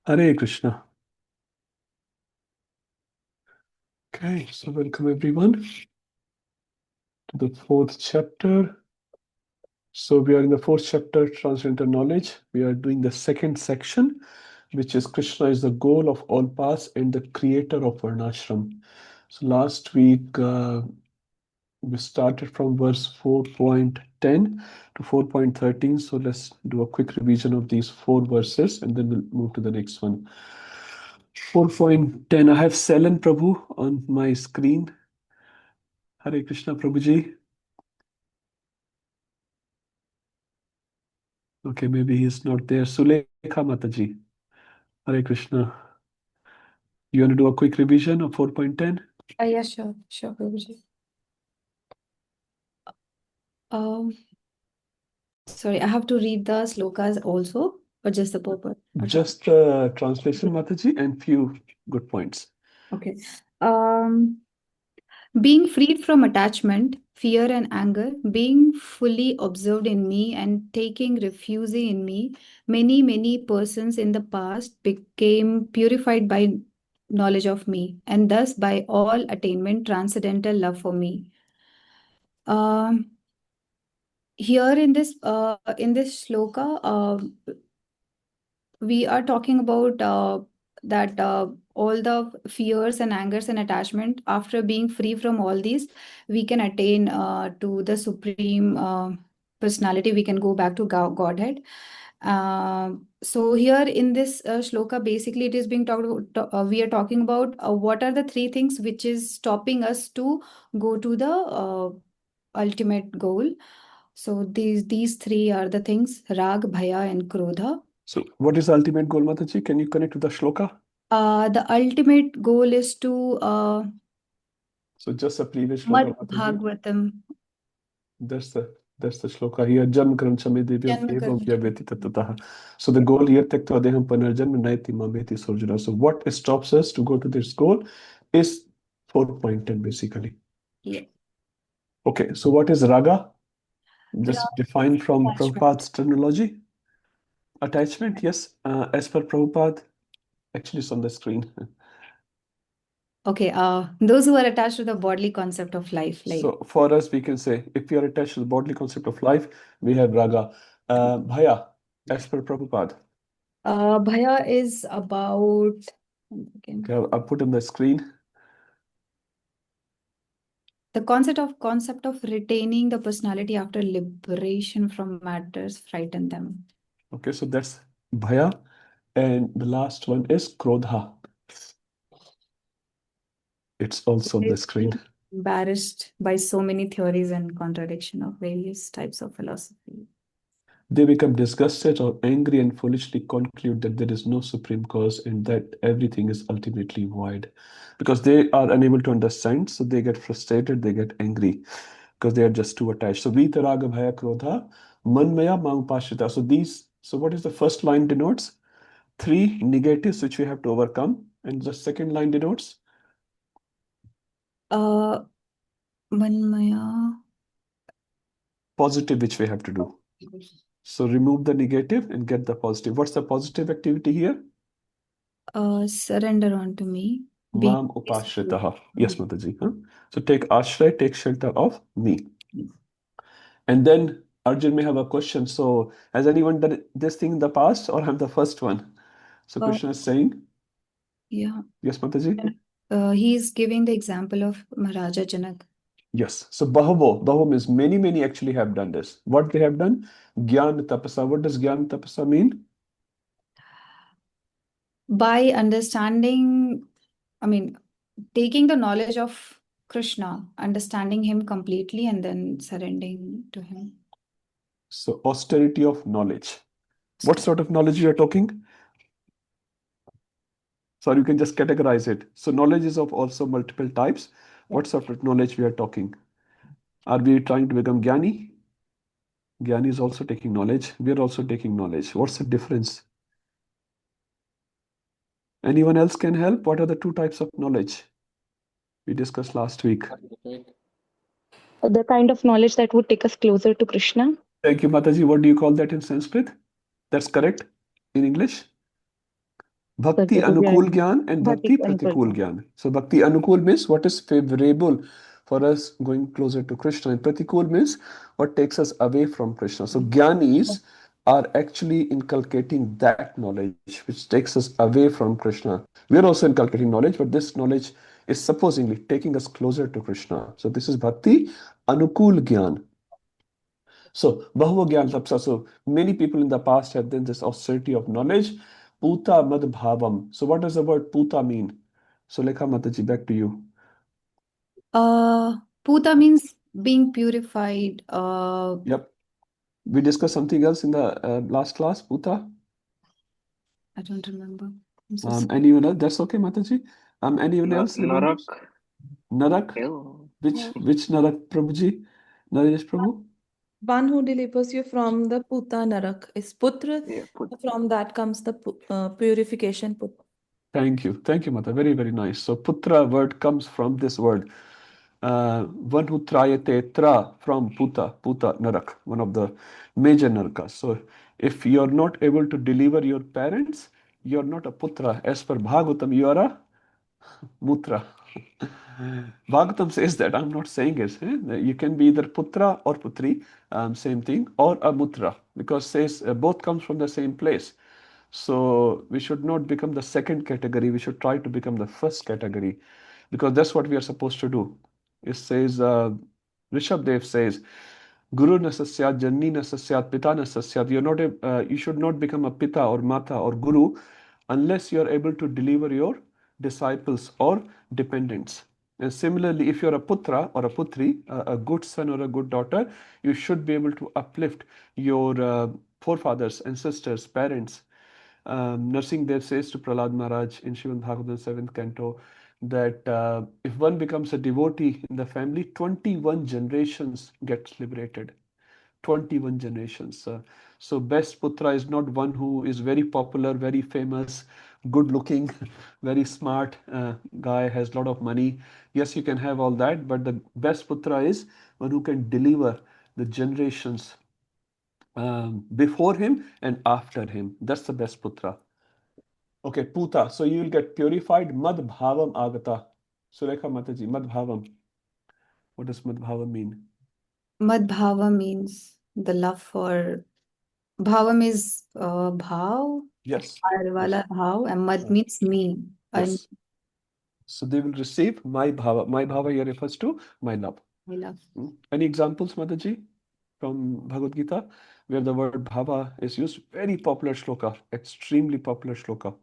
Hare Krishna. Okay, so welcome everyone to the fourth chapter. So we are in the fourth chapter, Transcendental Knowledge. We are doing the second section, which is Krishna is the goal of all paths and the creator of Varnashram. So last week we started from verse 4.10 to 4.13. So let's do a quick revision of these four verses and then we'll move to the next one. 4.10, I have Selen Prabhu on my screen. Hare Krishna, Prabhuji. Okay, maybe he's not there. Sulekha Mataji. Hare Krishna. You want to do a quick revision of 4.10? Yeah, sure, Prabhuji. Sorry, I have to read the slokas also, or just the purpose? Just translation, Mataji, and few good points. Okay. Being freed from attachment, fear, and anger, being fully observed in me and taking refuge in me, many persons in the past became purified by knowledge of me, and thus by all attainment, transcendental love for me. Here in this shloka, we are talking about that all the fears and angers and attachment, after being free from all these, we can attain to the supreme personality. We can go back to Godhead. So here in this shloka, basically it is being talked about, we are talking about what are the three things which is stopping us to go to the ultimate goal. So these three are the things: rag, bhaya, and krodha. So what is the ultimate goal, Mataji? Can you connect to the shloka? The ultimate goal is to So just the previous Mad shloka, Mataji. Bhagavatam. That's the shloka here. Jam kranchame divyam Janma evam karma. vyaveti tatataha. So the goal here, tekta adeham panarjanma naiti mameti sorjuna. So what stops us to go to this goal is 4.10 basically. Yeah. Okay, so what is raga? Just Raga, define from attachment. Prabhupada's terminology. Attachment, yes. As per Prabhupada, actually it's on the screen. Okay, those who are attached to the bodily concept of life, like So for us, we can say if we are attached to the bodily concept of life, we have raga. Bhaya, as per Prabhupada. bhaya is about Okay, I'll put on the screen. the concept of retaining the personality after liberation from matters frighten them. Okay, so that's bhaya. And the last one is krodha. It's also on the screen. Embarrassed by so many theories and contradiction of various types of philosophy. They become disgusted or angry and foolishly conclude that there is no supreme cause and that everything is ultimately void. Because they are unable to understand, so they get frustrated, they get angry because they are just too attached. So vitaraga bhaya krodha manmaya mangpashita. So what is the first line denotes? Three negatives which we have to overcome. And the second line denotes? Manmaya. Positive which we have to do. So remove the negative and get the positive. What's the positive activity here? Surrender onto me. Mam upashritaha. Yes, Mataji. Huh? So take ashray, take shelter of me. And then Arjun may have a question. So has anyone done this thing in the past or I'm the first one? So Krishna is saying, yeah. yes, Mataji? He's giving the example of Maharaja Janak. Yes. So Bahubo means many actually have done this. What they have done? Gyan tapasa. What does Gyan tapasa mean? By understanding, taking the knowledge of Krishna, understanding him completely, and then surrendering to him. So austerity of knowledge. What sort of knowledge you are talking? So you can just categorize it. So knowledge is of also multiple types. What sort of knowledge we are talking? Are we trying to become Gyani? Gyani is also taking knowledge. We are also taking knowledge. What's the difference? Anyone else can help? What are the two types of knowledge we discussed last week? The kind of knowledge that would take us closer to Krishna. Thank you, Mataji. What do you call that in Sanskrit? That's correct in English? Bhakti Saraswati ji, I Anukul know. Gyan and Bhakti Bhakti Anukul Pratikul Gyan. Gyan. So Bhakti Anukul means what is favorable for us going closer to Krishna, and Pratikul means what takes us away from Krishna. So Gyanis are actually inculcating that knowledge which takes us away from Krishna. We are also inculcating knowledge, but this knowledge is supposedly taking us closer to Krishna. So this is Bhakti Anukul Gyan. So, Bahava Gyan Tapsa. So, many people in the past have done this austerity of knowledge. Puta Mad Bhavam. So, what does the word Puta mean? So, Lekha Mataji, back to you. Puta means being purified. Yep. We discussed something else in the last class, Puta. I don't remember. I'm so sorry. Anyone else? That's okay, Mataji. Anyone else Narak. remembers? Narak? Ew. Which Narak, Prabhuji? Naresh Prabhu? One who delivers you from the Puta Narak is Putra. Yeah, From that comes the purification Putra. Thank you. Thank you, Mata. Very, very nice. So, Putra word comes from this word. One who trayate tra from Puta Narak, one of the major narakas. So, if you are not able to deliver your parents, you are not a Putra. As per Bhagavatam, you are a Mutra. Bhagavatam says that. I'm not saying it. You can be either Putra or Putri, same thing, or a Mutra, because says both comes from the same place. So we should not become the second category. We should try to become the first category, because that's what we are supposed to do. It says, Rishabh Dev says, Guru na sasyat, Janni na sasyat, Pita na sasyat. You should not become a Pita or Mata or Guru unless you are able to deliver your disciples or dependents. And similarly, if you're a Putra or a Putri, a good son or a good daughter, you should be able to uplift your forefathers, ancestors, parents. Narsingh Dev says to Prahlad Maharaj in Srimad Bhagavatam 7th canto that if one becomes a devotee in the family, 21 generations gets liberated. 21 generations. So best putra is not one who is very popular, very famous, good looking, very smart guy, has a lot of money. Yes, you can have all that, but the best putra is one who can deliver the generations before him and after him. That's the best putra. Okay, puta. So you will get purified. Mad bhavam agata. Surekha Mataji, mad bhavam. What does mad bhavam mean? Madhava means the love for. Bhavam is bhav, Yes. fire wala bhav, and mad Uh, means me. And yes. So they will receive my bhava. My bhava here refers to my love. I love. Any examples, Mataji, from Bhagavad Gita, where the word bhava is used? Very popular shloka, extremely popular shloka.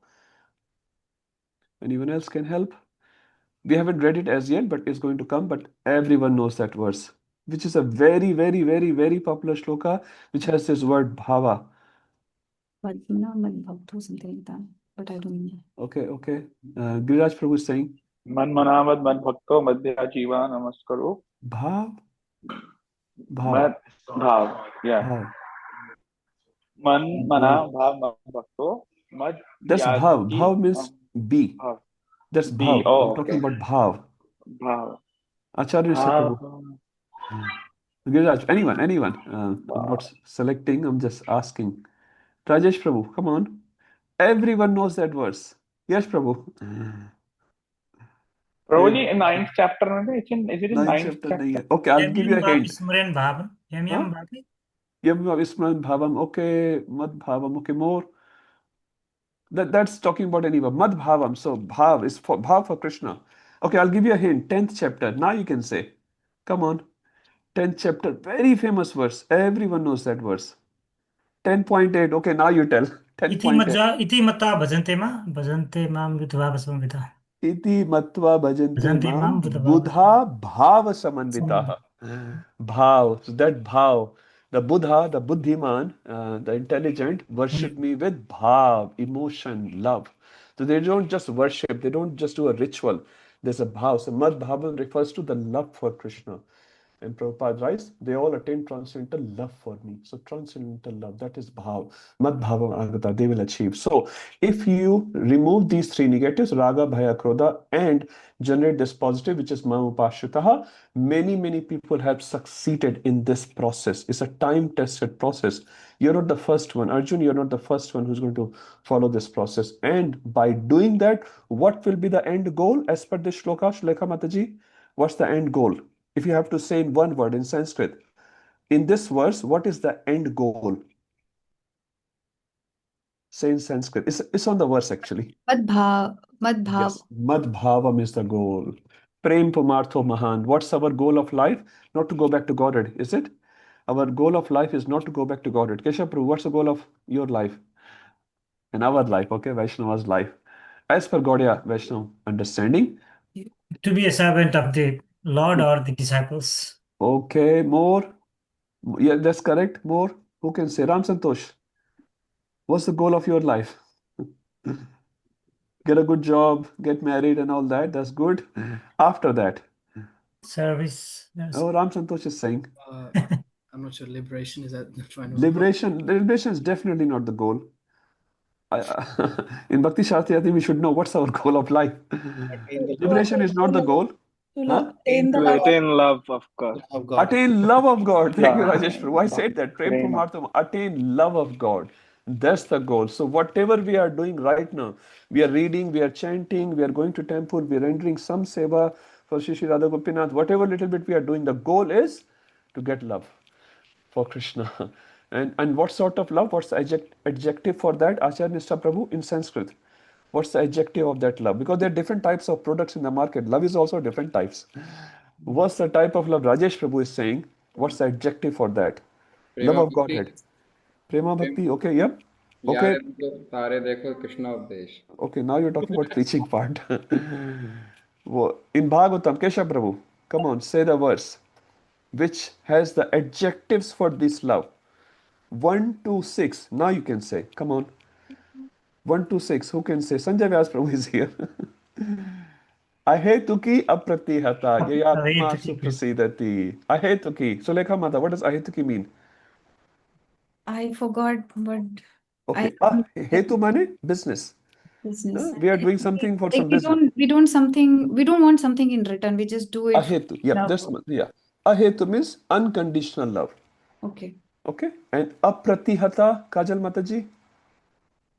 Anyone else can help? We haven't read it as yet, but it's going to come. But everyone knows that verse, which is a very, very, very, very popular shloka, which has this word bhava. Madhmana, Madhbhavto, something like that. But I don't know. Okay, okay. Giriraj Prabhu is saying Man manavad man bhakto madhya jiva namaskaro. bhav, bhav, Man bhav. Yeah. bhav. Man Uh, mana bhav man bhakto that's bhav. madhyaji Bhav means be. bhav. That's B. bhav. I'm Oh, talking okay. about bhav. Bhav. Acharya Prabhu. Bhav. Giriraj, anyone. I'm Bhav. not selecting, I'm just asking. Rajesh Prabhu, come on. Everyone knows that verse. Yes, Prabhu. Yeah, Prabhuji, in ninth chapter, is it in ninth ninth chapter nahi chapter? hai. Okay, I'll Yam give yam you a bhav hint. smran bhavan. Yam Huh? yam bhavi. Yam Visman Bhavam. Okay, Mad Bhavam. Okay, more. That's talking about anyone. Mad Bhavam. So Bhav is for Bhav for Krishna. Okay, I'll give you a hint. 10th chapter. Now you can say. Come on. 10th chapter. Very famous verse. Everyone knows that verse. 10.8. Okay, now you tell. 10.8. Iti matva bhajante mam vidva samvita. Iti matva bhajante Bhajante mam mam vidva buddha bhava samanvitaha. samvita. Bhav. So that bhav, the Buddha, the Buddhiman, the intelligent, worship me with bhav, emotion, love. So they don't just worship, they don't just do a ritual. There's a bhav. So mad bhavam refers to the love for Krishna. And Prabhupada writes, they all attain transcendental love for me. So transcendental love, that is bhav. Mad bhava agata, they will achieve. So if you remove these three negatives, raga, bhaya, krodha, and generate this positive, which is mamupashitaha, many people have succeeded in this process. It's a time-tested process. You're not the first one. Arjun, you're not the first one who's going to follow this process. And by doing that, what will be the end goal as per this shloka, Shulekha Mataji? What's the end goal? If you have to say in one word in Sanskrit, in this verse, what is the end goal? Say in Sanskrit. It's on the verse actually. Madbhav. Yes, Madbhavam is the goal. Prem Pumartho Mahan. What's our goal of life? Not to go back to Godhead, is it? Our goal of life is not to go back to Godhead. Keshav Prabhu, what's the goal of your life? And our life, okay? Vaishnava's life. As per Gaudiya Vaishnava understanding. To be a servant of the Lord or the disciples. Okay, more. Yeah, that's correct. More. Who can say? Ram Santosh. What's the goal of your life? Get a good job, get married and all that. That's good. After that. Service. Yes. Oh, Ram Santosh is saying. I'm not sure. Liberation, is that the final Liberation is definitely not the goal. In Bhakti Shastri, I think we should know what's our goal of life. Liberation is not the goal. To attain the To love attain love of God. of God. Attain love of God. Thank you, Love. Rajesh Prabhu. I said that. Prem Prema. Pumartham. Attain love of God. That's the goal. So whatever we are doing right now, we are reading, we are chanting, we are going to temple, we are rendering some seva for Shri Shri Radha Gopinath. Whatever little bit we are doing, the goal is to get love for Krishna. And what sort of love? What's the adjective for that? Acharya Nishta Prabhu in Sanskrit. What's the adjective of that love? Because there are different types of products in the market. Love is also different types. What's the type of love Rajesh Prabhu is saying? What's the adjective for that? Love of Godhead. Prema Bhakti. Okay, yep. Okay. तारे देखो कृष्ण उपदेश. Okay, now you're talking about preaching part. In Bhagavatam, Kesha Prabhu, come on, say the verse which has the adjectives for this love. 1 to 6. Now you can say. Come on. 1 to 6. Who can say? Sanjay Vyas Prabhu is here. Ahetuki apratihata yayatma Ahetuki. suprasidati. Ahetuki. Sulekha Mata, what does ahetuki mean? I forgot, but Okay. I Hetu mane? Business. business. We are doing something for some We business. we don't want something in return. We just do it for Ahetu. Yep, love. that's yeah. Ahetu means unconditional love. Okay. Okay. And apratihata, Kajal Mataji?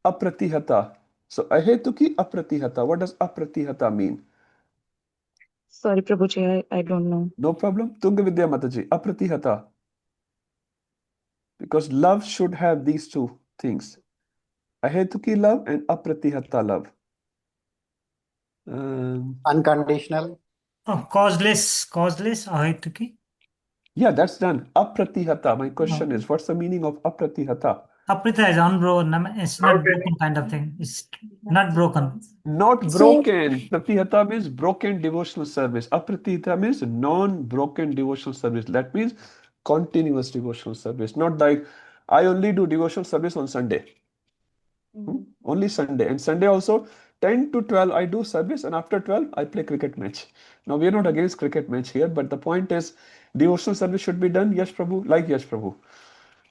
Apratihata. So ahetuki apratihata. What does apratihata mean? Sorry, Prabhuji, I don't know. No problem. Tunga Vidya Mataji. Apratihata. Because love should have these two things. Ahetuki love and apratihata love. Unconditional. Oh, causeless, ahetuki. Yeah, that's done. Apratihata. My question is, what's the meaning of apratihata? Aprita is unbroken. It's not broken kind of thing. It's not broken. Not So- broken. Pratihata means broken devotional service. Apratihata means non-broken devotional service. That means continuous devotional service. Not like I only do devotional service on Sunday. Only Sunday. And Sunday also 10 to 12 I do service, and after 12 I play cricket match. Now we are not against cricket match here, but the point is devotional service should be done. Yes, Prabhu. Like yes, Prabhu.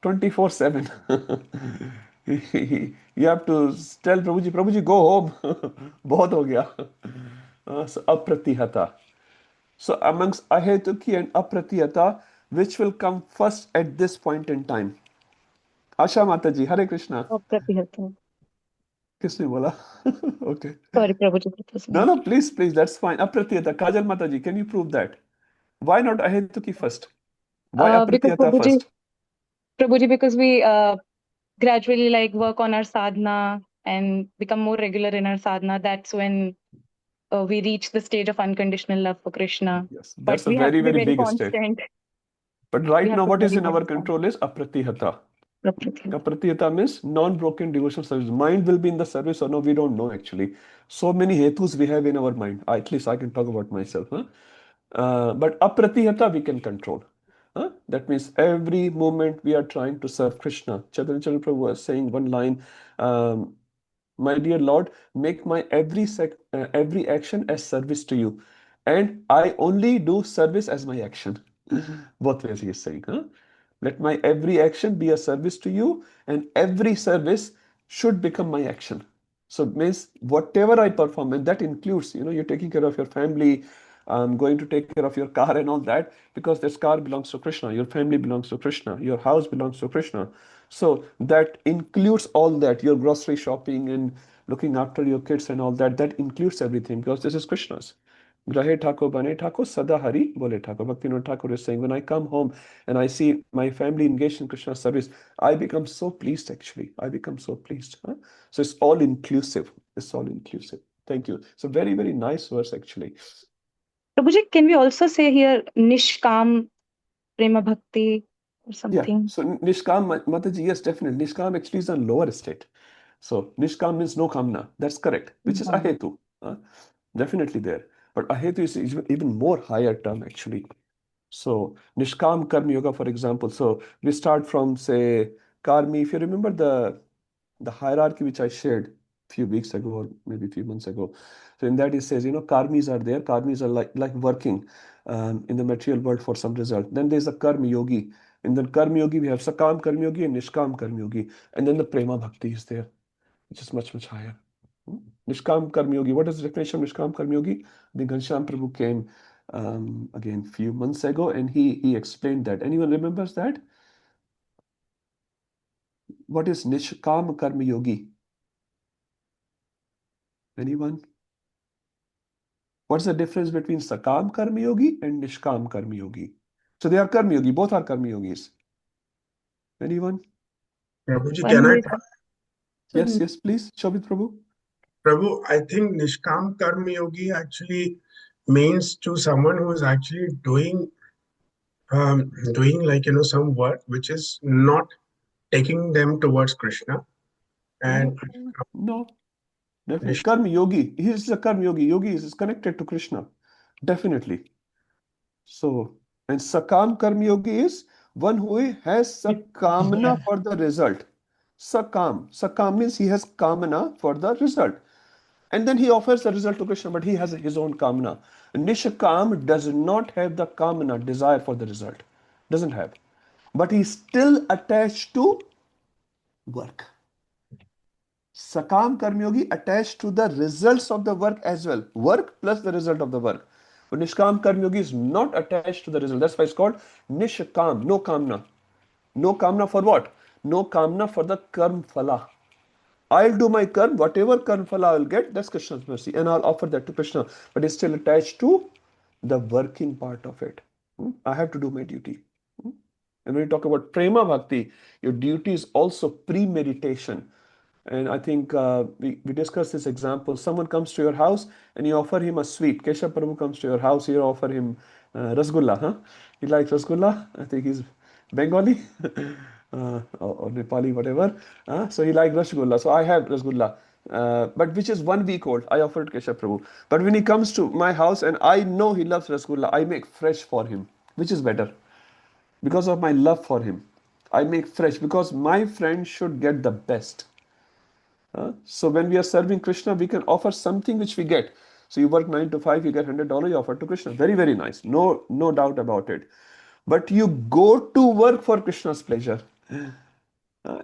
24/7. You have to tell Prabhuji, go home. बहुत हो गया. So apratihata. So amongst ahetuki and apratihata, which will come first at this point in time? Asha Mataji, Hare Krishna. Apratihata. किसने बोला? Okay. Sorry, Prabhuji, that was No, me. please, that's fine. Apratihata. Kajal Mataji, can you prove that? Why not ahetuki first? Why Because apratihata first? Prabhuji, because we gradually like work on our sadhana and become more regular in our sadhana. That's when we reach the stage of unconditional love for Krishna. Yes, But that's a we have very, to be very very big step. constant. But We right have now, to what be is very in our constant. control is apratihata. Apratihata. Apratihata means non-broken devotional service. Mind will be in the service or no, we don't know actually. So many hetus we have in our mind. At least I can talk about myself. But apratihata we can control. That means every moment we are trying to serve Krishna. Chaitanya Prabhu was saying one line, my dear Lord, make my every action as service to you. And I only do service as my action. Both ways he is saying, huh? Let my every action be a service to you, and every service should become my action. So it means whatever I perform, and that includes, you're taking care of your family, going to take care of your car and all that, because this car belongs to Krishna, your family belongs to Krishna, your house belongs to Krishna. So that includes all that, your grocery shopping and looking after your kids and all that, that includes everything, because this is Krishna's. Grahe Thakur Bane Thakur Sada Hari Bole Thakur. Bhaktivinoda Thakur is saying, when I come home and I see my family engaged in Krishna's service, I become so pleased actually. I become so pleased. Huh? So it's all inclusive. It's all inclusive. Thank you. It's a very, very nice verse actually. Prabhuji, can we also say here Nishkam Prema Bhakti or Yeah. something? So Nishkam, Mataji, yes, definitely. Nishkam actually is a lower state. So Nishkam means no kamna. That's correct, which is ahetu. Definitely there. But ahetu is even more higher term actually. So Nishkam Karma Yoga, for example. So we start from, say, Karmi. If you remember the hierarchy which I shared a few weeks ago or maybe a few months ago. So in that it says, karmis are there. Karmis are like working in the material world for some result. Then there's a Karma Yogi. In the Karma Yogi, we have Sakam Karma Yogi and Nishkam Karma Yogi. And then the Prema Bhakti is there, which is much, much higher. Nishkam Karma Yogi. What is the definition of Nishkam Karma Yogi? I think Ghanshyam Prabhu came again few months ago and he explained that. Anyone remembers that? What is Nishkam Karma Yogi? Anyone? What's the difference between Sakam Karma Yogi and Nishkam Karma Yogi? So they are Karma Yogi, both are Karma Yogis. Anyone? Prabhuji, can I? Yes, please. Shobit Prabhu. Prabhu, I think Nishkam Karma Yogi actually means to someone who is actually doing like some work which is not taking them towards Krishna. And No. Definitely. Karma Yogi. He is a Karma Yogi. Yogi is connected to Krishna. Definitely. So, and Sakam Karma Yogi is one who has Sakamana for the result. Sakam. Sakam means he has Kamana for the result. And then he offers the result to Krishna, but he has his own Kamana. Nishkam does not have the Kamana, desire for the result. Doesn't have. But he's still attached to work. Sakam Karma Yogi attached to the results of the work as well. Work plus the result of the work. But Nishkam Karma Yogi is not attached to the result. That's why it's called Nishkam, no Kamna. No Kamna for what? No Kamna for the Karm Phala. I'll do my Karm, whatever Karm Phala I'll get, that's Krishna's mercy. And I'll offer that to Krishna. But it's still attached to the working part of it. I have to do my duty. And when you talk about Prema Bhakti, your duty is also premeditation. And I think we discussed this example. Someone comes to your house and you offer him a sweet. Keshav Prabhu comes to your house, you offer him rasgulla. Huh? He likes rasgulla. I think he's Bengali or Nepali, whatever. So he likes rasgulla. So I have rasgulla. But which is 1 week old. I offered Keshav Prabhu. But when he comes to my house and I know he loves rasgulla, I make fresh for him. Which is better? Because of my love for him. I make fresh because my friend should get the best. So when we are serving Krishna, we can offer something which we get. So you work 9 to 5, you get $100, you offer to Krishna. Very, very nice. No doubt about it. But you go to work for Krishna's pleasure.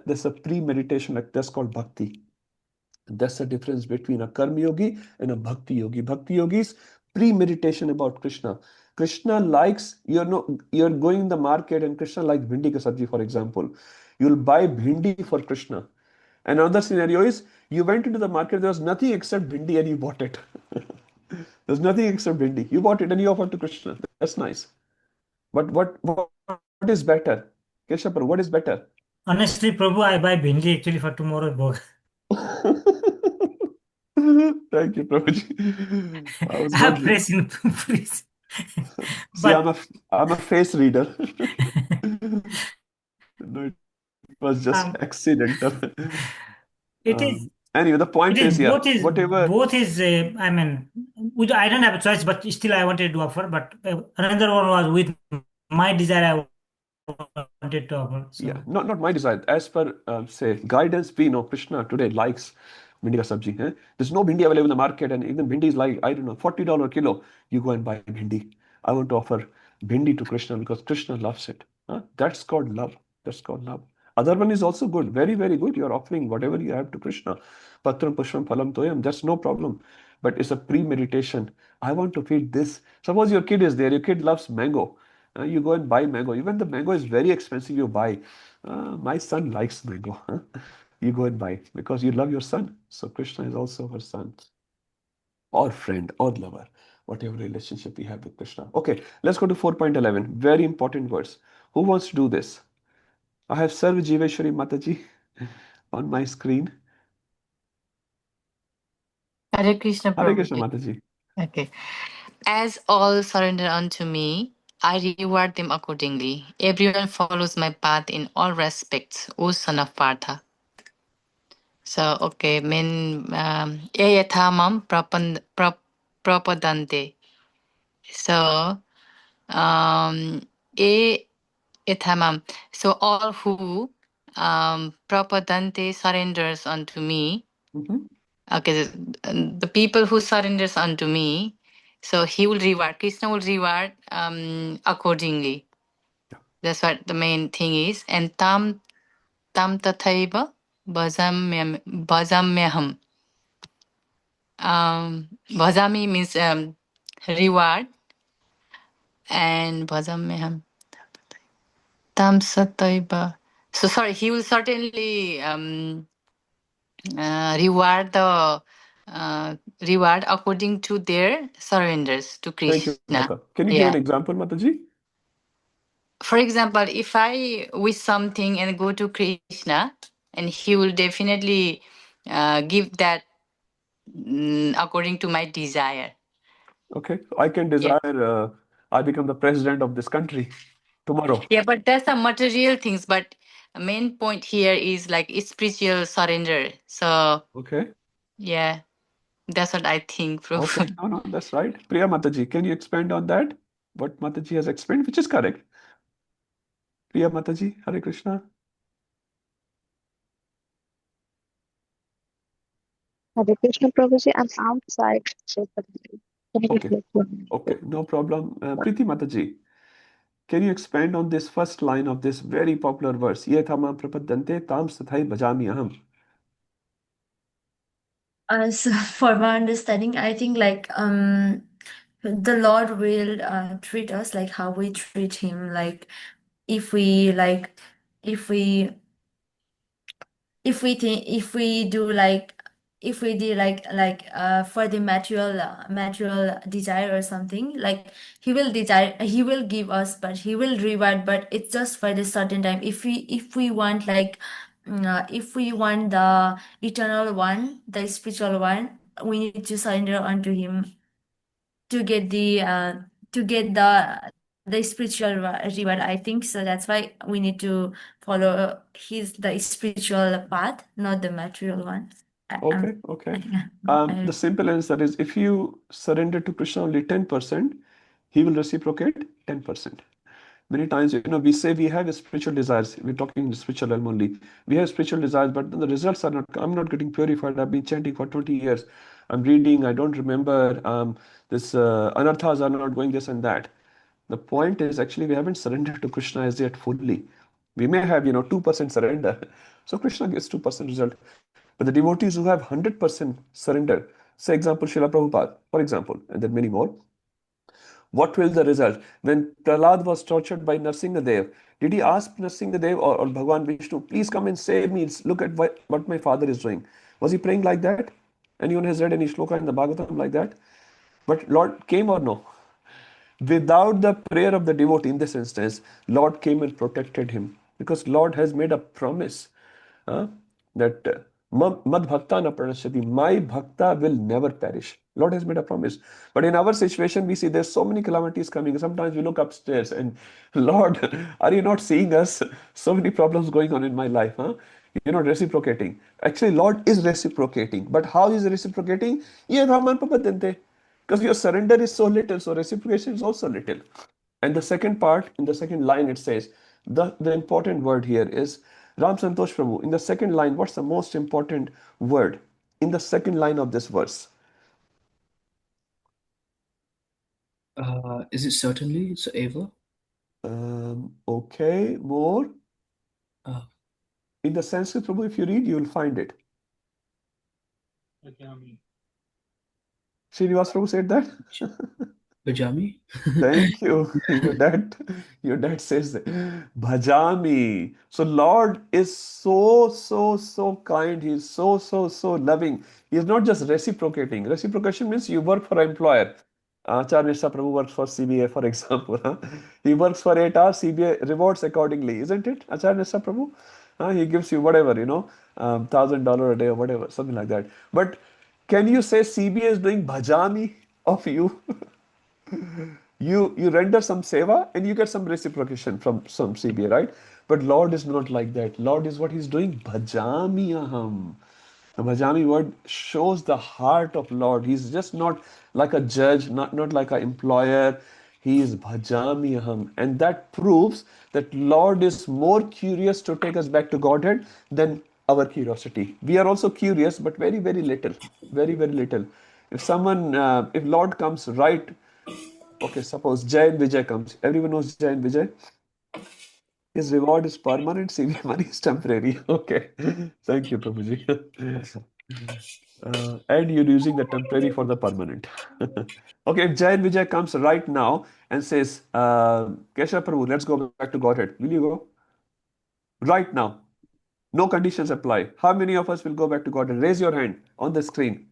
That's a premeditation, like that's called bhakti. That's the difference between a karma yogi and a bhakti yogi. Bhakti yogi is premeditation about Krishna. Krishna likes, you're going in the market and Krishna likes bhindi ka sabji, for example. You'll buy bhindi for Krishna. Another scenario is you went into the market, there was nothing except bhindi and you bought it. There's nothing except bhindi. You bought it and you offered to Krishna. That's nice. But what is better? Keshav Prabhu, what is better? Honestly, Prabhu, I buy bhindi actually for tomorrow bhog. Thank you, Prabhuji. I was I'm wondering. pressing, please. See, I'm a face reader. No, it was just accidental. It is. Anyway, the point It is is, yeah, both is whatever. both is. I mean, I don't have a choice, but still I wanted to offer. But another one was with my desire. I wanted to offer. So. Yeah, not my desire. As per say guidance, we know Krishna today likes bhindi ka sabji. There's no bhindi available in the market, and even bhindi is like, I don't know, $40 kilo. You go and buy bhindi. I want to offer bhindi to Krishna because Krishna loves it. That's called love. That's called love. Other one is also good, very, very good. You're offering whatever you have to Krishna. Patram pushpam phalam toyam, that's no problem. But it's a premeditation. I want to feed this. Suppose your kid is there, your kid loves mango. You go and buy mango. Even the mango is very expensive, you buy. My son likes mango. You go and buy because you love your son. So Krishna is also her son, or friend, or lover, whatever relationship we have with Krishna. Okay, let's go to 4.11. Very important words. Who wants to do this? I have Sarv Jiveshwari Mataji on my screen. Hare Krishna, Hare Krishna Prabhuji. Mataji. Okay. As all surrender unto me, I reward them accordingly. Everyone follows my path in all respects, O son of Partha. So, okay, yathamam prapadante. So, e yathamam. So, all who prapadante surrenders unto me. Okay, the people who surrenders unto me, so he will reward. Krishna will reward accordingly. That's what the main thing is. And tam tathaiva bhajamyaham. Bhajami means reward, and bhajamyaham tam sataiva. So sorry, he will certainly reward according to their surrenders to Thank you, Krishna. Mata. Can you give an example, Mataji? For example, if I wish something and go to Krishna, and he will definitely give that according to my desire. Okay, I can desire I become the president of this country tomorrow. Yeah, but that's the material things. But main point here is like spiritual surrender. So Okay. yeah, that's what I think, Prabhu. Okay, no, that's right. Priya Mataji, can you expand on that? What Mataji has explained, which is correct. Priya Mataji, Hare Krishna. Hare Krishna Prabhuji, I'm outside. So, can you Okay, repeat one? okay, no problem. Preeti Mataji, can you expand on this first line of this very popular verse? Ye thamam prapadante tam sathai bhajami aham. So for my understanding, I think like the Lord will treat us like how we treat him. Like if we like if we if we do like if we did like for the material desire or something, like he will give us, but he will reward, but it's just for the certain time. If we want like if we want the eternal one, the spiritual one, we need to surrender unto him to get the spiritual reward, I think. So that's why we need to follow the spiritual path, not the material one. Okay. The simple answer is if you surrender to Krishna only 10%, he will reciprocate 10%. Many times, we say we have spiritual desires. We're talking in the spiritual realm only. We have spiritual desires, but the results are not, I'm not getting purified. I've been chanting for 20 years. I'm reading, I don't remember, this anarthas are not going this and that. The point is actually we haven't surrendered to Krishna as yet fully. We may have, 2% surrender. So Krishna gets 2% result. But the devotees who have 100% surrender, say example Srila Prabhupada, for example, and there are many more, what will the result? When Prahlad was tortured by Narsingadev, did he ask Narsingadev or Bhagwan Vishnu, please come and save me, look at what my father is doing? Was he praying like that? Anyone has read any shloka in the Bhagavatam like that? But Lord came or no? Without the prayer of the devotee in this instance, Lord came and protected him. Because Lord has made a promise that Mad Bhakta na pranashyati, my Bhakta will never perish. Lord has made a promise. But in our situation, we see there's so many calamities coming. Sometimes we look upstairs and, Lord, are you not seeing us? So many problems going on in my life. You're not reciprocating. Actually, Lord is reciprocating. But how is he reciprocating? Ye Raman Papadente. Because your surrender is so little, so reciprocation is also little. And the second part, in the second line, it says, the important word here is Ram Santosh Prabhu. In the second line, what's the most important word in the second line of this verse? Is it certainly? So ever? Okay, more. Uh, In the Sanskrit, Prabhu, if you read, you will find it. Srinivas Prabhu said that. Bajami? Thank you. Your dad says that. Bhajami. So Lord is so kind. He's so loving. He's not just reciprocating. Reciprocation means you work for an employer. Acharya Mishra Prabhu works for CBA, for example. Huh? He works for 8 hours, CBA rewards accordingly, isn't it? Acharya Mishra Prabhu? He gives you whatever, $1,000 a day or whatever, something like that. But can you say CBA is doing bhajami of you? You render some seva and you get some reciprocation from some CBA, right? But Lord is not like that. Lord is what he's doing. Bhajami aham. The Bhajami word shows the heart of Lord. He's just not like a judge, not like an employer. He is Bhajami aham. And that proves that Lord is more curious to take us back to Godhead than our curiosity. We are also curious, but very, very little. Very, very little. If Lord comes right. Okay, suppose Jay and Vijay comes. Everyone knows Jay and Vijay. His reward is permanent, CV money is temporary. Okay. Thank you, Prabhuji. And you're using the temporary for the permanent. Okay, if Jay and Vijay comes right now and says, Kesha Prabhu, let's go back to Godhead. Will you go? Right now. No conditions apply. How many of us will go back to Godhead? Raise your hand on the screen.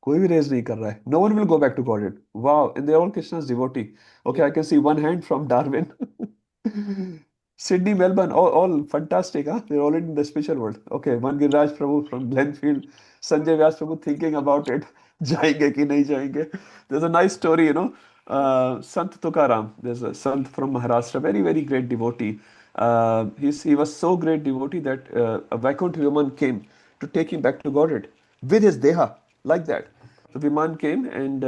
कोई भी raise नहीं कर रहा है. No one will go back to Godhead. Wow, and they're all Krishna's devotee. Okay, I can see one hand from Darwin. Sydney, Melbourne, all fantastic, huh? They're already in the spiritual world. Okay, one Giriraj Prabhu from Glenfield, Sanjay Vyas Prabhu thinking about it. जाएंगे कि नहीं जाएंगे. There's a nice story, Sant Tukaram. There's a Sant from Maharashtra, very, very great devotee. He was so great devotee that a Vaikuntha woman came to take him back to Godhead with his deha, like that. The Viman came and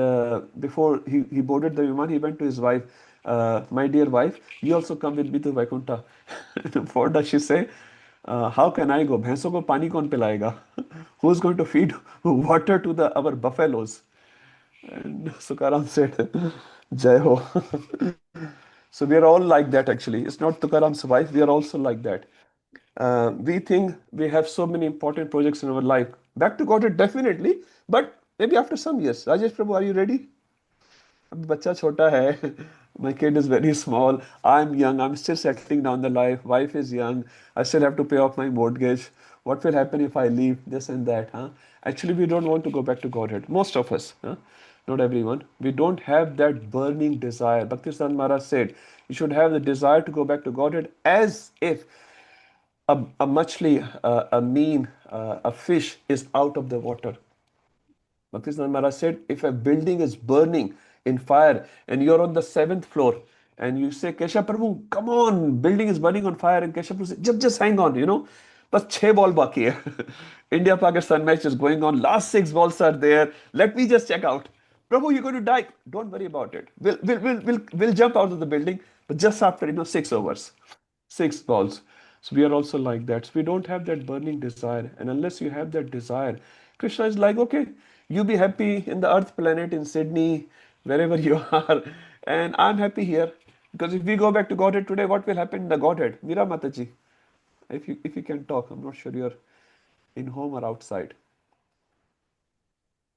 before he boarded the Viman, he went to his wife, my dear wife, you also come with me to Vaikuntha. What does she say? How can I go? भैंसों को पानी कौन पिलाएगा? Who's going to feed water to our buffaloes? And Tukaram said, Jai ho. So we are all like that actually. It's not Tukaram's wife, we are also like that. We think we have so many important projects in our life. Back to Godhead, definitely, but maybe after some years. Rajesh Prabhu, are you ready? अभी बच्चा छोटा है. My kid is very small. I'm young. I'm still settling down the life. Wife is young. I still have to pay off my mortgage. What will happen if I leave? This and that. Huh? Actually, we don't want to go back to Godhead. Most of us. Huh? Not everyone. We don't have that burning desire. Bhakti Maharaj said, you should have the desire to go back to Godhead as if a machli, a mean, a fish is out of the water. Bhakti Maharaj said, if a building is burning in fire and you're on the 7th floor and you say, Kesha Prabhu, come on, building is burning on fire, and Kesha Prabhu says, just hang on, but 6 ball baki hai. India-Pakistan match is going on, last 6 balls are there, let me just check out. Prabhu, you're going to die. Don't worry about it. We'll jump out of the building, but just after 6 overs. 6 balls. So we are also like that. So we don't have that burning desire. And unless you have that desire, Krishna is like, okay, you be happy in the earth planet in Sydney, wherever you are. And I'm happy here. Because if we go back to Godhead today, what will happen in the Godhead? Meera Mataji, if you can talk, I'm not sure you're in home or outside.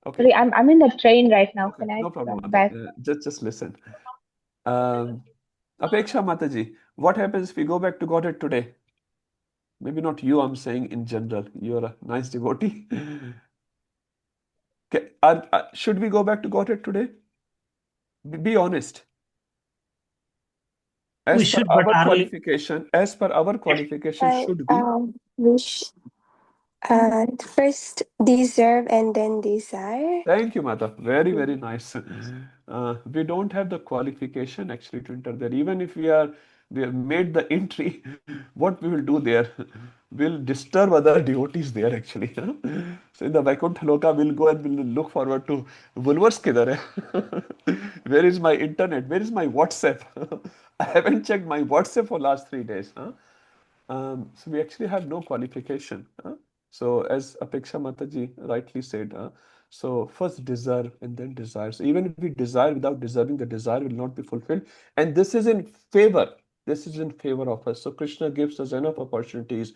Okay. Sorry, I'm in the train right now. Okay, Can I no problem, come Mata. back? Just listen. Apeksha Mataji, what happens if we go back to Godhead today? Maybe not you, I'm saying in general. You're a nice devotee. Okay, should we go back to Godhead today? Be honest. We As per should, but our are we? qualification, I should we? wish first deserve and then desire. Thank you, Mata. Very, very nice. We don't have the qualification actually to enter there. Even if we have made the entry, what we will do there? We'll disturb other devotees there actually. Huh? So in the Vaikuntha Loka, we'll go and we'll look forward to Woolworths kidhar hai? Where is my internet? Where is my WhatsApp? I haven't checked my WhatsApp for last 3 days. Huh? So we actually have no qualification. Huh? So as Apeksha Mataji rightly said, so first deserve and then desire. So even if we desire without deserving, the desire will not be fulfilled. And this is in favor. This is in favor of us. So Krishna gives us enough opportunities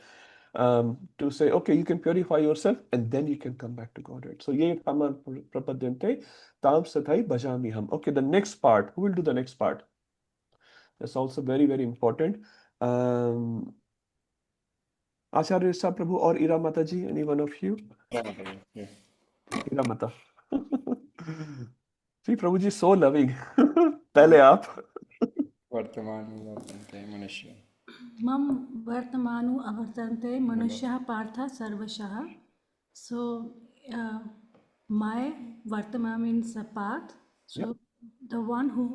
to say, okay, you can purify yourself and then you can come back to Godhead. So ye taman prapadyante tam sathai bhajami ham. Okay, the next part. Who will do the next part? That's also very, very important. Acharya Sa Prabhu or Ira Mataji, any one of you? Yeah. Ira Mata. See, Prabhuji is so loving. Pehle aap. वर्तमान वर्तन्ते मनुष्य मम वर्तमानु अवर्तन्ते मनुष्यः पार्थ सर्वशः. So my vartama means a path. So the one who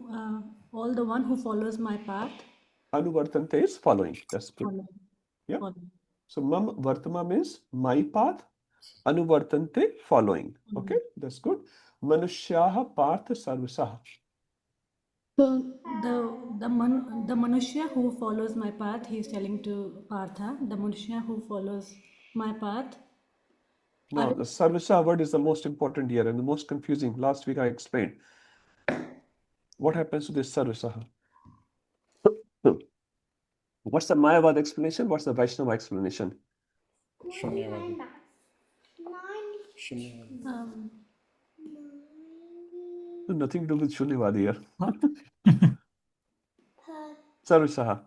all the one who follows my path. Anuvartante is following. That's good. Follow. Yeah. Follow. So mam vartama means my path. Anuvartante following. Okay, that's good. Manushyaha partha sarvasaha. So the Manushya who follows my path, he is telling to Partha, the Manushya who follows my path. Now, the sarvasaha word is the most important here and the most confusing. Last week I explained. What happens to this sarvasaha? What's the Mayavad explanation? What's the Vaishnava explanation? शून्यवादी Nothing to do with Shunyavadi here. Sarvasaha.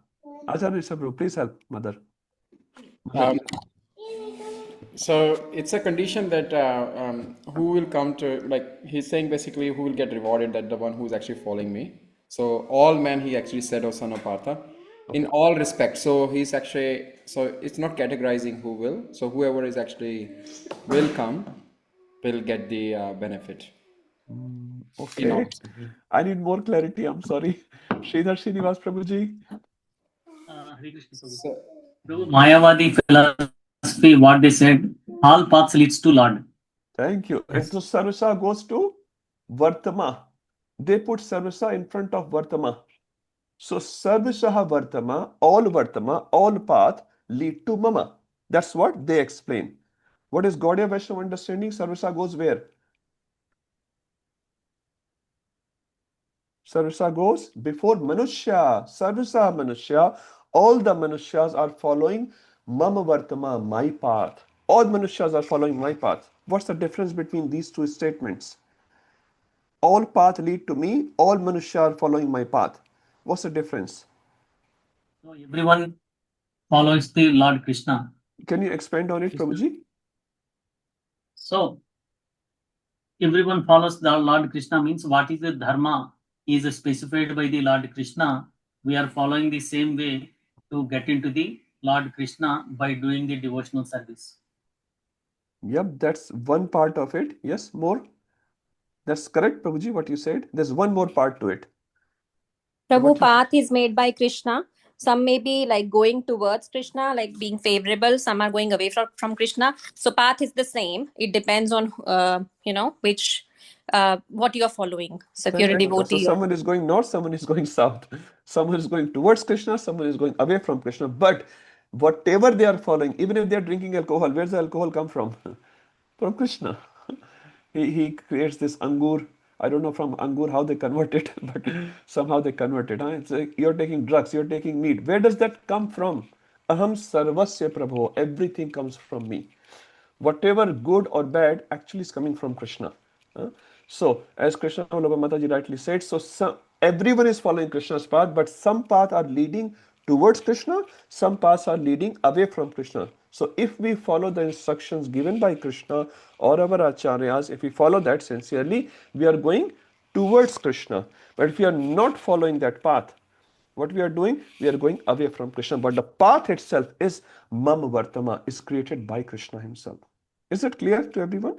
Acharya Sabru, please help, Mother. So it's a condition that who will come to, like he's saying basically who will get rewarded, that the one who is actually following me. So all men, he actually said, O son of Partha, in all respects. So he's actually, so it's not categorizing who will. So whoever is actually will come will get the benefit. Okay. I need more clarity. I'm sorry. Sridhar Srinivas Prabhuji. Mayavadi philosophy, what they said, all paths leads to Lord. Thank you. And so Sarvasa goes to Vartama. They put Sarvasa in front of Vartama. So Sarvasaha Vartama, all path lead to Mama. That's what they explain. What is Gaudiya Vaishnava understanding? Sarvasa goes where? Sarvasa goes before Manushya. Sarvasa Manushya. All the Manushas are following Mama Vartama, my path. All Manushas are following my path. What's the difference between these two statements? All paths lead to me. All Manushya are following my path. What's the difference? So everyone follows the Lord Krishna. Can you expand on it, Prabhuji? So everyone follows the Lord Krishna means what is the dharma is specified by the Lord Krishna. We are following the same way to get into the Lord Krishna by doing the devotional service. Yep, that's one part of it. Yes, more. That's correct, Prabhuji, what you said. There's one more part to it. Prabhu, path is made by Krishna. Some may be like going towards Krishna, like being favorable. Some are going away from Krishna. So path is the same. It depends on, which, what you are following. So if you're a devotee. So someone is going north, someone is going south. Someone is going towards Krishna, someone is going away from Krishna. But whatever they are following, even if they are drinking alcohol, where's the alcohol come from? From Krishna. He creates this angur. I don't know from angur how they convert it, but somehow they convert it. It's like you're taking drugs, you're taking meat. Where does that come from? Aham sarvasya prabho. Everything comes from me. Whatever good or bad actually is coming from Krishna. So, as Krishna Mataji rightly said, so everyone is following Krishna's path, but some paths are leading towards Krishna, some paths are leading away from Krishna. So, if we follow the instructions given by Krishna or our acharyas, if we follow that sincerely, we are going towards Krishna. But if we are not following that path, what we are doing? We are going away from Krishna. But the path itself is Mam Vartama, is created by Krishna himself. Is it clear to everyone?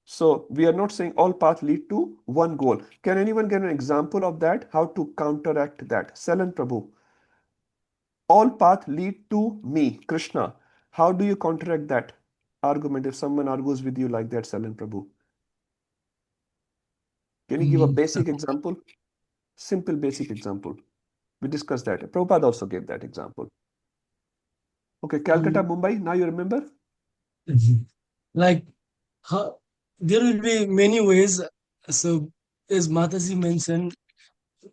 So we are not saying all paths lead to one goal. Can anyone get an example of that? How to counteract that? Salan Prabhu. All paths lead to me, Krishna. How do you counteract that argument if someone argues with you like that, Salan Prabhu? Can you give a basic example? Simple basic example. We discussed that. Prabhupada also gave that example. Okay, Calcutta, Mumbai, now you remember? Like, how, there will be many ways. So, as Mataji mentioned,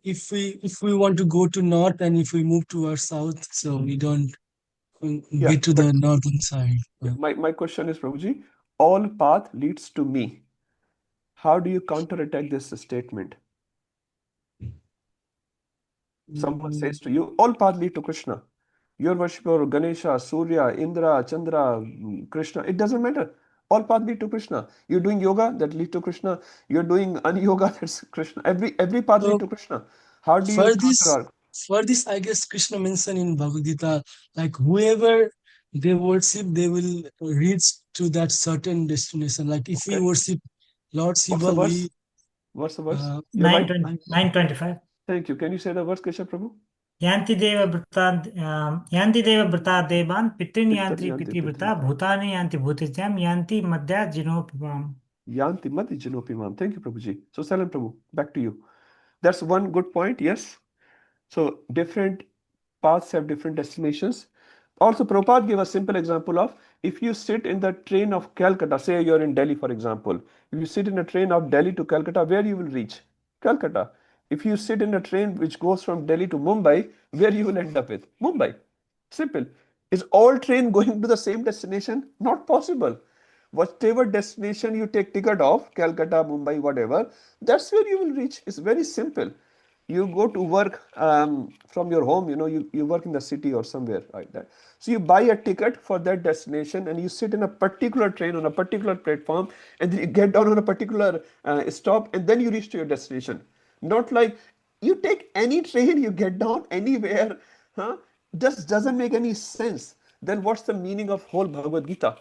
if we want to go to north and if we move towards south, so we don't Yeah, get to but the northern side. my question is, Prabhuji, all path leads to me. How do you counterattack this statement? Someone says to you, all paths lead to Krishna. Your worship of Ganesha, Surya, Indra, Chandra, Krishna, it doesn't matter. All paths lead to Krishna. You're doing yoga, that leads to Krishna. You're doing yoga, that's Krishna. Every path leads So to Krishna. How do you for this, counter? I guess Krishna mentioned in Bhagavad Gita, like whoever they worship, they will reach to that certain destination. Like if we Okay. worship Lord What's the Shiva, verse? What's the verse? You're right. 925. Thank you. Can you say the verse, Keshav Prabhu? Yanti deva brata devan pitrin yanti Yanti piti brata bhutani yanti bhutityam yanti madhya jinopimam. Yanti mati jinopimam. Thank you, Prabhuji. So, Salam Prabhu, back to you. That's one good point. Yes. So, different paths have different destinations. Also, Prabhupada gave a simple example of if you sit in the train of Calcutta, say you're in Delhi, for example. If you sit in a train of Delhi to Calcutta, where you will reach? Calcutta. If you sit in a train which goes from Delhi to Mumbai, where you will end up with? Mumbai. Simple. Is all train going to the same destination? Not possible. Whatever destination you take ticket of, Calcutta, Mumbai, whatever, that's where you will reach. It's very simple. You go to work from your home, you work in the city or somewhere like that. So you buy a ticket for that destination and you sit in a particular train on a particular platform and then you get down on a particular stop and then you reach to your destination. Not like you take any train, you get down anywhere, huh? Just doesn't make any sense. Then what's the meaning of whole Bhagavad Gita?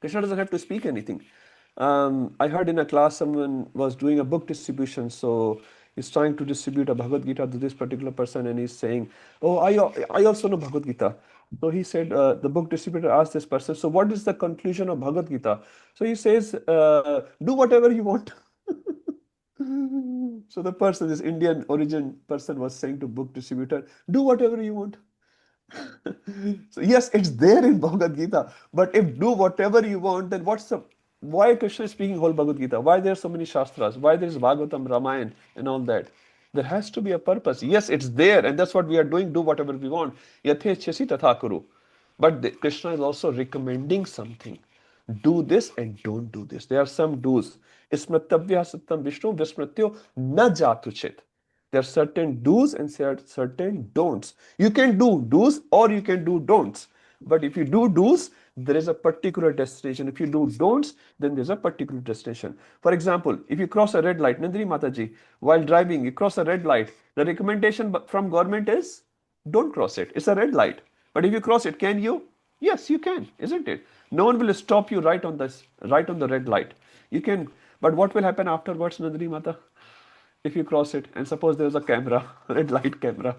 Krishna doesn't have to speak anything. I heard in a class someone was doing a book distribution, so he's trying to distribute a Bhagavad Gita to this particular person, and he's saying, "Oh, I also know Bhagavad Gita." So he said, the book distributor asked this person, "So what is the conclusion of Bhagavad Gita?" So he says, "Do whatever you want." So the person, this Indian origin person, was saying to book distributor, "Do whatever you want." So yes, it's there in Bhagavad Gita, but if do whatever you want, then why Krishna is speaking whole Bhagavad Gita? Why there are so many shastras? Why there is Bhagavatam, Ramayana, and all that? There has to be a purpose. Yes, it's there, and that's what we are doing. Do whatever we want. Yathechasi tatha kuru. But Krishna is also recommending something. Do this and don't do this. There are some do's. Ismratavya sattam Vishnu vismratyo na jatuchit. There are certain do's and certain don'ts. You can do do's or you can do don'ts. But if you do do's, there is a particular destination. If you do don'ts, then there's a particular destination. For example, if you cross a red light, Nandri Mataji, while driving, you cross a red light, the recommendation from government is don't cross it. It's a red light. But if you cross it, can you? Yes, you can, isn't it? No one will stop you right on the red light. You can, but what will happen afterwards, Nandri Mata? If you cross it, and suppose there's a camera, red light camera.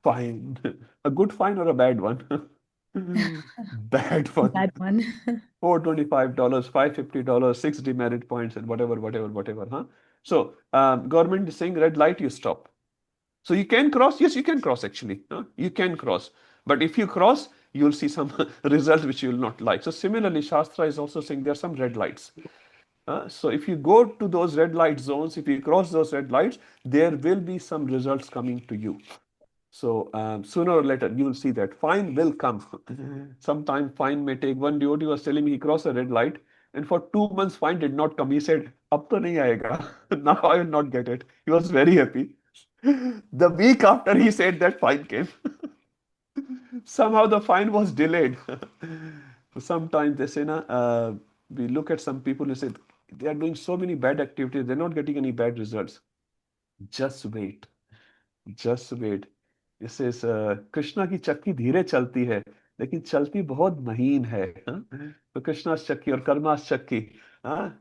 Fine. A good fine or a bad one? Bad one. That one. $425, $550, 6 demerit points, and whatever, huh? So, government is saying red light, you stop. So you can cross? Yes, you can cross actually. Huh? You can cross. But if you cross, you'll see some results which you will not like. So similarly, Shastra is also saying there are some red lights. So if you go to those red light zones, if you cross those red lights, there will be some results coming to you. So sooner or later, you will see that fine will come. Sometime fine may take. One devotee was telling me he crossed a red light, and for 2 months fine did not come. He said, "Ab to nahi aayega." Now I will not get it. He was very happy. The week after he said that fine came. Somehow the fine was delayed. Sometimes they say, we look at some people who say they are doing so many bad activities, they're not getting any bad results. Just wait. Just wait. It says, Krishna की चक्की धीरे चलती है लेकिन चलती बहुत महीन है. So Krishna's chakki or karma's chakki,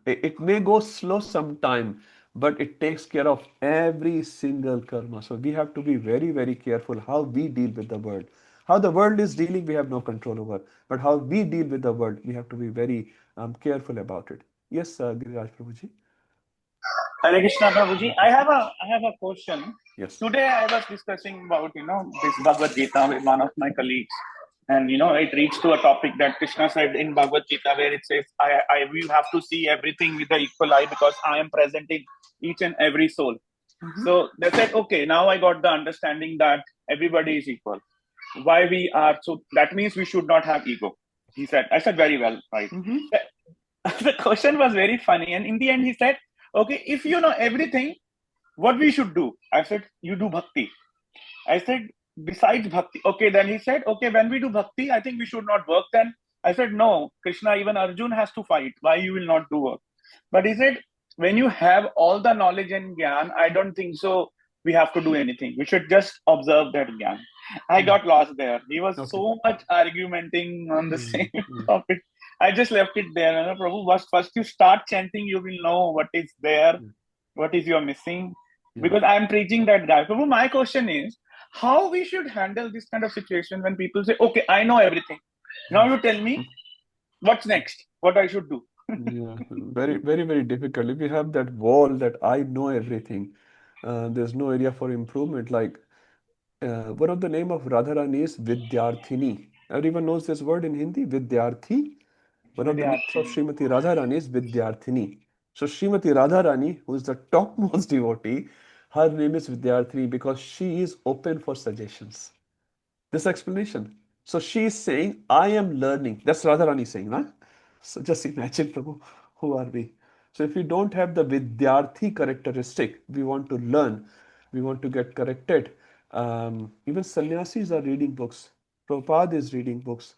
it may go slow sometime, but it takes care of every single karma. So we have to be very, very careful how we deal with the world. How the world is dealing, we have no control over. But how we deal with the world, we have to be very careful about it. Yes, Giriraj Prabhuji. Hare Krishna, Prabhuji. I have a question. Yes. Today I was discussing about this Bhagavad Gita with one of my colleagues. And it reached to a topic that Krishna said in Bhagavad Gita, where it says, we have to see everything with the equal eye because I am present in each and every soul. So they said, okay, now I got the understanding that everybody is equal. Why we are, so that means we should not have ego. He said, I said, very well, right? The question was very funny. And in the end, he said, okay, if you know everything, what we should do? I said, you do bhakti. I said, besides bhakti. Okay, then he said, okay, when we do bhakti, I think we should not work then. I said, no, Krishna, even Arjun has to fight. Why you will not do work? But he said, when you have all the knowledge and gyan, I don't think so we have to do anything. We should just observe that gyan. I got lost there. He was so much argumenting on the same topic. I just left it there. Prabhu, first you start chanting, you will know what is there, what is you're missing. Because I'm preaching that guy. Prabhu, my question is, how we should handle this kind of situation when people say, okay, I know everything. Now you tell me what's next, what I should do. Yeah, very, very, very difficult. If you have that wall that I know everything, there's no area for improvement. Like one of the name of Radharani is Vidyarthini. Everyone knows this word in Hindi, Vidyarthi. One of the names of Srimati Radharani is Vidyarthini. So Srimati Radharani, who is the topmost devotee, her name is Vidyarthini because she is open for suggestions. This explanation. So she is saying, I am learning. That's Radharani saying, huh? So just imagine, Prabhu, who are we? So if we don't have the Vidyarthi characteristic, we want to learn, we want to get corrected. Even sannyasis are reading books. Prabhupada is reading books.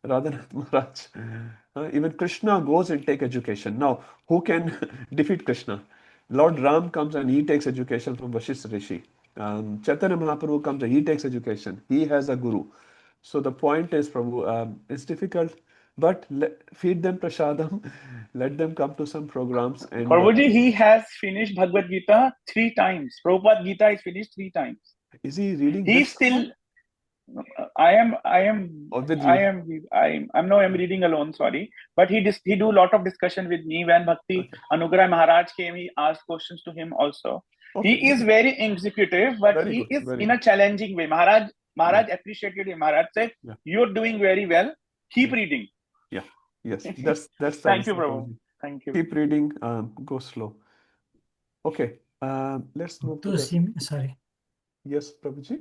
Radhanath Maharaj. Even Krishna goes and take education. Now, who can defeat Krishna? Lord Ram comes and he takes education from Vashishta Rishi. Chaitanya Mahaprabhu comes and he takes education. He has a guru. So the point is, Prabhu, it's difficult, but feed them prasadam, let them come to some programs. And Prabhuji, he has finished Bhagavad Gita 3 times. Prabhupada Gita is finished 3 times. Is he reading? He's still. I'm reading alone, sorry. But he do a lot of discussion with me. When Bhakti Anugrah Maharaj came, he asked questions to him also. He is very executive, but he is in a challenging way. Maharaj appreciated him. Maharaj said, you're doing very well. Keep reading. Yeah. Yes. That's Thank you, Prabhu. Thank you. Keep reading. Go slow. Okay. Let's move to the... Sorry. Yes, Prabhuji.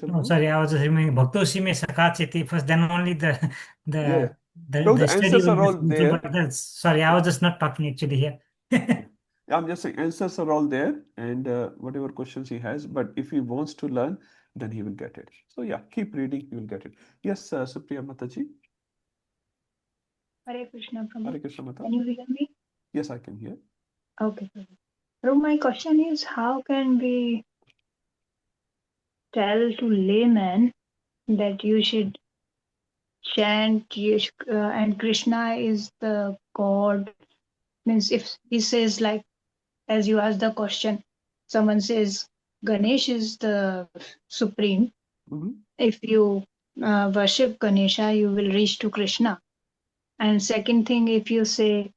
No, sorry, I was just remembering Bhakto Sime Sakachiti first, then only the study answers will are all be there. but that's sorry, I was just not talking actually here. I'm just saying answers are all there and whatever questions he has, but if he wants to learn, then he will get it. So yeah, keep reading, you will get it. Yes, Supriya Mataji. Hare Krishna, Prabhu. Hare Krishna Mata. Can you hear me? Yes, I can hear. Okay, Prabhu. Prabhu, my question is, how can we tell to laymen that you should chant and Krishna is the God? Means if he says, like, as you asked the question, someone says Ganesh is the supreme. If you worship Ganesha, you will reach to Krishna. And second thing, if you say,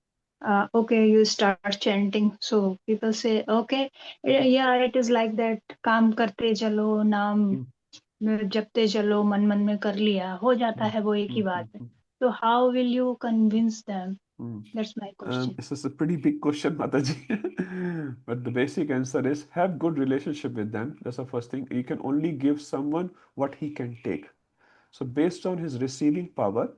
okay, you start chanting. So people say, okay, yeah, it is like that. काम करते चलो, नाम जपते चलो, मन मन में कर लिया, हो जाता है वो एक ही बात है. So how will you convince them? That's my question. This is a pretty big question, Mataji. But the basic answer is have good relationship with them. That's the first thing. You can only give someone what he can take. So based on his receiving power,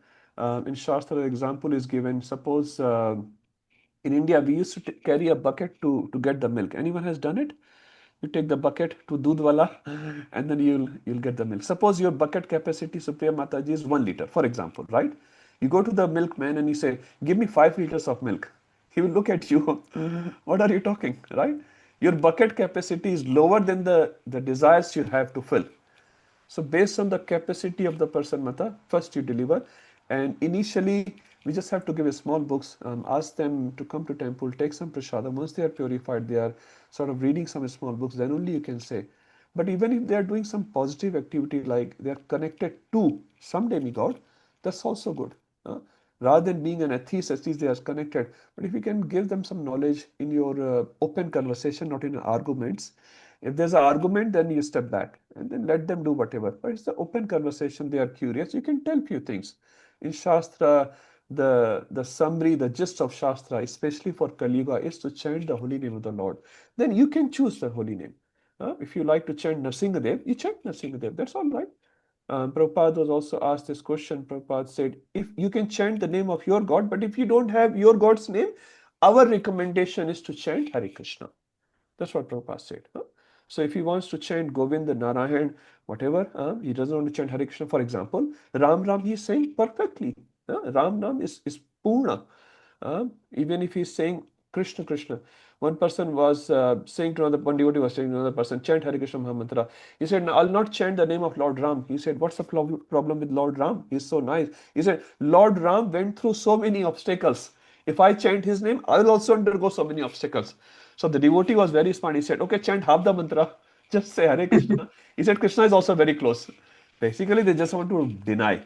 in Shastra, the example is given. Suppose in India, we used to carry a bucket to get the milk. Anyone has done it? You take the bucket to Dudwala and then you'll get the milk. Suppose your bucket capacity, Supriya Mataji, is 1 liter, for example, right? You go to the milkman and you say, give me 5 liters of milk. He will look at you. What are you talking, right? Your bucket capacity is lower than the desires you have to fill. So based on the capacity of the person, Mata, first you deliver. And initially, we just have to give a small books, ask them to come to temple, take some prasadam. Once they are purified, they are sort of reading some small books, then only you can say. But even if they are doing some positive activity, like they are connected to some demigod, that's also good. Rather than being an atheist, at least they are connected. But if you can give them some knowledge in your open conversation, not in arguments, If there's an argument, then you step back and then let them do whatever. But it's the open conversation. They are curious. You can tell few things. In Shastra, the summary, the gist of Shastra, especially for Kali Yuga, is to chant the holy name of the Lord. Then you can choose the holy name. If you like to chant Narsingadev, you chant Narsingadev. That's all right. Prabhupada was also asked this question. Prabhupada said, if you can chant the name of your God, but if you don't have your God's name, our recommendation is to chant Hare Krishna. That's what Prabhupada said. So if he wants to chant Govinda, Narayan, whatever, he doesn't want to chant Hare Krishna, for example, Ram, he is saying perfectly. Ram Nam is Purna. Even if he's saying Krishna. One person was saying to another, one devotee was saying to another person, chant Hare Krishna Mahamantra. He said, I'll not chant the name of Lord Ram. He said, what's the problem with Lord Ram? He's so nice. He said, Lord Ram went through so many obstacles. If I chant his name, I will also undergo so many obstacles. So the devotee was very smart. He said, okay, chant half the mantra. Just say Hare Krishna. He said, Krishna is also very close. Basically, they just want to deny.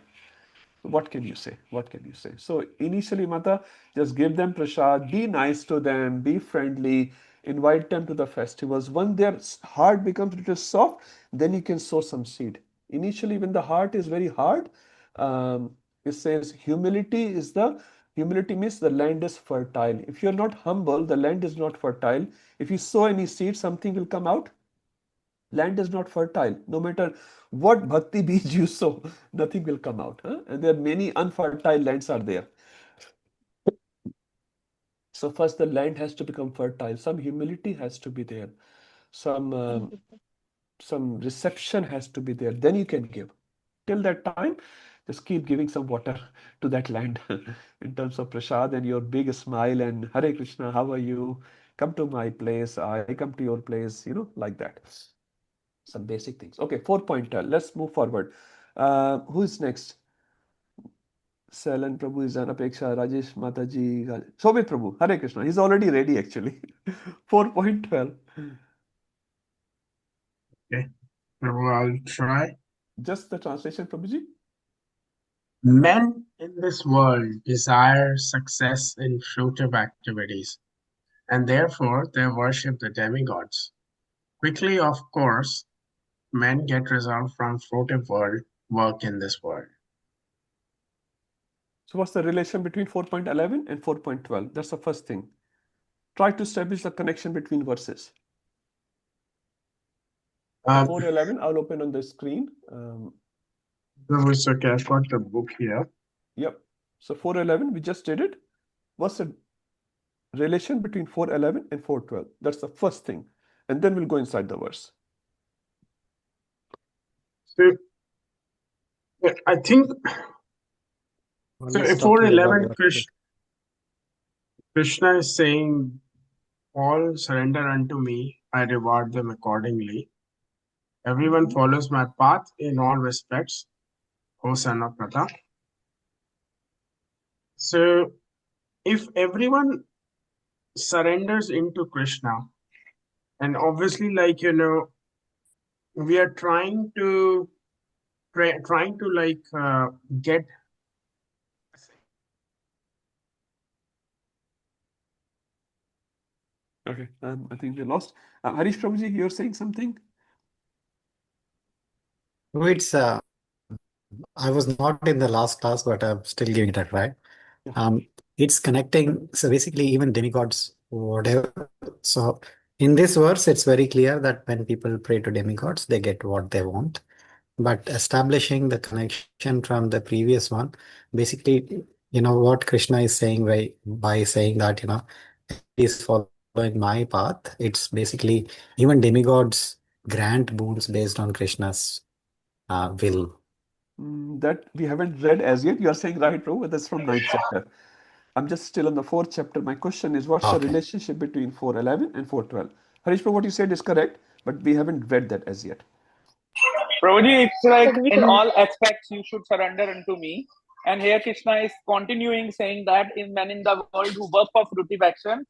What can you say? What can you say? So initially, Mata, just give them prasad, be nice to them, be friendly, invite them to the festivals. When their heart becomes a little soft, then you can sow some seed. Initially, when the heart is very hard, it says humility means the land is fertile. If you're not humble, the land is not fertile. If you sow any seed, something will come out. Land is not fertile. No matter what bhakti beej you sow, nothing will come out. And there are many unfertile lands are there. So first the land has to become fertile. Some humility has to be there. Some reception has to be there. Then you can give. Till that time, just keep giving some water to that land in terms of prasad and your big smile and Hare Krishna, how are you? Come to my place. I come to your place. Like that. Some basic things. Okay, 4.12. Let's move forward. Who is next? Salan Prabhu is an Apeksha, Rajesh Mataji, Shobit Prabhu, Hare Krishna. He's already ready actually. 4.12. Okay, Prabhu, I'll try. Just the translation, Prabhuji. Men in this world desire success in fruitive activities, and therefore they worship the demigods. Quickly, of course, men get result from fruitive work in this world. So what's the relation between 4.11 and 4.12? That's the first thing. Try to establish the connection between verses. 4.11, I'll open on the screen. It's okay, I've got the book here. Yep. So 4.11, we just did it. What's the relation between 4.11 and 4.12? That's the first thing. And then we'll go inside the verse. So, I think, so in 4.11, Krishna is saying, all surrender unto me, I reward them accordingly. Everyone follows my path in all respects, O son of Pratha. So, if everyone surrenders into Krishna, and obviously, we are trying to get. Okay, I think we lost. Harish Prabhuji, you're saying something? No, I was not in the last class, but I'm still giving it a try. It's connecting, so basically even demigods, whatever. So in this verse, it's very clear that when people pray to demigods, they get what they want. But establishing the connection from the previous one, basically, what Krishna is saying by saying that, is following my path. It's basically even demigods grant boons based on Krishna's will. That we haven't read as yet. You are saying right, Prabhu, that's from 9th chapter. I'm just still on the 4th chapter. My question is, what's the relationship between 4.11 and 4.12? Harish Prabhu, what you said is correct, but we haven't read that as yet. Prabhuji, it's like in all aspects you should surrender unto me. And here Krishna is continuing saying that in men in the world who work for fruitive action,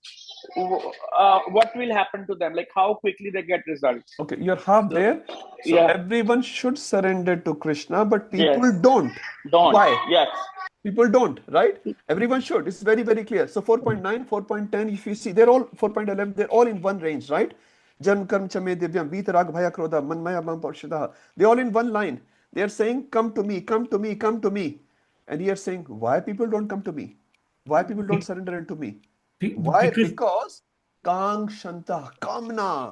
what will happen to them? Like how quickly they get results. Okay, you're half there. So everyone should surrender to Krishna, but people don't. Why? Yes. People don't, right? Everyone should. It's very, very clear. So 4.9, 4.10, if you see, they're all 4.11, they're all in one range, right? Jan Karm Chame Divyam, Vitarag Bhaya Krodha, Manmaya Mamparshida. They all in one line. They are saying, come to me, come to me, come to me. And he is saying, why people don't come to me? Why people don't surrender unto me? Why? Because Because Kang Shanta, Kamna.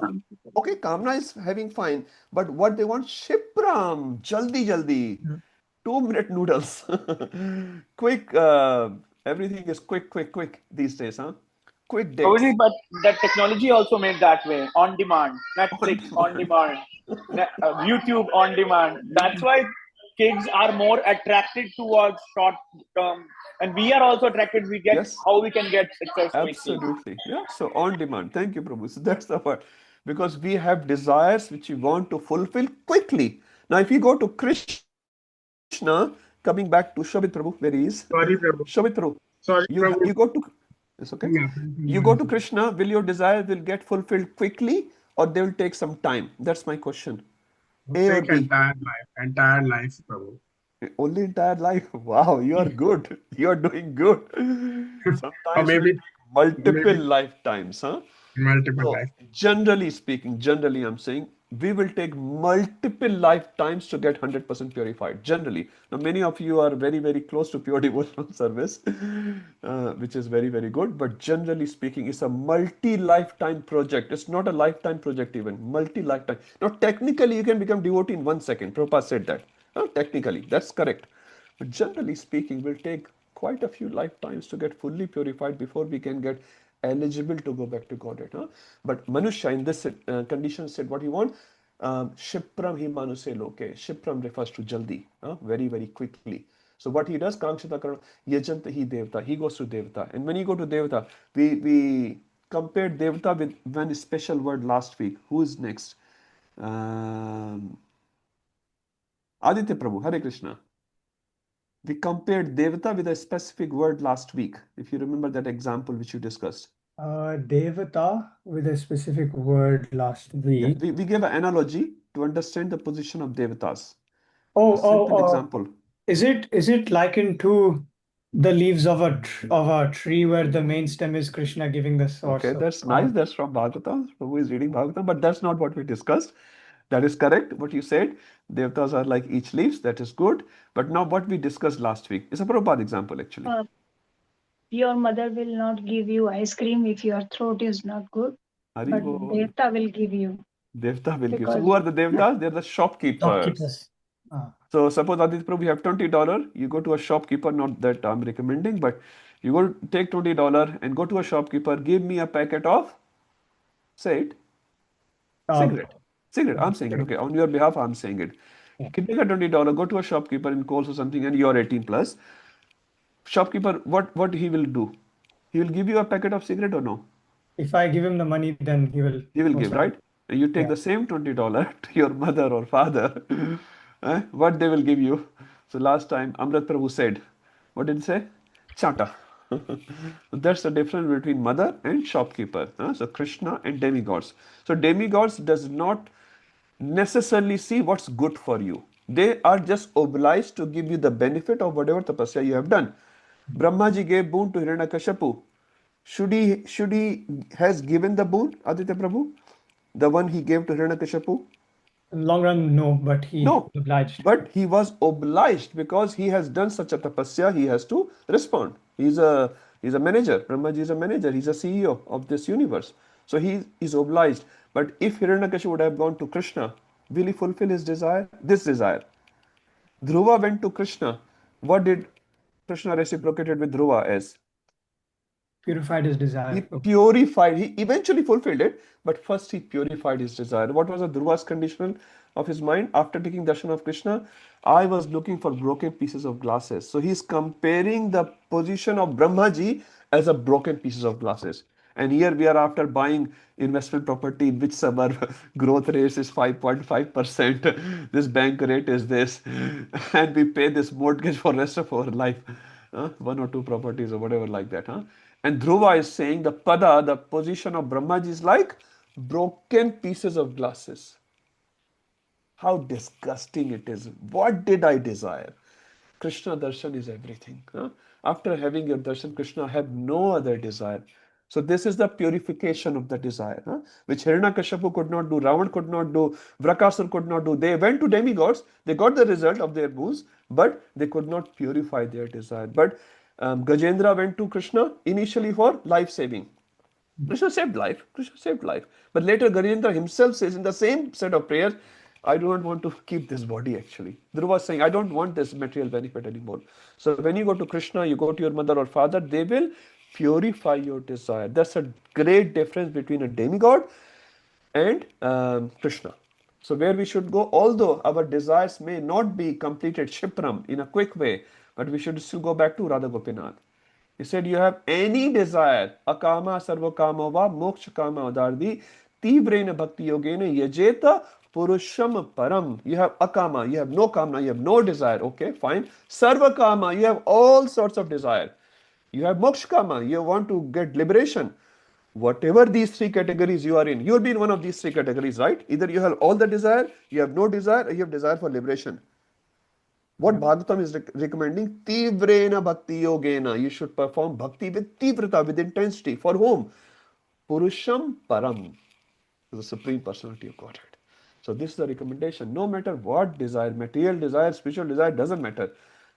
Okay, Kamna is having fine, but what they want, Shipram, Jaldi Jaldi. 2 minute noodles. Quick, everything is quick, quick, quick these days, huh? Quick Prabhuji, dates. but that technology also made that way. On demand, On Netflix on demand. demand, YouTube on demand. That's why kids are more attracted towards short term, and we are also attracted. We get Yes, how we can get success quickly. absolutely. Yeah, so on demand. Thank you, Prabhu. So that's the part. Because we have desires which we want to fulfill quickly. Now, if you go to Krishna, coming back to Shobit Prabhu, where he is, Sorry, Prabhu. Shobit Prabhu, Sorry, Prabhu. you go to, it's okay. Yeah, You go to Krishna, will your desire will get fulfilled quickly or they will take some time? That's my question. A or take B? entire life, Prabhu. Only entire life. Wow, you are good. You are doing good. Or Sometimes we'll maybe, take multiple maybe lifetimes, huh? multiple So, life. generally speaking, generally I'm saying we will take multiple lifetimes to get 100% purified. Generally. Now, many of you are very, very close to pure devotional service, which is very, very good. But generally speaking, it's a multi-lifetime project. It's not a lifetime project even. Multi-lifetime. Now, technically, you can become devotee in 1 second. Prabhupada said that. Technically, that's correct. But generally speaking, we'll take quite a few lifetimes to get fully purified before we can get eligible to go back to Godhead. Huh? But Manusha in this condition said what he want. Shipram hi manuse loke. Shipram refers to jaldi, very, very quickly. So what he does, Kankshita Karana, Yajanta hi Devata. He goes to Devata. And when you go to Devata, we compared Devata with one special word last week. Who is next? Aditya Prabhu, Hare Krishna. We compared Devata with a specific word last week, if you remember that example which you discussed. Devata with a specific word last Yeah, week. we gave an analogy to understand the position of Devatas. Oh, A simple oh, example. is it likened to the leaves of a tree where the main stem is Krishna giving the source Okay, of that's nice. That's from Bhagavatam. Prabhu is reading Bhagavatam, but that's not what we discussed. That is correct, what you said. Devatas are like each leaves. That is good. But now what we discussed last week is a Prabhupada example actually. Your mother will not give you ice cream if your throat is not good, Hari but bol. Devta will give you. Devta will give. So Because who are the Devatas? They're the shopkeepers. shopkeepers. So suppose Aditya Prabhu, you have $20. You go to a shopkeeper, not that I'm recommending, but you go take $20 and go to a shopkeeper, give me a packet of, say it, cigarette. Cigarette, I'm saying it. Okay, on your behalf, I'm saying it. Yeah. Take a $20, go to a shopkeeper in Coles or something, and you're 18 plus. Shopkeeper, what he will do? He will give you a packet of cigarette or no? If I give him the money, then he will. He will most give, likely- right? And you take Yeah. the same $20 to your mother or father. What they will give you? So last time Amrit Prabhu said, what did he say? Chata. That's the difference between mother and shopkeeper. So Krishna and demigods. So demigods does not necessarily see what's good for you. They are just obliged to give you the benefit of whatever tapasya you have done. Brahmaji gave boon to Hiranyakashipu. Should he has given the boon, Aditya Prabhu? The one he gave to Hiranyakashipu? In long run, no, but he No. obliged. But he was obliged because he has done such a tapasya, he has to respond. He's a manager. Brahmaji is a manager. He's a CEO of this universe. So he is obliged. But if Hiranyakashipu would have gone to Krishna, will he fulfill his desire? This desire. Dhruva went to Krishna. What did Krishna reciprocated with Dhruva as? Purified his He desire. purified, he eventually fulfilled it, but first he purified his desire. What was the Dhruva's condition of his mind after taking darshan of Krishna? I was looking for broken pieces of glasses. So he's comparing the position of Brahmaji as a broken pieces of glasses. And here we are after buying investment property in which summer growth rate is 5.5%. This bank rate is this. And we pay this mortgage for rest of our life. One or two properties or whatever like that. And Dhruva is saying the pada, the position of Brahmaji is like broken pieces of glasses. How disgusting it is. What did I desire? Krishna darshan is everything. After having your darshan, Krishna, I have no other desire. So this is the purification of the desire, which Hiranyakashipu could not do, Ravan could not do, Vrakasur could not do. They went to demigods, they got the result of their moves, but they could not purify their desire. But Gajendra went to Krishna initially for life saving. Krishna saved life. Krishna saved life. But later Gajendra himself says in the same set of prayers, I do not want to keep this body actually. Dhruva was saying, I don't want this material benefit anymore. So when you go to Krishna, you go to your mother or father, they will purify your desire. That's a great difference between a demigod and Krishna. So where we should go, although our desires may not be completed Shipram in a quick way, but we should still go back to Radha Gopinath. He said, you have any desire, akama sarvakama va moksha kama adardi, tivrena bhakti yogena yajeta purusham param. You have akama, you have no kamna, you have no desire. Okay, fine. Sarvakama, you have all sorts of desire. You have moksha kama, you want to get liberation. Whatever these three categories you are in, you'll be in one of these three categories, right? Either you have all the desire, you have no desire, or you have desire for liberation. What Bhagavatam is recommending? Tivrena bhakti yogena. You should perform bhakti with tivrata, with intensity. For whom? Purusham param. The Supreme Personality of Godhead. So this is the recommendation. No matter what desire, material desire, spiritual desire, doesn't matter.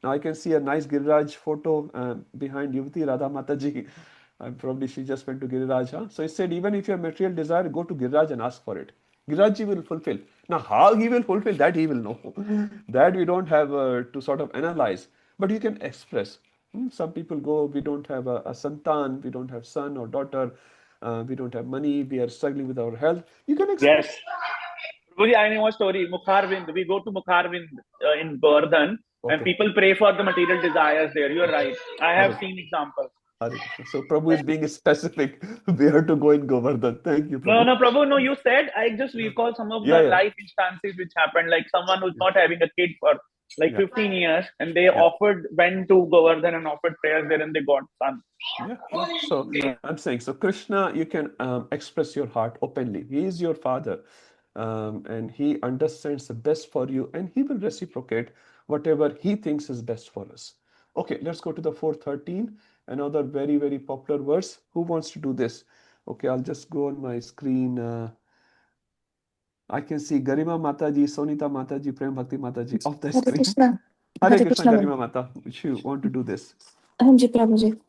Now I can see a nice Giriraj photo behind Yuvati Radha Mataji. Probably she just went to Giriraj. So he said, even if you have material desire, go to Giriraj and ask for it. Giriraj will fulfill. Now how he will fulfill, that he will know. That we don't have to sort of analyze. But you can express. Some people go, we don't have a santan, we don't have son or daughter, we don't have money, we are struggling with our health. You can express. Yes. Prabhuji, I know a story. Mukharvind. We go to Mukharvind in Govardhan, and people pray for the material desires there. You are right. I have seen examples. So Prabhu is being specific where to go in Govardhan. Thank you, Prabhu. No, Prabhu, no, you said, I just recall some of the life instances which happened, like someone who's not having a kid for like 15 years, and they went to Govardhan and offered prayers there, and they got son. So I'm saying, so Krishna, you can express your heart openly. He is your father, and he understands the best for you, and he will reciprocate whatever he thinks is best for us. Okay, let's go to the 413. Another very, very popular verse. Who wants to do this? Okay, I'll just go on my screen. I can see Garima Mataji, Sonita Mataji, Prem Bhakti Mataji off the screen. Hare Krishna, Garima Mata. Which you want to do this? Ji, Prabhuji.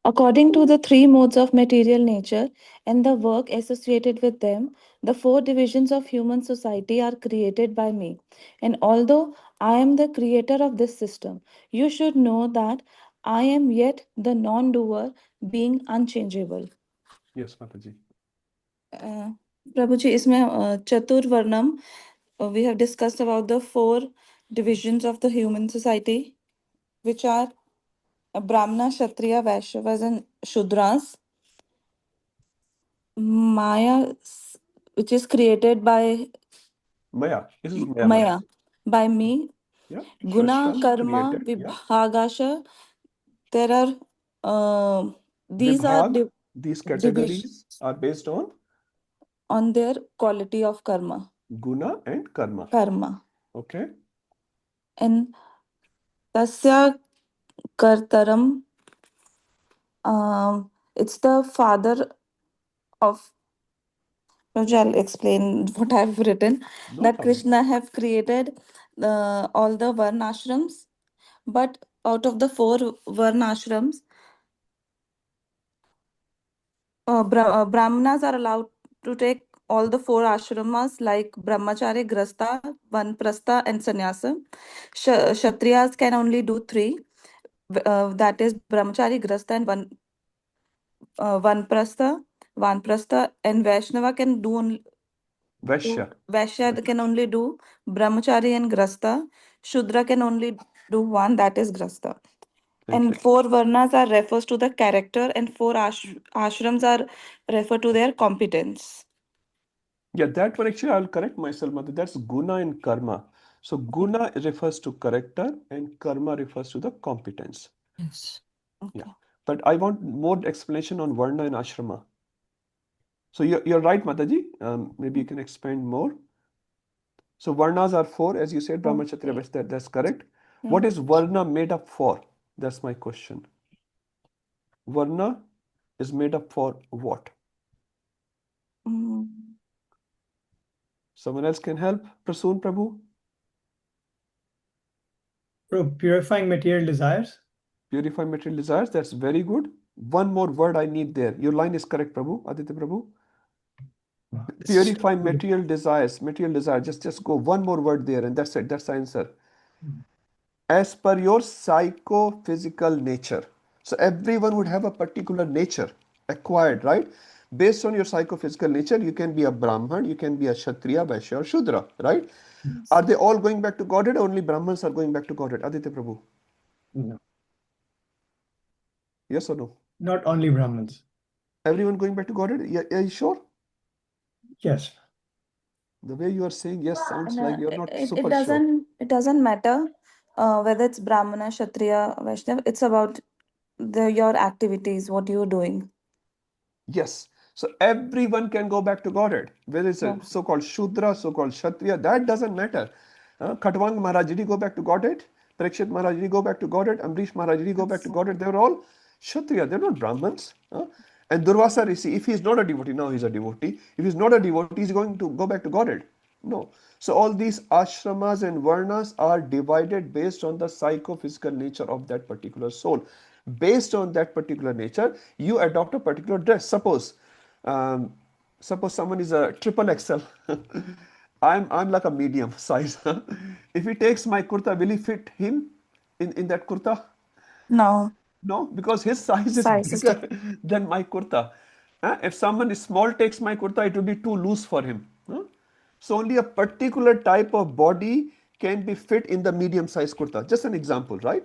According to the three modes of material nature and the work associated with them, the four divisions of human society are created by me. And although I am the creator of this system, you should know that I am yet the non-doer, being unchangeable. Yes, Mataji. Prabhuji, isme Chaturvarnam, we have discussed about the four divisions of the human society, which are Brahmana, Kshatriya, Vaishyavas, and Shudras. Maya, which is created by Maya. This is Maya. Maya, by me. Yeah. Guna, Shrashta, Karma, created. Vibhagasha. There are these Vibhag, are these categories are based on their quality of karma. Guna and Karma. Karma. Okay. And Tasya Kartaram, it's the father of. I'll explain what I've written. That Krishna have created all the varnashrams, but out of the four varnashrams, brahmanas are allowed to take all the four ashramas like brahmachari, grasta, vanprastha, and sannyasa. Kshatriyas can only do three, that is brahmachari, grasta, and vanprastha, and Vaishnava can do only. Vaishya can only do brahmachari and grasta. Shudra can only do one, that is grasta. And four varnas are refers to the character, and four ashrams are refer to their competence. Yeah, that one actually I'll correct myself, Mother. That's Guna and Karma. So Guna refers to character and Karma refers to the competence. Yes. Okay. Yeah. But I want more explanation on Varna and Ashrama. So you're right, Mataji. Maybe you can expand more. So Varnas are four, as you said, Brahma, Kshatriya, Vaishya. That's correct. What is Varna made up for? That's my question. Varna is made up for what? Mm. Someone else can help? Prasoon Prabhu? Purifying material desires. Purify material desires. That's very good. One more word I need there. Your line is correct, Prabhu. Aditya Prabhu. Purify material desires. Material desire. Just go one more word there, and that's it. That's the answer. As per your psychophysical nature. So everyone would have a particular nature acquired, right? Based on your psychophysical nature, you can be a Brahman, you can be a Kshatriya, Vaishya, or Shudra, right? Are they all going back to Godhead? Only Brahmins are going back to Godhead. Aditya Prabhu. No. Yes or no? Not only Brahmins. Everyone going back to Godhead? Are you sure? Yes. The way you are saying yes sounds And, like you're not it super sure. doesn't matter whether it's Brahmana, Kshatriya, Vaishnava. It's about your activities, what you're doing. Yes. So everyone can go back to Godhead. Whether it's a Yeah. so-called Shudra, so-called Kshatriya, that doesn't matter. Khatwang Maharaj, did he go back to Godhead? Parikshit Maharaj, did he go back to Godhead? Amrish Maharaj, did he go back to Godhead? They were all Kshatriya. They're not Brahmins. And Durvasa Rishi, if he's not a devotee, now he's a devotee. If he's not a devotee, he's going to go back to Godhead. No. So all these ashramas and varnas are divided based on the psychophysical nature of that particular soul. Based on that particular nature, you adopt a particular dress. Um, suppose someone is a triple XL. I'm like a medium size. If he takes my kurta, will he fit him in that kurta? No. No, because his size is Size is bigger than my kurta. If someone is small takes my kurta, it will be too loose for him. So only a particular type of body can be fit in the medium size kurta. Just an example, right?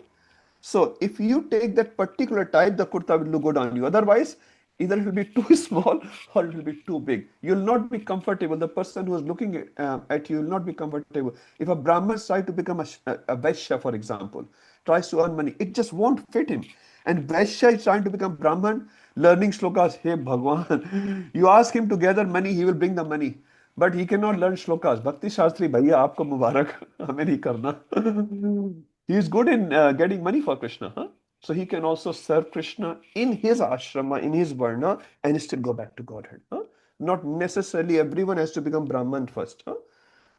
So if you take that particular type, the kurta will look good on you. Otherwise, either it will be too small or it will be too big. You will not be comfortable. The person who is looking at you will not be comfortable. If a Brahmin tries to become a Vaishya, for example, tries to earn money, it just won't fit him. And Vaishya is trying to become Brahman, learning shlokas. Hey Bhagwan, you ask him to gather money, he will bring the money. But he cannot learn shlokas. Bhakti Shastri, bhaiya, aapko mubarak. हमें नहीं करना. He is good in getting money for Krishna. So he can also serve Krishna in his ashrama, in his varna, and still go back to Godhead. Not necessarily everyone has to become Brahman first.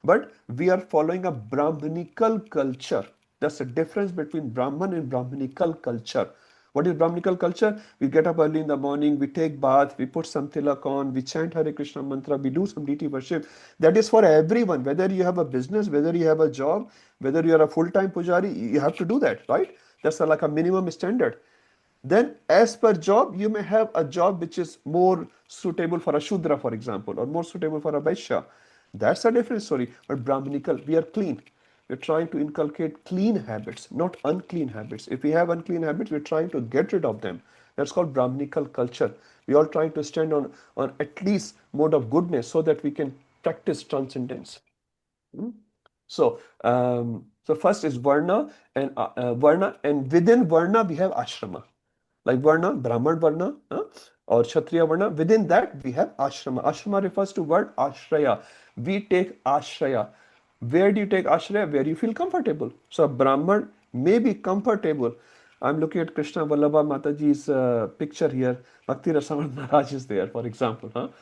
But we are following a Brahmanical culture. That's the difference between Brahman and Brahmanical culture. What is Brahmanical culture? We get up early in the morning, we take bath, we put some tilak on, we chant Hare Krishna mantra, we do some deity worship. That is for everyone, whether you have a business, whether you have a job, whether you are a full-time pujari, you have to do that, right? That's like a minimum standard. Then, as per job, you may have a job which is more suitable for a Shudra, for example, or more suitable for a Vaishya. That's a different story. But Brahmanical, we are clean. We're trying to inculcate clean habits, not unclean habits. If we have unclean habits, we're trying to get rid of them. That's called Brahmanical culture. We all trying to stand on at least mode of goodness so that we can practice transcendence. So first is Varna, and within Varna we have Ashrama. Like Varna, Brahman Varna, or Kshatriya Varna. Within that we have Ashrama. Ashrama refers to word Ashraya. We take Ashraya. Where do you take Ashraya? Where you feel comfortable. So a Brahman may be comfortable. I'm looking at Krishna Vallabha Mataji's picture here. Bhakti Rasamana Maharaj is there, for example.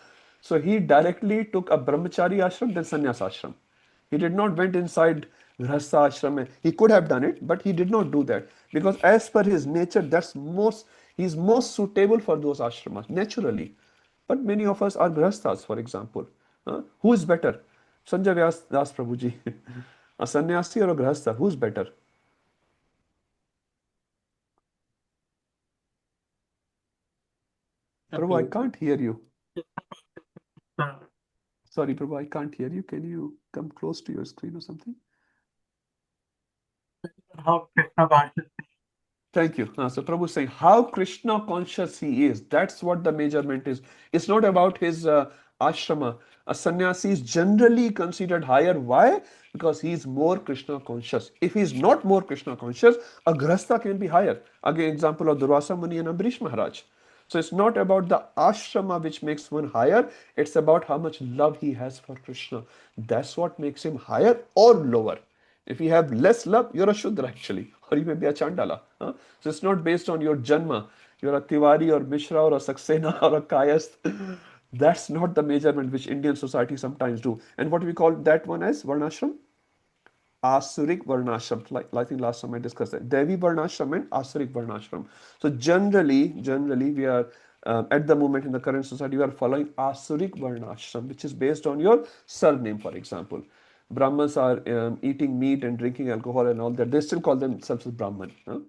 So he directly took a brahmachari ashram, then sannyas ashram. He did not went inside grihastha ashram. He could have done it, but he did not do that because as per his nature, he's most suitable for those ashramas naturally. But many of us are grihasthas, for example. Who is better? Sanjay Vyas Das Prabhuji. A sannyasi or a grihastha? Who's better? Prabhu, I can't hear you. Sorry, Prabhu, I can't hear you. Can you come close to your screen or something? How Krishna conscious. Thank you. So Prabhu is saying how Krishna conscious he is. That's what the measurement is. It's not about his ashrama. A sannyasi is generally considered higher. Why? Because he is more Krishna conscious. If he is not more Krishna conscious, a grahastha can be higher. Again, example of Durvasa Muni and Ambrish Maharaj. So it's not about the ashrama which makes one higher. It's about how much love he has for Krishna. That's what makes him higher or lower. If you have less love, you're a Shudra actually, or you may be a Chandala. So it's not based on your Janma. you're a Tiwari or Mishra or a Saxena or a Kayast. That's not the measurement which Indian society sometimes do. And what we call that one as Varnashram? Asurik Varnashram. Like I think last time I discussed that. Devi Varnashram and Asurik Varnashram. So generally we are at the moment in the current society we are following Asurik Varnashram, which is based on your surname, for example. Brahmins are eating meat and drinking alcohol and all that. They still call themselves as Brahman. Huh?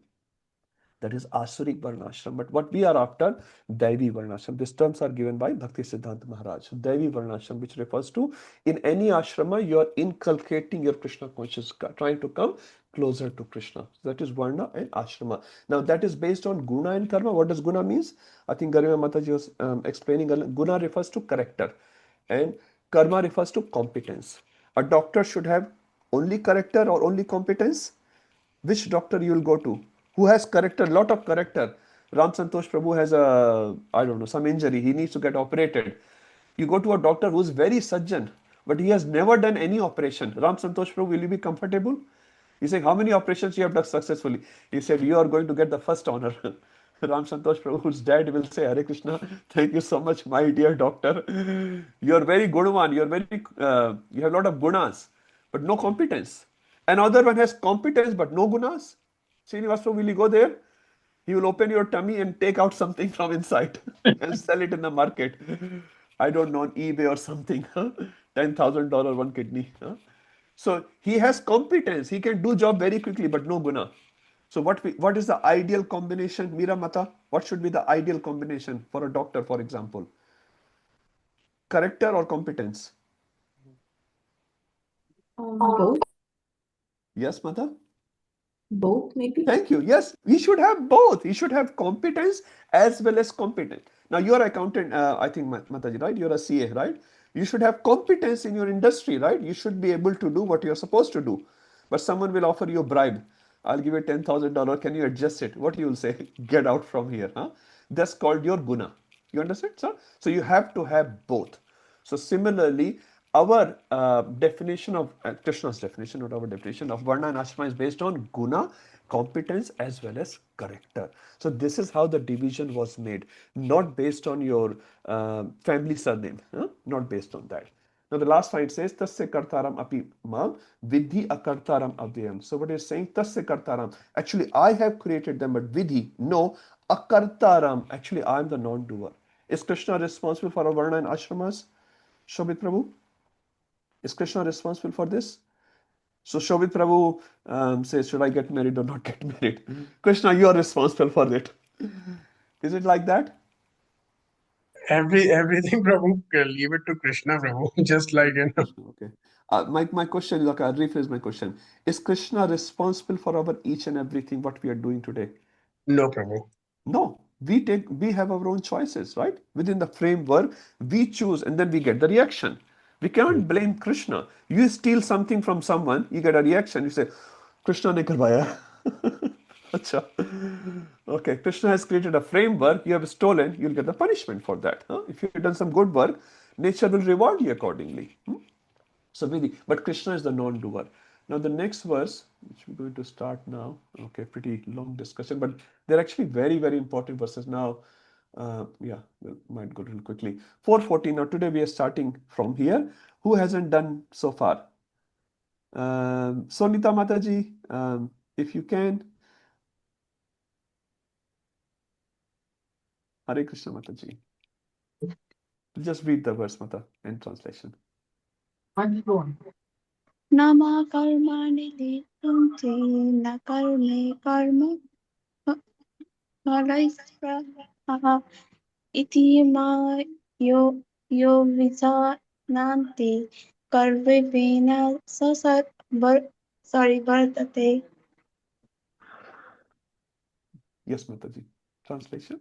That is Asurik Varnashram. But what we are after, Devi Varnashram. These terms are given by Bhakti Siddhanta Maharaj. So Devi Varnashram, which refers to in any ashrama, you are inculcating your Krishna consciousness, trying to come closer to Krishna. So that is Varna and ashrama. Now that is based on Guna and Karma. What does Guna means? I think Garima Mataji was explaining. Guna refers to character and Karma refers to competence. A doctor should have only character or only competence? Which doctor you will go to? Who has character, lot of character? Ram Santosh Prabhu has I don't know, some injury. He needs to get operated. You go to a doctor who is very sajjan, but he has never done any operation. Ram Santosh Prabhu, will you be comfortable? He said, how many operations you have done successfully? He said, you are going to get the first honor. Ram Santosh Prabhu's dad will say, Hare Krishna, thank you so much, my dear doctor. You are very good one. You are very, you have a lot of gunas, but no competence. Another one has competence but no gunas. Srinivasa, will you go there? He will open your tummy and take out something from inside and sell it in the market. I don't know, on eBay or something. $10,000 one kidney. So he has competence. He can do job very quickly, but no guna. So what is the ideal combination, Mira Mata? What should be the ideal combination for a doctor, for example? Character or competence? Both. Yes, Mata? Both, maybe. Thank you. Yes, we should have both. We should have competence as well as competent. Now, you're an accountant, I think, Mataji, right? You're a CA, right? You should have competence in your industry, right? You should be able to do what you're supposed to do. But someone will offer you a bribe. I'll give you $10,000. Can you adjust it? What you will say? Get out from here. Huh? That's called your guna. You understand, sir? So you have to have both. So similarly, our definition of Krishna's definition, not our definition of Varna and Ashrama, is based on guna, competence as well as character. So this is how the division was made, not based on your family surname, not based on that. Now the last line says tasya kartaram api mam vidhi akartaram avyayam. So what is saying? Tasya kartaram. Actually, I have created them, but vidhi, no, akartaram. Actually, I am the non-doer. Is Krishna responsible for our Varna and Ashramas? Shobit Prabhu? Is Krishna responsible for this? So Shobit Prabhu says, should I get married or not get married? Krishna, you are responsible for it. Is it like that? Everything, Prabhu, leave it to Krishna, Prabhu. Just like, Krishna, okay. My question is, okay, I'll rephrase my question. Is Krishna responsible for our each and everything what we are doing today? No, Prabhu. No, we have our own choices, right? Within the framework, we choose and then we get the reaction. We cannot blame Krishna. You steal something from someone, you get a reaction, you say, Krishna ne karwaya. Acha. Okay, Krishna has created a framework, you have stolen, you'll get the punishment for that. If you've done some good work, nature will reward you accordingly. So Vidhi, but Krishna is the non-doer. Now the next verse, which we're going to start now, okay, pretty long discussion, but they're actually very, very important verses. Now, yeah, we might go real quickly. 414, now today we are starting from here. Who hasn't done so far? Sonita Mataji, if you can. Hare Krishna Mataji. Just read the verse, Mata, in translation. Nama karmani litanti na karme karma malaisra iti ma yo vijananti karve vena sasat vartate. Yes, Mataji. Translation?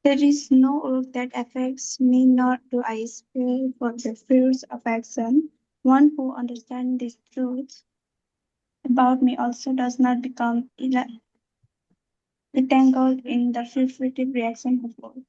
There is no work that affects me, nor do I spare for the fruits of action. One who understands this truth about me also does not become entangled in the fruitive reaction of work.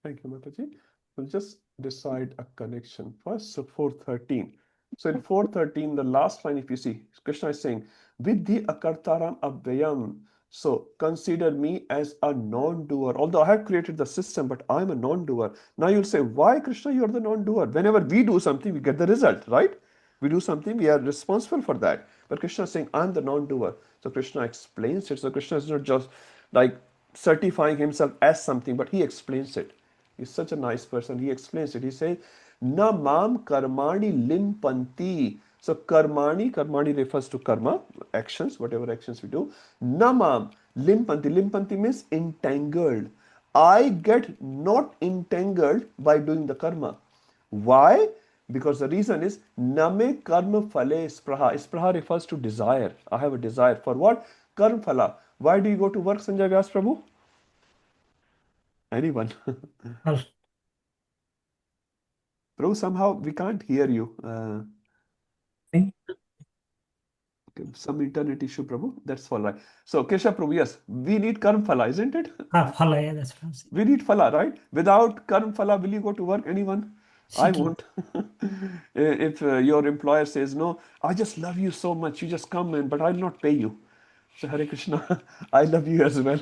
Thank you, Mataji. We'll just decide a connection first. So 413. So in 413, the last line, if you see, Krishna is saying, Vidhi akartaram abhyayam. So consider me as a non-doer. Although I have created the system, but I'm a non-doer. Now you'll say, why, Krishna, you're the non-doer? Whenever we do something, we get the result, right? We do something, we are responsible for that. But Krishna is saying, I'm the non-doer. So Krishna explains it. So Krishna is not just like certifying himself as something, but he explains it. He's such a nice person. He explains it. He says, Na mam karmani limpanti. So karmani refers to karma, actions, whatever actions we do. Na mam limpanti. Limpanti means entangled. I get not entangled by doing the karma. Why? Because the reason is name karma phale spraha. Spraha refers to desire. I have a desire for what? Karma phala. Why do you go to work, Sanjay Vyas Prabhu? Anyone? Prabhu, somehow we can't hear you. Okay, some internet issue, Prabhu. That's all right. So, Kesha Prabhu, yes, we need karma phala, isn't it? Phala, yeah, that's what I'm saying. We need phala, right? Without karma phala, will you go to work? Anyone? I won't. If your employer says, no, I just love you so much, you just come in, but I'll not pay you. So, Hare Krishna, I love you as well.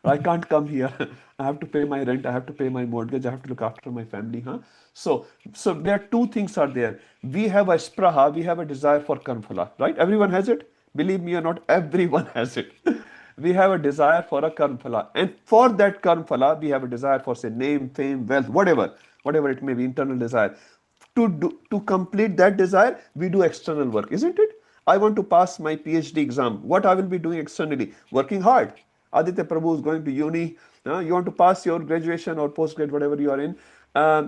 I can't come here. I have to pay my rent, I have to pay my mortgage, I have to look after my family. Huh? So there are two things are there. We have a spraha, we have a desire for karma phala, right? Everyone has it. Believe me or not, everyone has it. We have a desire for a karma phala. And for that karma phala, we have a desire for, say, name, fame, wealth, whatever it may be, internal desire. To complete that desire, we do external work, isn't it? I want to pass my PhD exam. What I will be doing externally? Working hard. Aditya Prabhu is going to uni. You want to pass your graduation or postgrad, whatever you are in.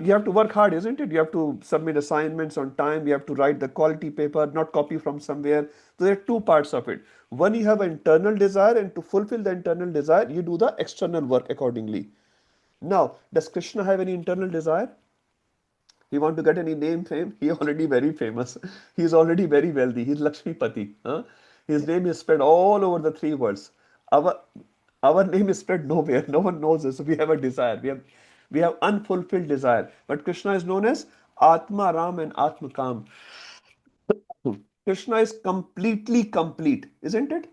You have to work hard, isn't it? You have to submit assignments on time. You have to write the quality paper, not copy from somewhere. So there are two parts of it. One, you have an internal desire, and to fulfill the internal desire, you do the external work accordingly. Now, does Krishna have any internal desire? He want to get any name, fame? He already very famous. He is already very wealthy. He's Lakshmipati. Huh? His name is spread all over the three worlds. Our our name is spread nowhere. No one knows us. We have a desire. We have unfulfilled desire. But Krishna is known as Atma Ram and Atma Kam. Krishna is completely complete, isn't it?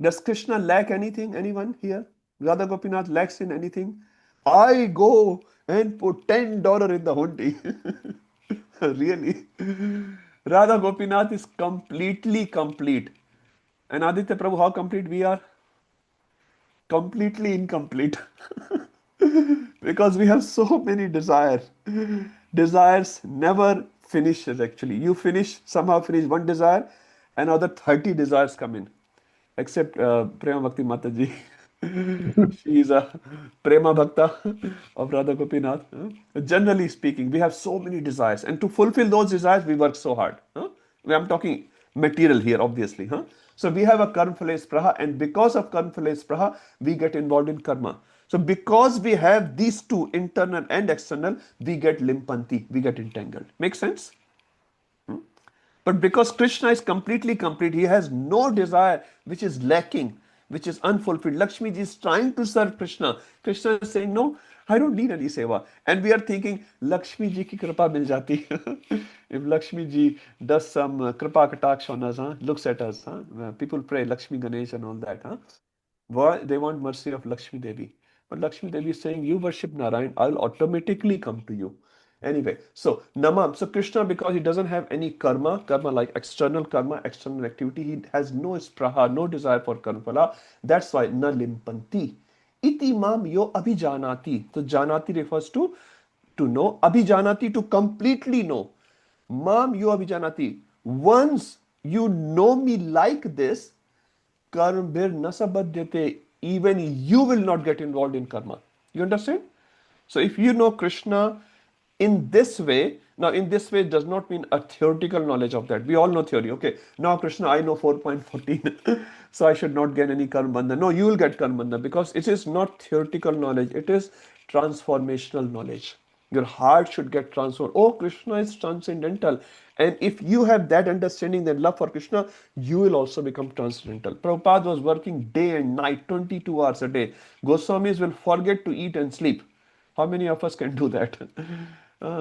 Does Krishna lack anything? Anyone here? Radha Gopinath lacks in anything? I go and put $10 in the hundi. Really? Radha Gopinath is completely complete. And Aditya Prabhu, how complete we are? Completely incomplete. Because we have so many desires. Desires never finishes actually. You somehow finish one desire, another 30 desires come in. Except Prema Bhakti Mataji. She is a Prema Bhakta of Radha Gopinath. Generally speaking, we have so many desires, and to fulfill those desires, we work so hard. I'm talking material here, obviously. So we have a karma phala spraha, and because of karma phala spraha, we get involved in karma. So because we have these two, internal and external, we get limpanti, we get entangled. Make sense? But because Krishna is completely complete, he has no desire which is lacking, which is unfulfilled. Lakshmi ji is trying to serve Krishna. Krishna is saying, no, I don't need any seva. And we are thinking, Lakshmi ji ki kripa mil jati. If Lakshmi ji does some kripa kataksh on us, looks at us, people pray Lakshmi Ganesh and all that. Why? They want mercy of Lakshmi Devi. But Lakshmi Devi is saying, you worship Narayan, I'll automatically come to you. Anyway, so Namam, so Krishna, because he doesn't have any karma like external karma, external activity, he has no spraha, no desire for karma phala. That's why na limpanti. Iti mam yo abhijanati. So janati refers to know, abhijanati to completely know. Mam yo abhijanati. Once you know me like this, karmbir nasabhadyate, even you will not get involved in karma. You understand? So if you know Krishna in this way, now in this way does not mean a theoretical knowledge of that. We all know theory. Okay, now Krishna, I know 4.14, so I should not get any karma bandhan. No, you will get karma bandhan because it is not theoretical knowledge. It is transformational knowledge. Your heart should get transformed. Oh, Krishna is transcendental. And if you have that understanding, that love for Krishna, you will also become transcendental. Prabhupada was working day and night, 22 hours a day. Goswamis will forget to eat and sleep. How many of us can do that?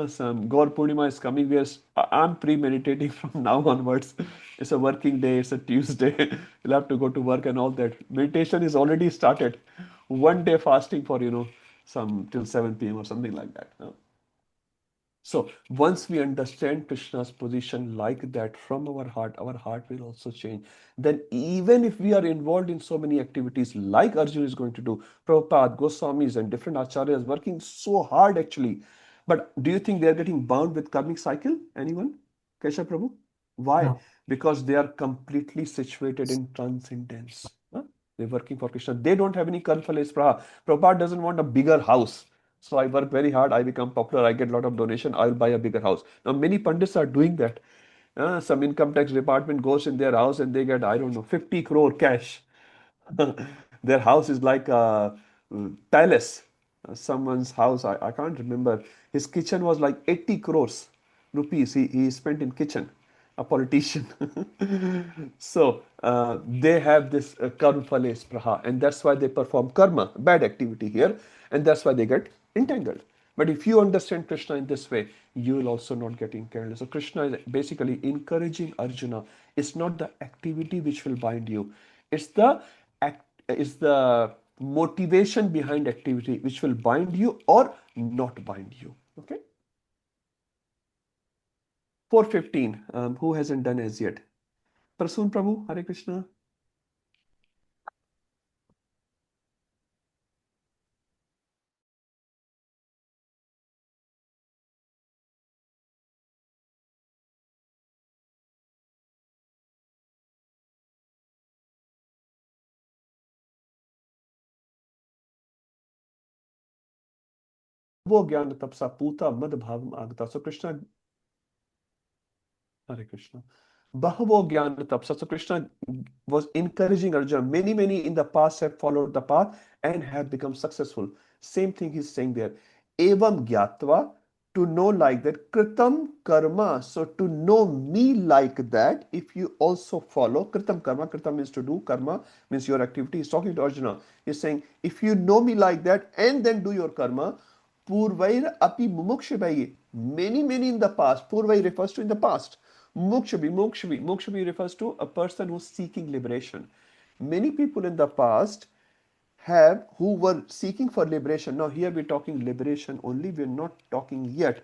Some Gaur Purnima is coming. I'm premeditating from now onwards. It's a working day. It's a Tuesday. You'll have to go to work and all that. Meditation is already started. One day fasting for some till 7 p.m. or something like that. So once we understand Krishna's position like that from our heart will also change. Then even if we are involved in so many activities like Arjun is going to do, Prabhupada, Goswamis and different acharyas working so hard actually. But do you think they are getting bound with karmic cycle? Anyone? Kesha Prabhu? Why? No. Because they are completely situated in transcendence. They're working for Krishna. They don't have any karmaphala spraha. Prabhupada doesn't want a bigger house. So I work very hard, I become popular, I get a lot of donation, I will buy a bigger house. Now many pundits are doing that. Some income tax department goes in their house and they get, I don't know, 50 crore cash. Their house is like a palace. Someone's house, I can't remember. His kitchen was like 80 crores rupees he spent in kitchen, a politician. So they have this karma phale spraha, and that's why they perform karma, bad activity here, and that's why they get entangled. But if you understand Krishna in this way, you will also not get entangled. So Krishna is basically encouraging Arjuna. It's not the activity which will bind you. It's the motivation behind activity which will bind you or not bind you. Okay. 415. Who hasn't done as yet? Prasoon Prabhu, Hare Krishna. Wo Gyan Tapsa Puta Mad Bhavam Agata. So Krishna, Hare Krishna. Bahavo Gyan Tapsa. So Krishna was encouraging Arjuna. Many in the past have followed the path and have become successful. Same thing he's saying there. Evam Gyatva, to know like that. Kritam Karma. So to know me like that, if you also follow Kritam Karma, Kritam means to do, Karma means your activity. He's talking to Arjuna. He's saying, if you know me like that and then do your karma, Purvair api mumukshvayi. Many in the past. Purvai refers to in the past. Mokshavi refers to a person who's seeking liberation. Many people in the past who were seeking for liberation. Now here we're talking liberation only. We're not talking yet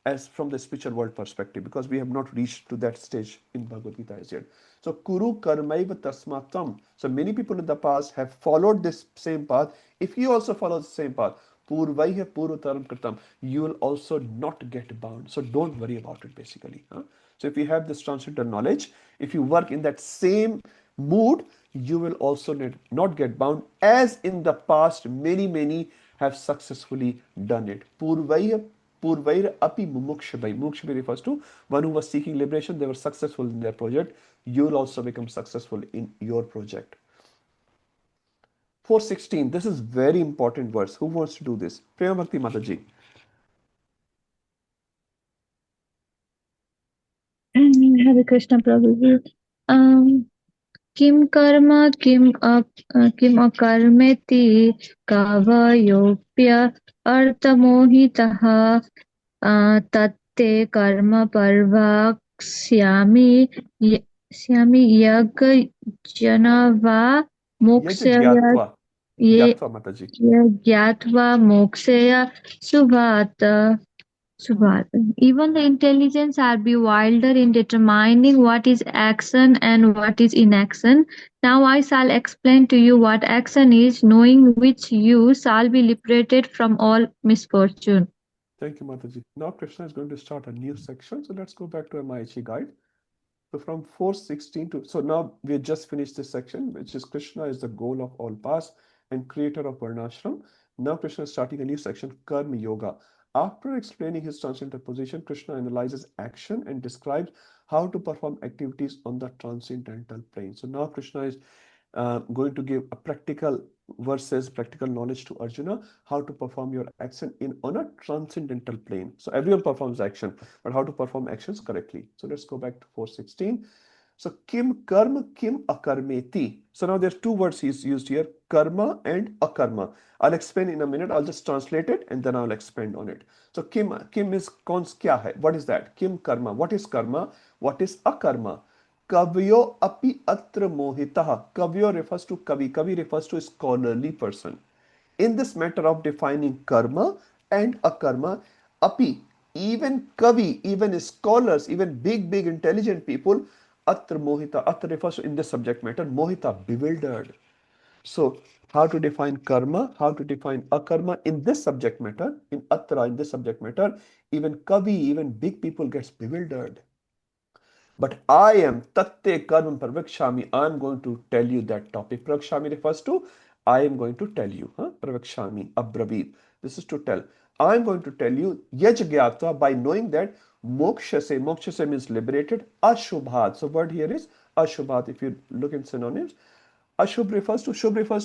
as from the spiritual world perspective, because we have not reached to that stage in Bhagavad Gita as yet. So Kuru Karmaiva Tasmatam. So many people in the past have followed this same path. If you also follow the same path, Purvaiha Purutaram Kritam, you will also not get bound. So don't worry about it basically. So if you have this transcendental knowledge, if you work in that same mood, you will also not get bound, as in the past many have successfully done it. Purvair api mumukshabai. Mukshabai refers to one who was seeking liberation. They were successful in their project. You will also become successful in your project. 416. This is very important verse. Who wants to do this? Prema Bhakti Mataji. Hare Krishna Prabhuji. Kim karma kim akarmeti kavayopya artamohitaha tatte karma parvaksyami yagjanava moksaya Gyatva Mataji. gyatva moksaya subhata. Even the intelligence are be wilder in determining what is action and what is inaction. Now I shall explain to you what action is, knowing which you shall be liberated from all misfortune. Thank you, Mataji. Now Krishna is going to start a new section. So let's go back to MIHE guide. So from 416 to, so now we just finished this section, which is Krishna is the goal of all paths and creator of Varnashram. Now Krishna is starting a new section, Karma Yoga. After explaining his transcendental position, Krishna analyzes action and describes how to perform activities on the transcendental plane. So now Krishna is going to give a practical verses, practical knowledge to Arjuna, how to perform your action on a transcendental plane. So everyone performs action, but how to perform actions correctly. So let's go back to 416. So kim karma, kim akarmeti. So now there's two words he's used here, karma and akarma. I'll explain in a minute. I'll just translate it and then I'll expand on it. So kim is cons kya hai? What is that? Kim karma. What is karma? What is akarma? Kavyo api atra mohitaha. Kavyo refers to kavi. Kavi refers to a scholarly person. In this matter of defining karma and akarma, api, even kavi, even scholars, even big intelligent people, atra mohita, atra refers to in this subject matter, mohita, bewildered. So, how to define karma, how to define akarma in this subject matter, in atra, in this subject matter, even kavi, even big people gets bewildered. But I am tatte karma pravakshami. I am going to tell you that topic. Pravakshami refers to I am going to tell you. Pravakshami, abravit. This is to tell. I am going to tell you yaj gyatva, by knowing that moksha se means liberated, ashubhat. So word here is ashubhat. If you look in synonyms, Ashubh refers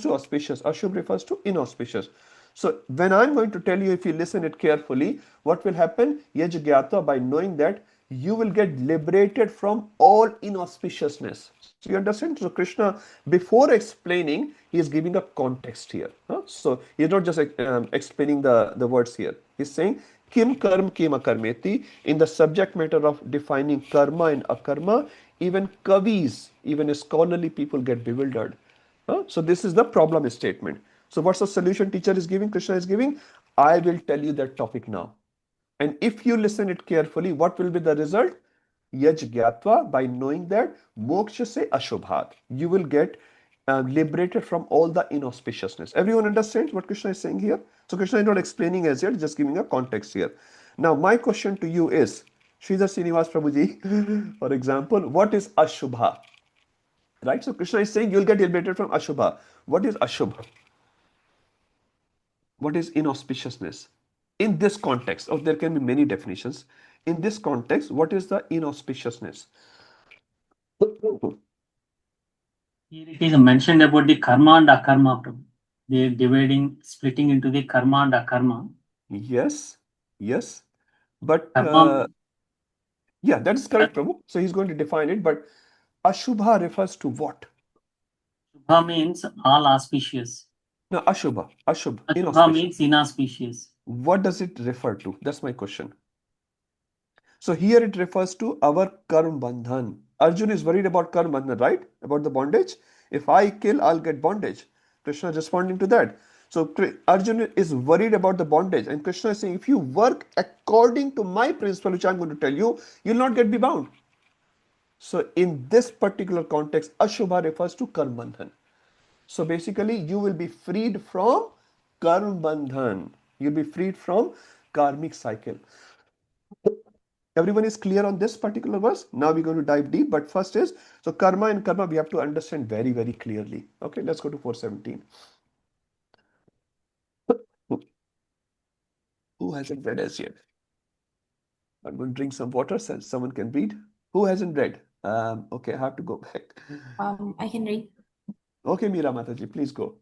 to auspicious. Ashubh refers to inauspicious. So when I'm going to tell you, if you listen it carefully, what will happen? Yaj gyata, by knowing that you will get liberated from all inauspiciousness. So you understand? So Krishna, before explaining, he is giving a context here. So he's not just explaining the words here. He's saying kim karm kim akarmeti. In the subject matter of defining karma and akarma, even kavis, even scholarly people get bewildered. So this is the problem statement. So what's the solution teacher is giving? Krishna is giving. I will tell you that topic now. And if you listen it carefully, what will be the result? Yaj gyatva, by knowing that moksha se ashubhat, you will get liberated from all the inauspiciousness. Everyone understands what Krishna is saying here? So Krishna is not explaining as yet, just giving a context here. Now my question to you is, Sridhar Srinivas Prabhuji, for example, what is ashubha? Right? So Krishna is saying you'll get liberated from ashubha. What is ashubha? What is inauspiciousness? In this context, or there can be many definitions. In this context, what is the inauspiciousness? Here it is mentioned about the karma and akarma. They are splitting into the karma and akarma. Yes, yes. But Karma, yeah, that is correct, Prabhu. So he's going to define it, but ashubha refers to what? Shubha means all auspicious. No, ashubha, Ashubha inauspicious. means inauspicious. What does it refer to? That's my question. So here it refers to our karma bandhan. Arjun is worried about karma bandhan, right? About the bondage. If I kill, I'll get bondage. Krishna is responding to that. So Arjun is worried about the bondage, and Krishna is saying, if you work according to my principle, which I'm going to tell you, you'll not get be bound. So in this particular context, Ashubha refers to karma bandhan. So basically, you will be freed from karma bandhan. You'll be freed from karmic cycle. Everyone is clear on this particular verse? Now we're going to dive deep, but first is, so karma and karma we have to understand very clearly. Okay, let's go to 417. Who hasn't read as yet? I'm going to drink some water so someone can read. Who hasn't read? Okay, I have to go back. I can read. Okay, Meera Mataji, please go.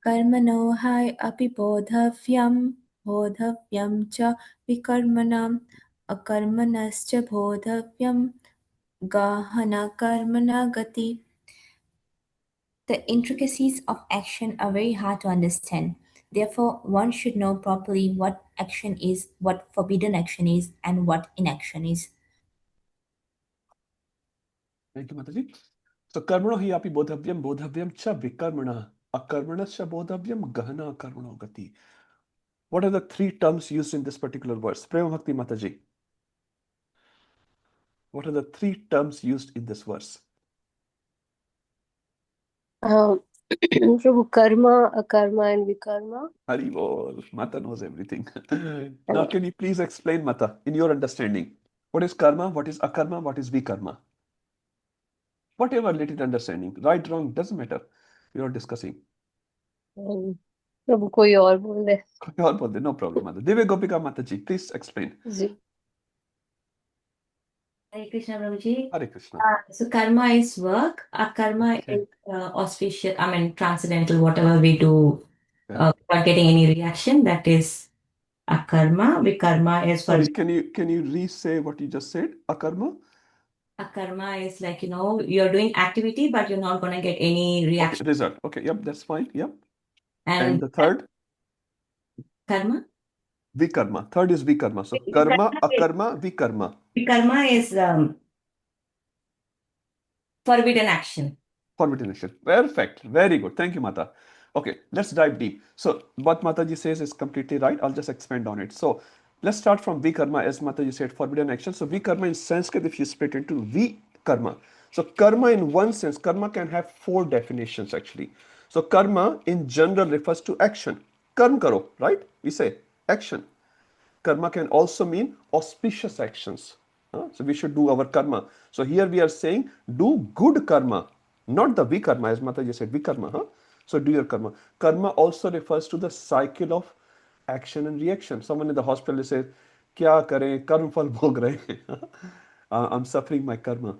Karmano hai api bodhavyam cha vikarmanam akarmanascha bodhavyam gahana karmana gati. The intricacies of action are very hard to understand. Therefore, one should know properly what action is, what forbidden action is, and what inaction is. Thank you, Mataji. So karmano hi api bodhavyam cha vikarmana akarmanascha bodhavyam gahana karmano gati. What are the three terms used in this particular verse? Prema Bhakti Mataji. What are the three terms used in this verse? Prabhu, karma, akarma, and vikarma. Hari bol. Mata knows everything. Now, can you please explain, Mata, in your understanding, what is karma, what is akarma, what is vikarma? Whatever little understanding, right, wrong, doesn't matter. We are discussing. प्रभु कोई और बोल दे कोई और बोल दे, no problem, Mata. Divya Gopika Mataji, please explain. जी Hare Krishna, Prabhuji. Hare Krishna. So karma is work. Karma Okay. is auspicious, transcendental, whatever we do without getting any reaction, that is akarma. Vikarma is for... Sorry, can you re-say what you just said? Akarma? Akarma is like, you're doing activity, but you're not going to get any Okay, reaction. result. Okay, yep, that's fine. Yep. And And the third, karma? vikarma. Third is vikarma. So karma, akarma, vikarma. Karma is forbidden action. Forbidden action. Perfect. Very good. Thank you, Mata. Okay, let's dive deep. So what Mataji says is completely right. I'll just expand on it. So let's start from vikarma, as Mataji said, forbidden action. So vikarma in Sanskrit, if you split into vikarma. So karma in one sense, karma can have four definitions actually. So karma in general refers to action. Karm karo, right? We say action. Karma can also mean auspicious actions. So we should do our karma. So here we are saying do good karma, not the vikarma, as Mataji said, vikarma. So do your karma. Karma also refers to the cycle of action and reaction. Someone in the hospital says, "Kya kare? Karm phal bhog rahe hain." I'm suffering my karma.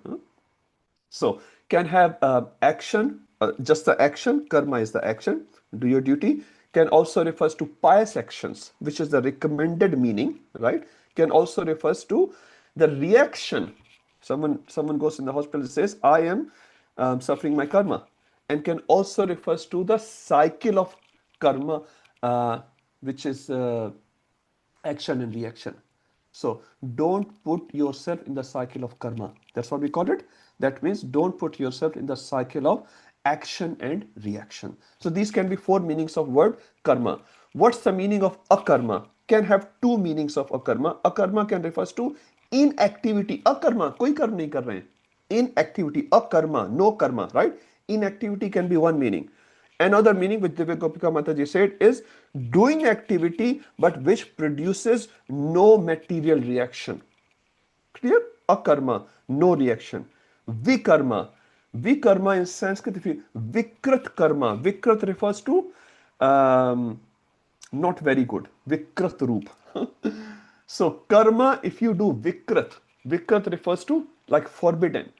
So can have action, just the action, karma is the action, do your duty. Can also refers to pious actions, which is the recommended meaning, right? Can also refers to the reaction. Someone goes in the hospital and says, I am suffering my karma. And can also refers to the cycle of karma, which is action and reaction. So don't put yourself in the cycle of karma. That's what we call it. That means don't put yourself in the cycle of action and reaction. So these can be four meanings of word karma. What's the meaning of akarma? Can have two meanings of akarma. Akarma can refers to inactivity. Akarma, koi karma nahi kar rahe hain. Inactivity, akarma, no karma, right? Inactivity can be one meaning. Another meaning which Divya Gopika Mataji said is doing activity but which produces no material reaction. Clear? Akarma, no reaction. Vikarma. Vikarma in Sanskrit, if you Vikrat karma. Vikrat refers to not very good. Vikrat roop. So karma, if you do vikrat, vikrat refers to like forbidden.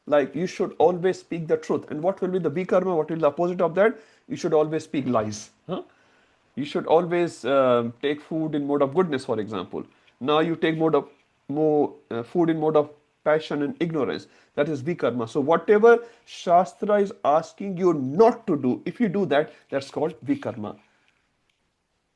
Like you should always speak the truth. And what will be the vikarma? What will be the opposite of that? You should always speak lies. You should always take food in mode of goodness, for example. Now you take more food in mode of passion and ignorance. That is vikarma. So whatever Shastra is asking you not to do, if you do that, that's called vikarma.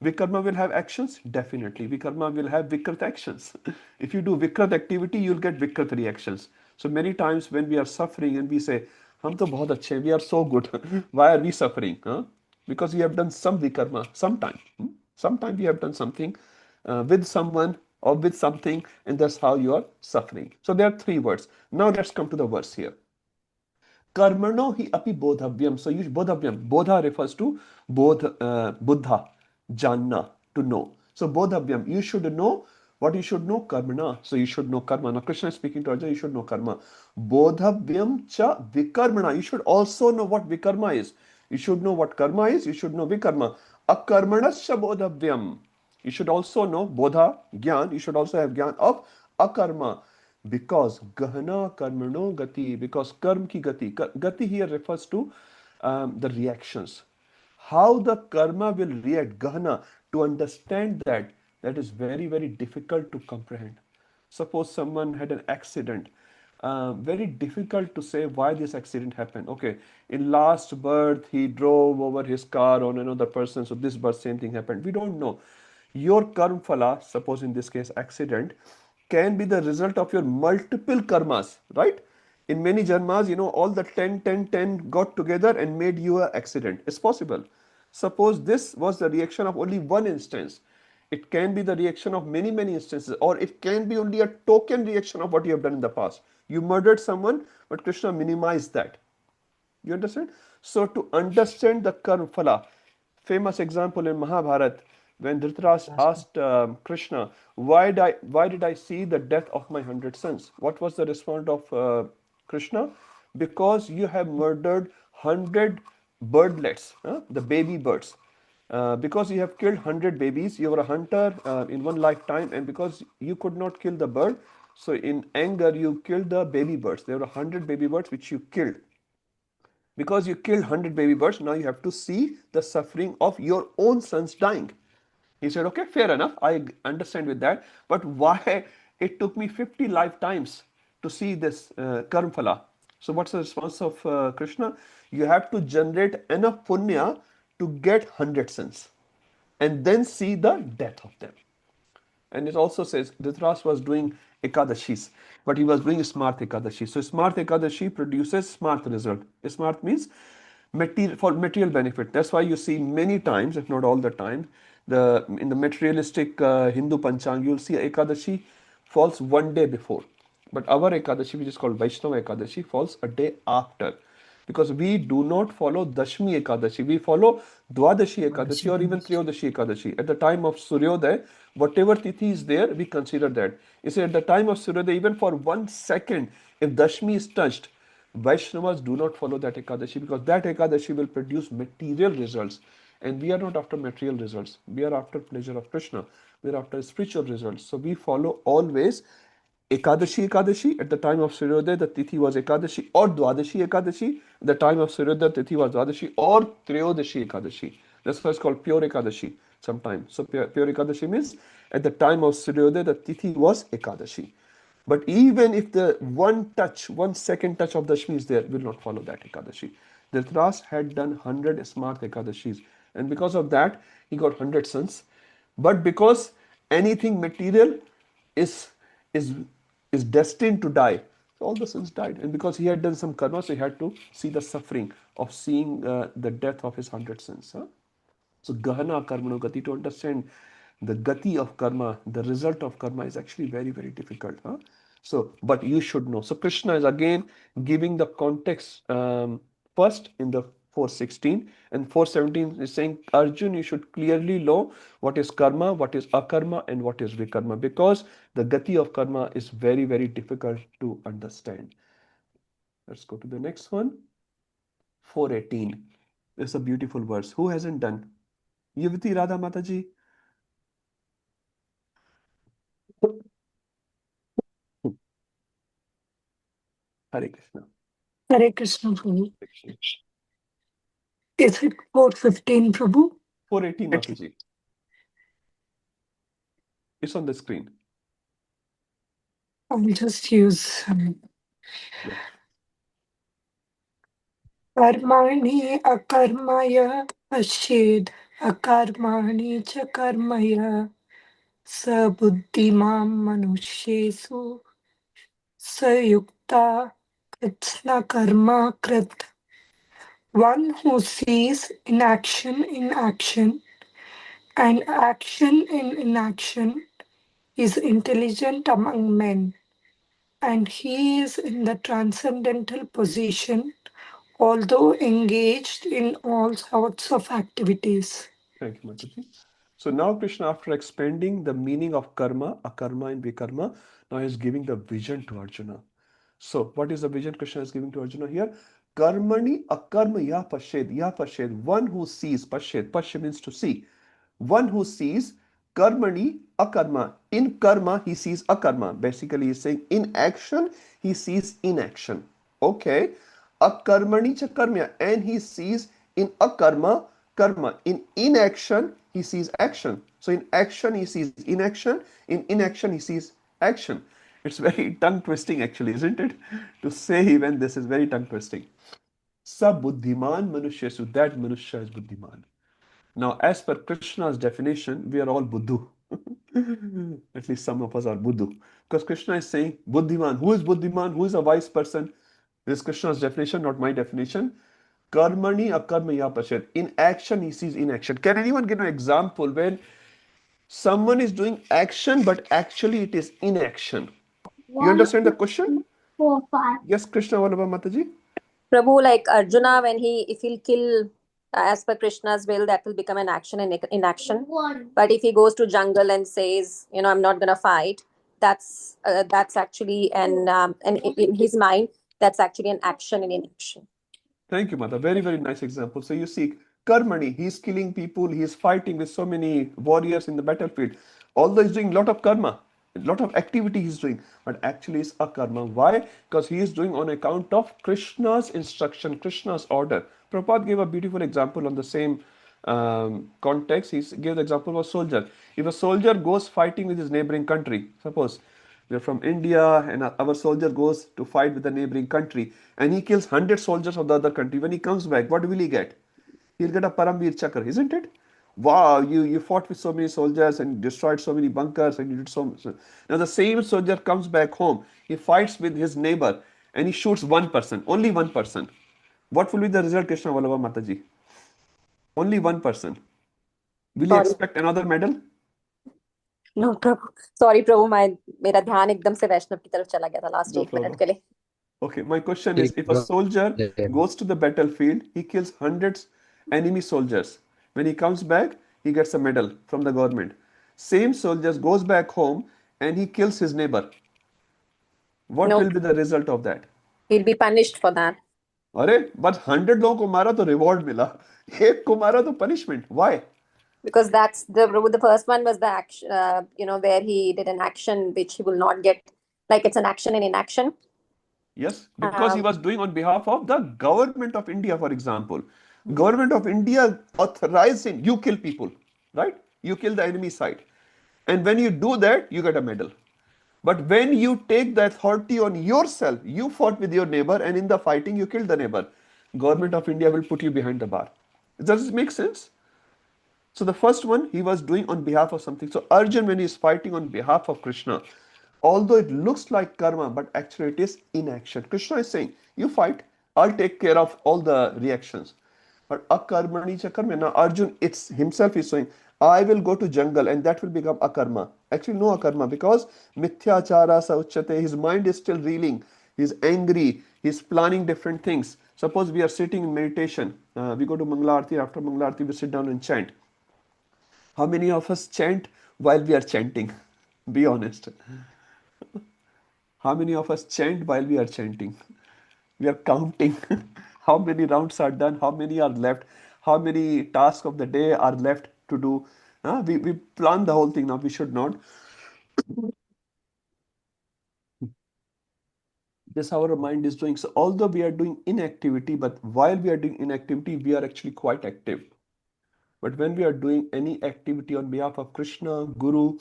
Vikarma will have actions? Definitely. Vikarma will have Vikrat actions. If you do Vikrat activity, you'll get Vikrat reactions. So many times when we are suffering and we say, Hum to bahut achhe, we are so good. Why are we suffering? Because we have done some Vikarma, sometime. Sometime we have done something with someone or with something, and that's how you are suffering. So there are three words. Now let's come to the verse here. Karmano hi api bodhavyam. So use bodhavyam. Bodha refers to buddha, janna, to know. So bodhavyam, you should know what you should know, karmana. So you should know karma. Now Krishna is speaking to Arjuna, you should know karma. Bodhavyam cha vikarmana. You should also know what vikarma is. You should know what karma is, you should know vikarma. Akarmanasya bodhavyam. You should also know bodha, gyan. You should also have gyan of akarma. Because gahana karmano gati, because karm ki gati. Gati here refers to the reactions. How the karma will react, gahana, to understand that is very, very difficult to comprehend. Suppose someone had an accident. Very difficult to say why this accident happened. Okay, in last birth he drove over his car on another person, so this birth same thing happened. We don't know. Your karma phala, suppose in this case accident, can be the result of your multiple karmas, right? In many janmas, all the 10, 10, 10 got together and made you an accident. It's possible. Suppose this was the reaction of only one instance. It can be the reaction of many, many instances, or it can be only a token reaction of what you have done in the past. You murdered someone, but Krishna minimized that. You understand? So to understand the karma phala, famous example in Mahabharata, when Dhritarashtra asked Krishna, why did I see the death of my 100 sons? What was the response of Krishna? Because you have murdered 100 birdlets, the baby birds. Because you have killed 100 babies, you were a hunter in one lifetime, and because you could not kill the bird, so in anger you killed the baby birds. There were 100 baby birds which you killed. Because you killed 100 baby birds, now you have to see the suffering of your own sons dying. He said, okay, fair enough, I understand with that, but why it took me 50 lifetimes to see this karmaphala. So what's the response of Krishna? You have to generate enough punya to get 100 sons and then see the death of them. And it also says Dhritarashtra was doing Ekadashis, but he was doing Smart Ekadashi. So Smart Ekadashi produces smart result. Smart means for material benefit. That's why you see many times, if not all the time, in the materialistic Hindu Panchang, you'll see Ekadashi falls one day before. But our Ekadashi, which is called Vaishnava Ekadashi, falls a day after. Because we do not follow Dashmi Ekadashi, we follow Dwadashi Ekadashi or even Triyodashi Ekadashi. At the time of Suryodaya, whatever tithi is there, we consider that. You see, at the time of Suryodaya, even for 1 second, if Dashmi is touched, Vaishnavas do not follow that Ekadashi because that Ekadashi will produce material results. And we are not after material results. We are after pleasure of Krishna. We are after spiritual results. So we follow always Ekadashi, at the time of Suryodaya, the Tithi was Ekadashi, or Dwadashi Ekadashi, at the time of Suryodaya, Tithi was Dwadashi, or Triyodashi Ekadashi. That's why it's called pure Ekadashi sometimes. So pure Ekadashi means at the time of Suryodaya, the Tithi was Ekadashi. But even if the 1 second touch of Dashmi is there, will not follow that Ekadashi. Dhritarashtra had done 100 smart Ekadashis, and because of that, he got 100 sons. But because anything material is is destined to die, so all the sons died. And because he had done some karma, so he had to see the suffering of seeing the death of his 100 sons. Huh? So Gahana Karmano Gati, to understand the Gati of karma, the result of karma is actually very, very difficult. Huh? So, but you should know. So Krishna is again giving the context first in the 4:16, and 4:17 is saying, Arjun, you should clearly know what is karma, what is akarma, and what is vikarma, because the Gati of karma is very, very difficult to understand. Let's go to the next one. 4:18. This is a beautiful verse. Who hasn't done? Yuvati Radha Mataji. Hare Krishna. Hare Krishna, Prabhu. Is it 4:15, Prabhu? 4:18, Mataji. It's on the screen. I'll just use Yeah. Karmani akarmaya ashid akarmani cha karmaya sabuddhimam manushyesu sayukta kritsna karma krit. One who sees inaction in action and action in inaction is intelligent among men, and he is in the transcendental position, although engaged in all sorts of activities. Thank you, Mataji. So now Krishna, after expanding the meaning of karma, akarma, and vikarma, now he is giving the vision to Arjuna. So what is the vision Krishna is giving to Arjuna here? Karmani akarma ya pashed, one who sees, pashed means to see. One who sees karmani akarma. In karma, he sees akarma. Basically, he's saying in action, he sees inaction. Okay. Akarmani cha karmya. And he sees in akarma, karma. In inaction, he sees action. So in action, he sees inaction. In inaction, he sees action. It's very tongue twisting, actually, isn't it? To say even this is very tongue twisting. Sa buddhiman manushya. So that manushya is buddhiman. Now, as per Krishna's definition, we are all Buddhu. At least some of us are Buddhu. Because Krishna is saying, Buddhiman. Who is Buddhiman? Who is a wise person? This is Krishna's definition, not my definition. Karmani akarmaya pashat. In action, he sees inaction. Can anyone give an example when someone is doing action, but actually it is inaction? You understand the question? 4, 5. Yes, Krishna Vallabha Mataji? Prabhu, like Arjuna, if he'll kill as per Krishna's will, that will become an action and inaction. But if he goes to jungle and says, I'm not gonna fight, that's actually and in his mind, that's actually an action and inaction. Thank you, Mata. Very, very nice example. So you see, Karmani, he's killing people, he's fighting with so many warriors in the battlefield. Although he's doing a lot of karma, a lot of activity he's doing, but actually it's akarma. Why? Because he is doing on account of Krishna's instruction, Krishna's order. Prabhupada gave a beautiful example on the same context. He gave the example of a soldier. If a soldier goes fighting with his neighboring country, suppose We're from India, and our soldier goes to fight with the neighboring country, and he kills 100 soldiers of the other country. When he comes back, what will he get? He'll get a Paramveer Chakra, isn't it? Wow, you fought with so many soldiers and destroyed so many bunkers and you did so much. Now the same soldier comes back home. He fights with his neighbor and he shoots one person, only one person. What will be the result, Krishna Vallabha Mataji? Only one person. Will he Sorry. expect another medal? No, Prabhu sorry प्रभु मेरा ध्यान एकदम से वैष्णव की तरफ चला गया था last No 1 minute problem. के लिए. Okay, my question is, if a soldier goes to the battlefield, he kills hundreds enemy soldiers. When he comes back, he gets a medal from the government. Same soldier goes back home and he kills his neighbor. What No. will be the result of that? He'll be punished for that. अरे बस 100 लोगों को मारा तो reward मिला, एक को मारा तो punishment. Why? Because that's the first one was the action, where he did an action which he will not get, like it's an action in inaction. Yes, because he was doing on behalf of the government of India, for example. Government of India authorized him, you kill people, right? You kill the enemy side. And when you do that, you get a medal. But when you take the authority on yourself, you fought with your neighbor and in the fighting you killed the neighbor, government of India will put you behind the bar. Does this make sense? So the first one, he was doing on behalf of something. So Arjun, when he is fighting on behalf of Krishna, although it looks like karma, but actually it is inaction. Krishna is saying, you fight, I'll take care of all the reactions. But akarmani chakarma, now Arjun it's himself is saying, I will go to jungle and that will become akarma. Actually no akarma, because mithyachara sauchate, his mind is still reeling, he's angry, he's planning different things. Suppose we are sitting in meditation, we go to Mangalarti, after Mangalarti we sit down and chant. How many of us chant while we are chanting? Be honest. How many of us chant while we are chanting? We are counting how many rounds are done, how many are left, how many tasks of the day are left to do. We plan the whole thing now, we should not. This is how our mind is doing. So although we are doing inactivity, but while we are doing inactivity, we are actually quite active. But when we are doing any activity on behalf of Krishna, Guru,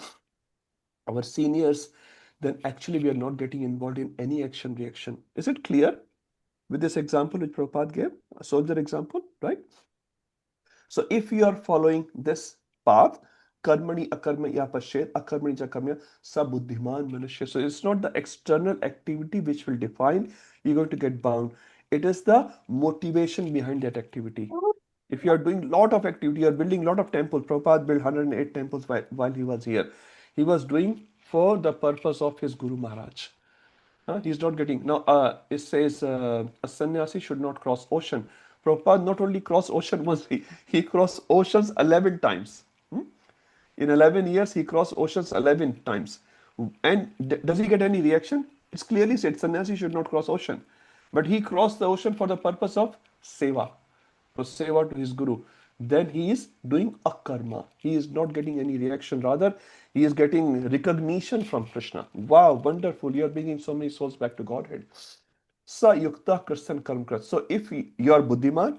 our seniors, then actually we are not getting involved in any action reaction. Is it clear? With this example which Prabhupada gave, a soldier example, right? So if you are following this path, karmani akarma ya pashet, akarmani cha karmya sabuddhiman manushya. So it's not the external activity which will define you're going to get bound. It is the motivation behind that activity. If you are doing lot of activity, you are building lot of temples. Prabhupada built 108 temples while he was here. He was doing for the purpose of his Guru Maharaj. He's not getting now. It says a sannyasi should not cross ocean. Prabhupada not only crossed ocean once, he crossed oceans 11 times. In 11 years, he crossed oceans 11 times. And does he get any reaction? It's clearly said sannyasi should not cross ocean. But he crossed the ocean for the purpose of seva, for seva to his guru. Then he is doing akarma. He is not getting any reaction. Rather, he is getting recognition from Krishna. Wow, wonderful. You are bringing so many souls back to Godhead. Sa yukta krishnan karm krat. So if you are buddhiman,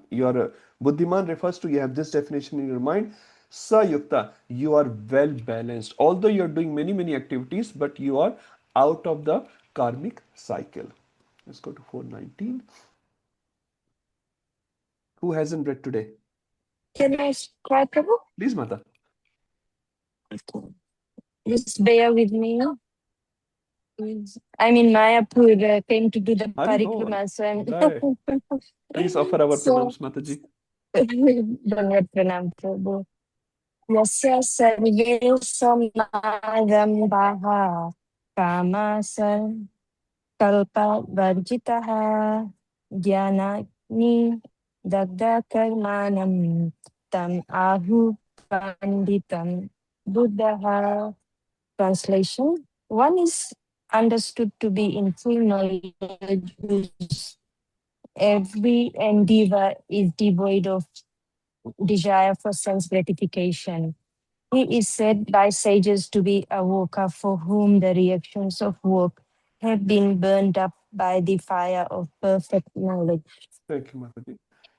buddhiman refers to you have this definition in your mind. Sa yukta, you are well balanced. Although you are doing many activities, but you are out of the karmic cycle. Let's go to 419. Who hasn't read today? Can I try, Prabhu? Please, Mata. Just bear with me. I'm in Mayapur, came to do the parikrama, so I'm... Please offer our pranams, Mataji. Dhanwad pranam, Prabhu. Yasya sarve samnarambhaha kamasar kalpa varjitaha jnanani dagda karmanam tam ahu panditam buddhaha. Translation: one is understood to be in full knowledge whose every endeavor is devoid of desire for sense gratification. He is said by sages to be a worker for whom the reactions of work have been burned up by the fire of perfect knowledge. Thank you, Mataji.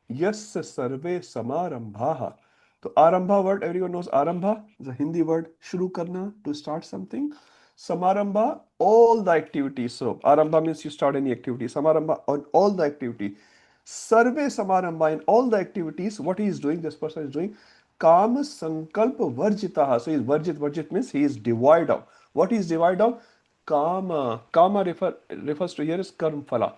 Yes, sarve samarambhaha. So arambha word, everyone knows arambha is a Hindi word, shuru karna, to start something. Samarambha, all the activities. So Arambha means you start any activity. Samarambha, on all the activity. Sarve Samarambha, in all the activities, what he is doing, this person is doing, Kama Sankalpa Varjitaha. So he is Varjit means he is devoid of. What he is devoid of? Kama. Kama refers to here is Karma Phala.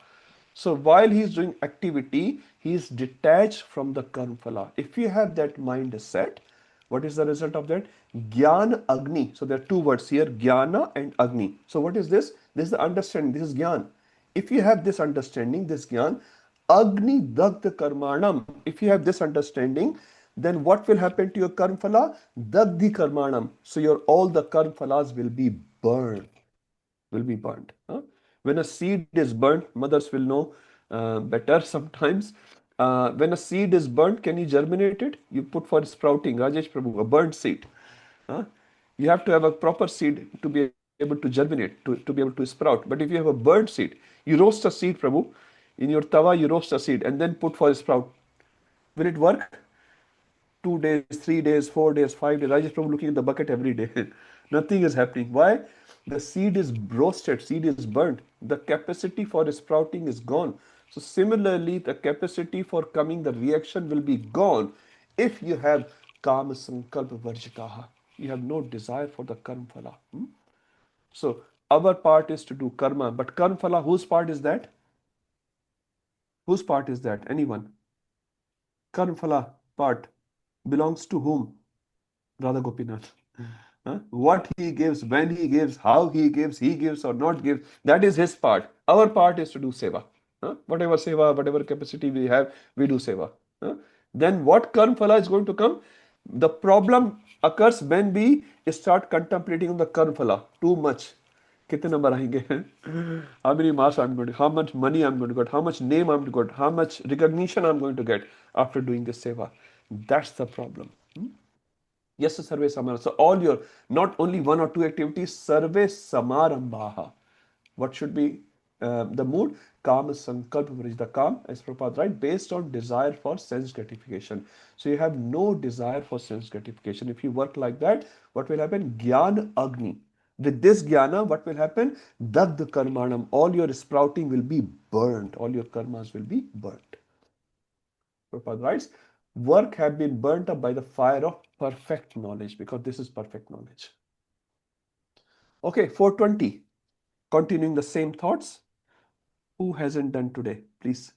So while he is doing activity, he is detached from the karma phala. If you have that mind set, what is the result of that? Gyan Agni. So there are two words here, Jnana and Agni. So what is this? This is the understanding. This is Gyan. If you have this understanding, this Gyan, Agni Dagda Karmanam. If you have this understanding, then what will happen to your karma phala? Dagdi Karmanam. So your all the karma phalas will be burned. Will be burnt. When a seed is burnt, mothers will know better sometimes. When a seed is burnt, can you germinate it? You put for sprouting, Rajesh Prabhu, a burnt seed. You have to have a proper seed to be able to germinate, to be able to sprout. But if you have a burnt seed, you roast a seed, Prabhu. In your tawa, you roast a seed and then put for a sprout. Will it work? 2 days, 3 days, 4 days, 5 days. I just probably looking at the bucket every day. Nothing is happening. Why? The seed is roasted, seed is burnt. The capacity for sprouting is gone. So similarly, the capacity for coming, the reaction will be gone if you have kama sankalpa varjitaha. You have no desire for the karma phala. So our part is to do karma, but karma phala, whose part is that? Whose part is that? Anyone? Karma phala part belongs to whom? Radha Gopinath. What he gives, when he gives, how he gives or not gives, that is his part. Our part is to do seva. Whatever seva, whatever capacity we have, we do seva. Then what karma phala is going to come? The problem occurs when we start contemplating on the karma phala too much. कितने number आएंगे? How many marks I'm going to, how much money I'm going to get, how much name I'm going to get, how much recognition I'm going to get after doing this seva. That's the problem. Yes, Sarve Samar. So all your, not only one or two activities, Sarve Samarambaha. What should be the mood? Kama Sankalpa, which is the calm, as Prabhupada, right? Based on desire for sense gratification. So you have no desire for sense gratification. If you work like that, what will happen? Gyan Agni. With this jnana, what will happen? Dagd Karmanam. All your sprouting will be burnt. All your karmas will be burnt. Prabhupada writes, work have been burnt up by the fire of perfect knowledge, because this is perfect knowledge. Okay, 420. Continuing the same thoughts. Who hasn't done today? Please.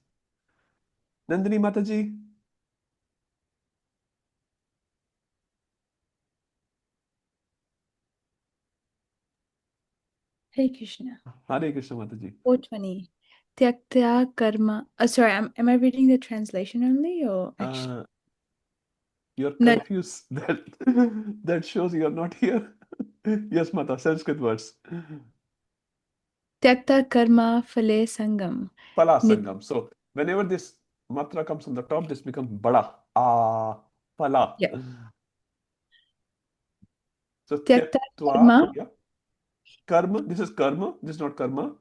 Nandini Mataji. Hare Krishna. Hare Krishna Mataji. 420. Tyaktya karma. Sorry, am I reading the translation only or actually? You're No. confused. That shows you're not here. Yes, Mata, Sanskrit words. Tyakta karma phale sangam. Pala sangam. So whenever this matra comes on the top, this becomes bada. Pala. Yeah. So Tyakta tyaktva, karma. yeah. Karma, this is karma, this is not karma.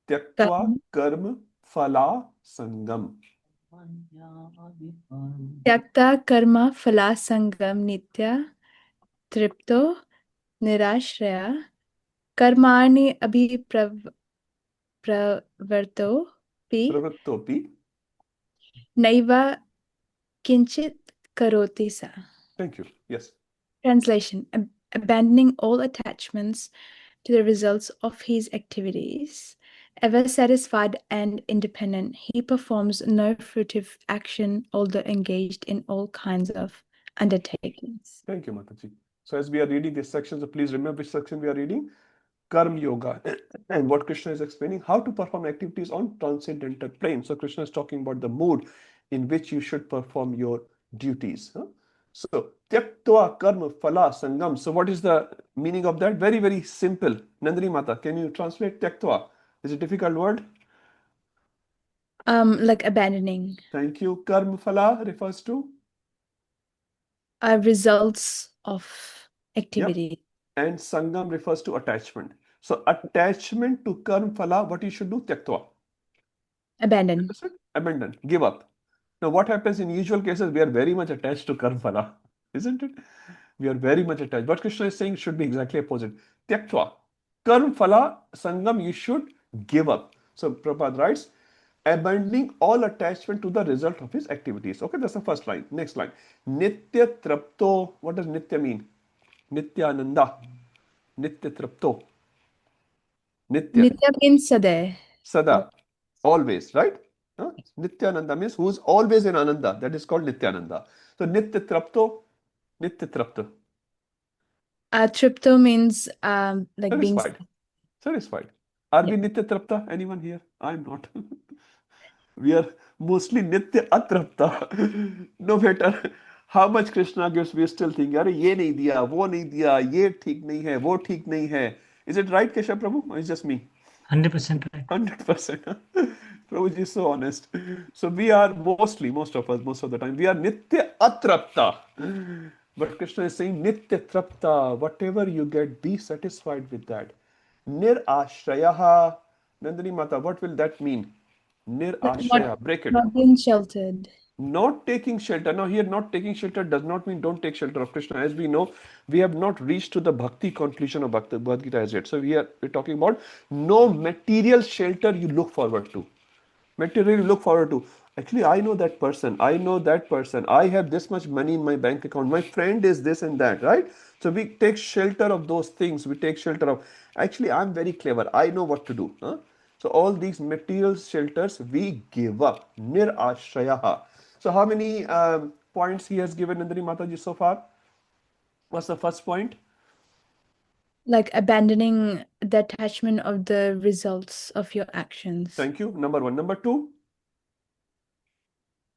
Tyaktva karma phala sangam. Tyakta karma phala sangam nitya tripto nirashraya karmani abhi pravartopi naiva kinchit karoti sa. Thank you. Yes. Translation: abandoning all attachments to the results of his activities, ever satisfied and independent, he performs no fruitive action, although engaged in all kinds of undertakings. Thank you, Mataji. So as we are reading this section, so please remember which section we are reading. Karma Yoga. And what Krishna is explaining, how to perform activities on transcendental plane. So Krishna is talking about the mood in which you should perform your duties. So, Tyaktva karma phala sangam. So what is the meaning of that? Very, very simple. Nandini Mata, can you translate Tyaktva? Is it a difficult word? Like abandoning. Thank you. Karma phala refers to? Results of activity. Yep. And sangam refers to attachment. So attachment to karma phala, what you should do? Tyaktva. Abandon. Abandon. Give up. Now what happens in usual cases, we are very much attached to karma phala, isn't it? We are very much attached. What Krishna is saying should be exactly opposite. Tyaktva. Karm phala sangam, you should give up. So Prabhupada writes, abandoning all attachment to the result of his activities. Okay, that's the first line. Next line. Nitya trapto. What does nitya mean? Nityananda. Nitya trapto. Nitya. Nitya means Sada. Sada. Always, right? Huh? Nityananda means who is always in Ananda. That is called Nityananda. So Nitya trapto. Nitya trapto. Tripto means like being Satisfied. Satisfied. Are we Nitya trapta? Anyone here? I'm not. We are mostly Nitya Atrapta. No matter how much Krishna gives, we still think, अरे ये नहीं दिया, वो नहीं दिया, ये ठीक नहीं है, वो ठीक नहीं है. Is it right, Keshav Prabhu? Or is it just me? 100% right. 100%. Prabhuji is so honest. So we are mostly, most of us, most of the time, we are Nitya Atrapta. But Krishna is saying Nitya Trapta. Whatever you get, be satisfied with that. Nirashrayaha. Nandini Mata, what will that mean? Nirashraya. Break it. Not being sheltered. Not taking shelter. Now here, not taking shelter does not mean don't take shelter of Krishna. As we know, we have not reached to the bhakti conclusion of Bhagavad Gita as yet. So we're talking about no material shelter you look forward to. Material you look forward to. Actually, I know that person. I know that person. I have this much money in my bank account. My friend is this and that, right? So we take shelter of those things. We take shelter of. Actually, I'm very clever. I know what to do. Huh? So all these material shelters we give up. Nirashrayaha. So how many points he has given Nandini Mataji so far? What's the first point? Like abandoning the attachment of the results of your actions. Thank you. Number one. Number two?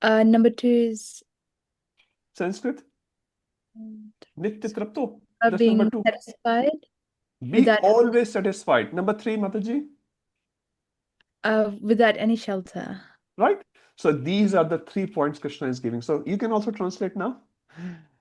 Number two is Sanskrit? Nitya Trapto. That's being number two. satisfied. Be always satisfied. Number three, Mataji? Without any shelter. Right? So these are the 3 points Krishna is giving. So you can also translate now.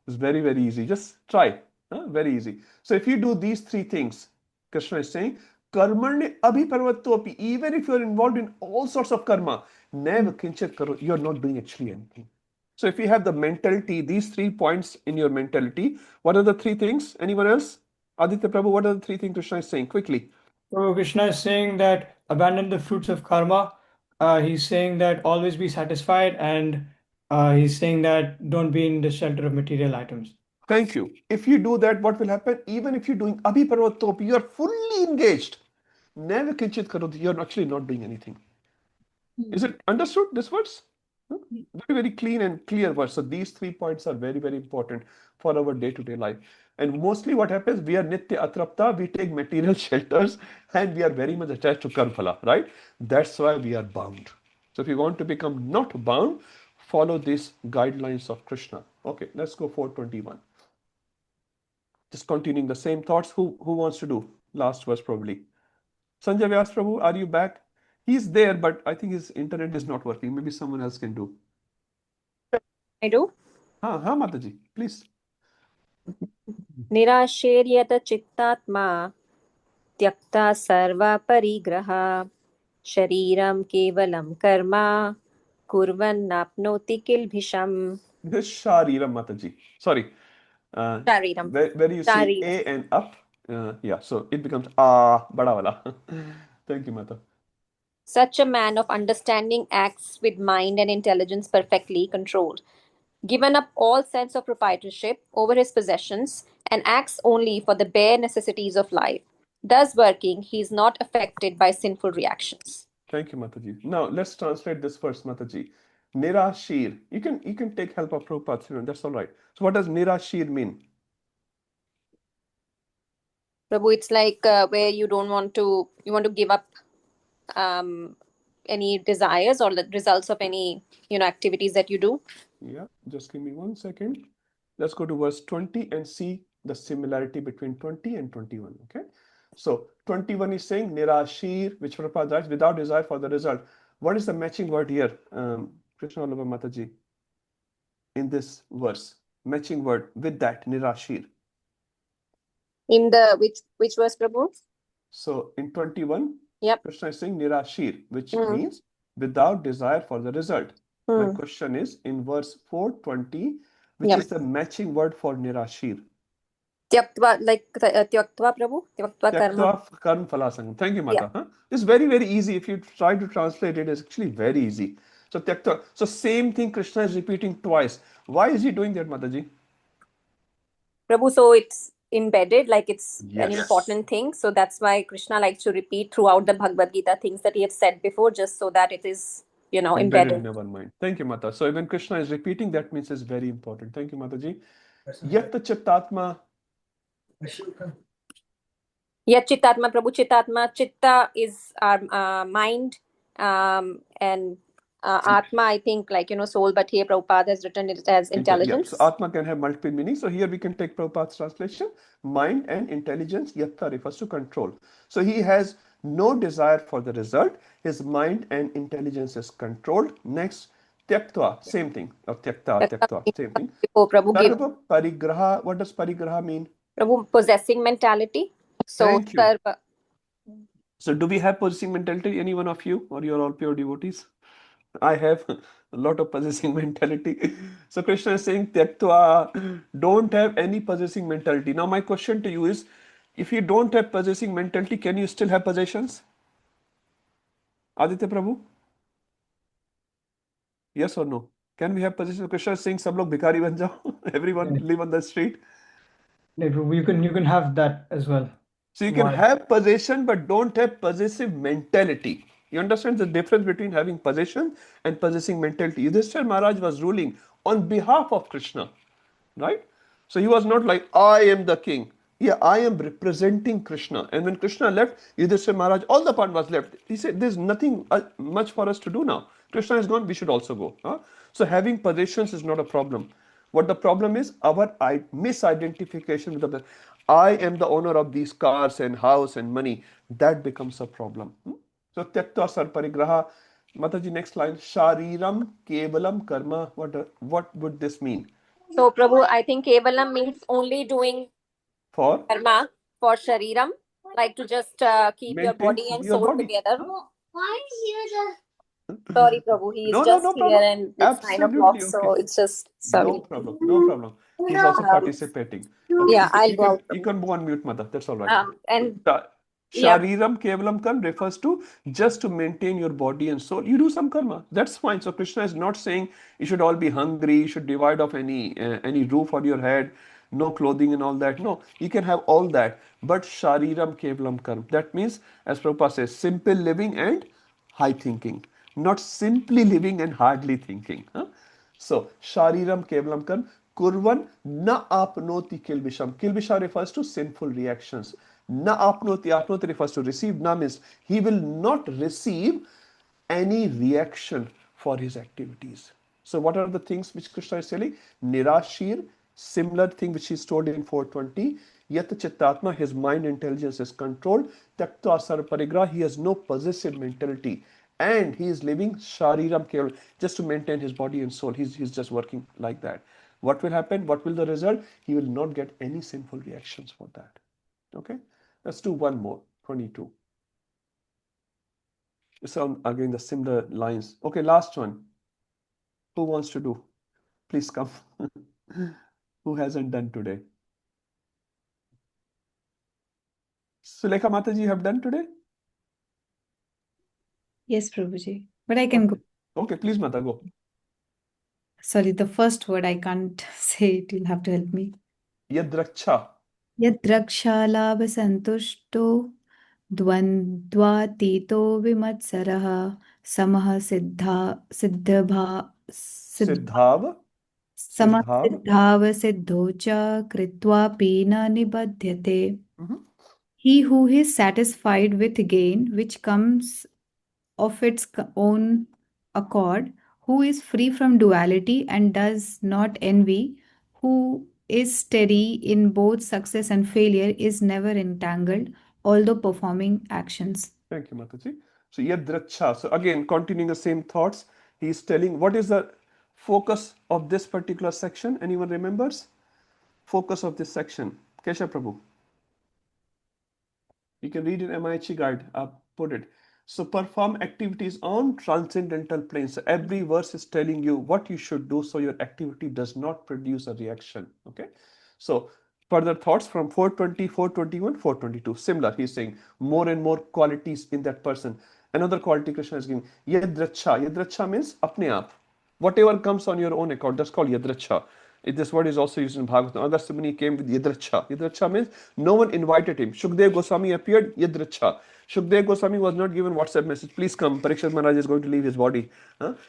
It's very, very easy. Just try. Very easy. So if you do these 3 things, Krishna is saying, Karmarne abhiparvattopi, even if you're involved in all sorts of karma, never kinchat karo, you're not doing actually anything. So if you have the mentality, these 3 points in your mentality, what are the 3 things? Anyone else? Aditya Prabhu, what are the 3 things Krishna is saying? Quickly. So Krishna is saying that abandon the fruits of karma. He's saying that always be satisfied, and he's saying that don't be in the shelter of material items. Thank you. If you do that, what will happen? Even if you're doing abhiparvattopi, you are fully engaged. Never kinchit karoti, you're actually not doing anything. Is it understood, this verse? Very, very clean and clear verse. So these 3 points are very, very important for our day-to-day life. And mostly what happens, we are nitya atrapta, we take material shelters, and we are very much attached to karmaphala, right? That's why we are bound. So if you want to become not bound, follow these guidelines of Krishna. Okay, let's go 421. Just continuing the same thoughts. Who wants to do last verse probably? Sanjay Vyas Prabhu, are you back? He's there, but I think his internet is not working. Maybe someone else can do. I do. हाँ Mataji, please. निराशेर्यत चित्तात्मा त्यक्ता सर्व परिग्रह शरीरम केवलम Karma कुर्वन्नाप्नोति किल्बिषम्. This Shariram Mataji. Sorry. Shariram. Where you see A and up. Yeah, so it becomes bada wala. Thank you, Mata. Such a man of understanding acts with mind and intelligence perfectly controlled, given up all sense of proprietorship over his possessions, and acts only for the bare necessities of life. Thus working, he is not affected by sinful reactions. Thank you, Mataji. Now let's translate this first, Mataji. Nirashir. You can take help of Prabhupada. That's all right. So what does Nirashir mean? Prabhu, it's like where you want to give up any desires or the results of any activities that you do. Yeah, just give me 1 second. Let's go to verse 20 and see the similarity between 20 and 21. Okay, so 21 is saying Nirashir, which Prabhupada writes, without desire for the result. What is the matching word here, Krishna Vallabha Mataji, in this verse? Matching word with that, Nirashir. In the which verse, Prabhu? So in 21, yep, Krishna is saying Nirashir, which means without desire for the result. My question is in verse 420, which is the matching word for Nirashir? Tyaktva, like tyaktva, Prabhu? Tyaktva karma. Tyaktva karm phalasangam. Thank you, Yeah. Mata. Huh? It's very, very easy. If you try to translate it, it's actually very easy. So tyaktva. So same thing Krishna is repeating twice. Why is he doing that, Mataji? Prabhu, so it's embedded, like it's an Yes. important thing. So that's why Krishna likes to repeat throughout the Bhagavad Gita things that he has said before, just so that it is, Embedded embedded. in our mind. Thank you, Mata. So when Krishna is repeating, that means it's very important. Thank you, Mataji. Yatta chittatma. Yeah, Chittatma, Prabhu, Chittatma. Chitta is our mind, and Atma, I think, soul, but here Prabhupada has written it as Yeah, intelligence. so Atma can have multiple meanings. So here we can take Prabhupada's translation. Mind and intelligence, yatta refers to control. So he has no desire for the result. His mind and intelligence is controlled. Next, tyaktva, same thing. Or tyaktva, same thing. Before Prabhu give Sarva parigraha, what does parigraha mean? Prabhu, possessing mentality. So Thank you. Sarva. So do we have possessing mentality, any one of you, or you're all pure devotees? I have a lot of possessing mentality. So Krishna is saying, Tyaktva, don't have any possessing mentality. Now my question to you is, if you don't have possessing mentality, can you still have possessions? Aditya Prabhu? Yes or no? Can we have possessions? Krishna is saying, sab log bhikari ban jao. Everyone live on the street. You can have that as well. So you can Why? have possession but don't have possessive mentality. You understand the difference between having possession and possessing mentality. Yudhishthira Maharaj was ruling on behalf of Krishna, right? So he was not like, I am the king. Yeah, I am representing Krishna. And when Krishna left, Yudhishthira Maharaj, all the Pandavas left. He said, there's nothing much for us to do now. Krishna is gone, we should also go. Huh? So having possessions is not a problem. What the problem is, our misidentification with the I am the owner of these cars and house and money. That becomes a problem. So tyaktva sar parigraha. Mataji, next line. Shariram kevalam karma. What would this mean? So Prabhu, I think Kevalam means only doing For karma for Shariram, like to just keep your maintain body and your soul body. together. Sorry, Prabhu, he is No just here problem. and it's 9 o'clock, Absolutely okay. so it's just sorry. No problem. No problem. He's also participating. Okay, Yeah, I'll go out. you can go on mute, mother. That's all right. And yeah, Shariram Kevalam Karma refers to just to maintain your body and soul. You do some karma. That's fine. So Krishna is not saying you should all be hungry, you should divide off any roof on your head, no clothing and all that. No, you can have all that. But Shariram Kevalam Karma. That means, as Prabhupada says, simple living and high thinking. Not simply living and hardly thinking. Huh? So, Shariram Kevalam Karma. Kurvan na apnoti kilvisham. Kilvisha refers to sinful reactions. Na apnoti refers to receive. Na means he will not receive any reaction for his activities. So what are the things which Krishna is telling? Nirashir, similar thing which is stored in 420. Yat chittatma, his mind intelligence is controlled. Takta asar parigraha, he has no possessive mentality. And he is living shariram keval, just to maintain his body and soul. He's just working like that. What will happen? What will the result? He will not get any sinful reactions for that. Okay? Let's do one more. 22. So again, the similar lines. Okay, last one. Who wants to do? Please come. Who hasn't done today? Sulekha Mataji, you have done today? Yes, Prabhuji. But I can go. Okay, please, Mata, go. Sorry, the first word I can't say it. You'll have to help me. Yadraksha. Yadrakshalabhasantushto द्वन्द्वातीतो विमत्सरः समः Siddhav. समसिद्धाव च कृत्वापि न निबध्यते. He who is satisfied with gain which comes of its own accord, who is free from duality and does not envy, who is steady in both success and failure, is never entangled, although performing actions. Thank you, Mataji. So Yadraksha. So again, continuing the same thoughts, he is telling what is the focus of this particular section. Anyone remembers? Focus of this section. Kesha Prabhu. You can read in MIHE guide. Put it. So perform activities on transcendental planes. So every verse is telling you what you should do so your activity does not produce a reaction. Okay. So Further thoughts from 420, 421, 422. Similar, he's saying more and more qualities in that person. Another quality Krishna is giving. Yadracha. Yadracha means apne aap. Whatever comes on your own account, that's called yadracha. This word is also used in Bhagavatam. Agastya Muni came with yadracha. Yadracha means no one invited him. Shukdev Goswami appeared, yadracha. Shukdev Goswami was not given WhatsApp message, please come, Parikshit Maharaj is going to leave his body.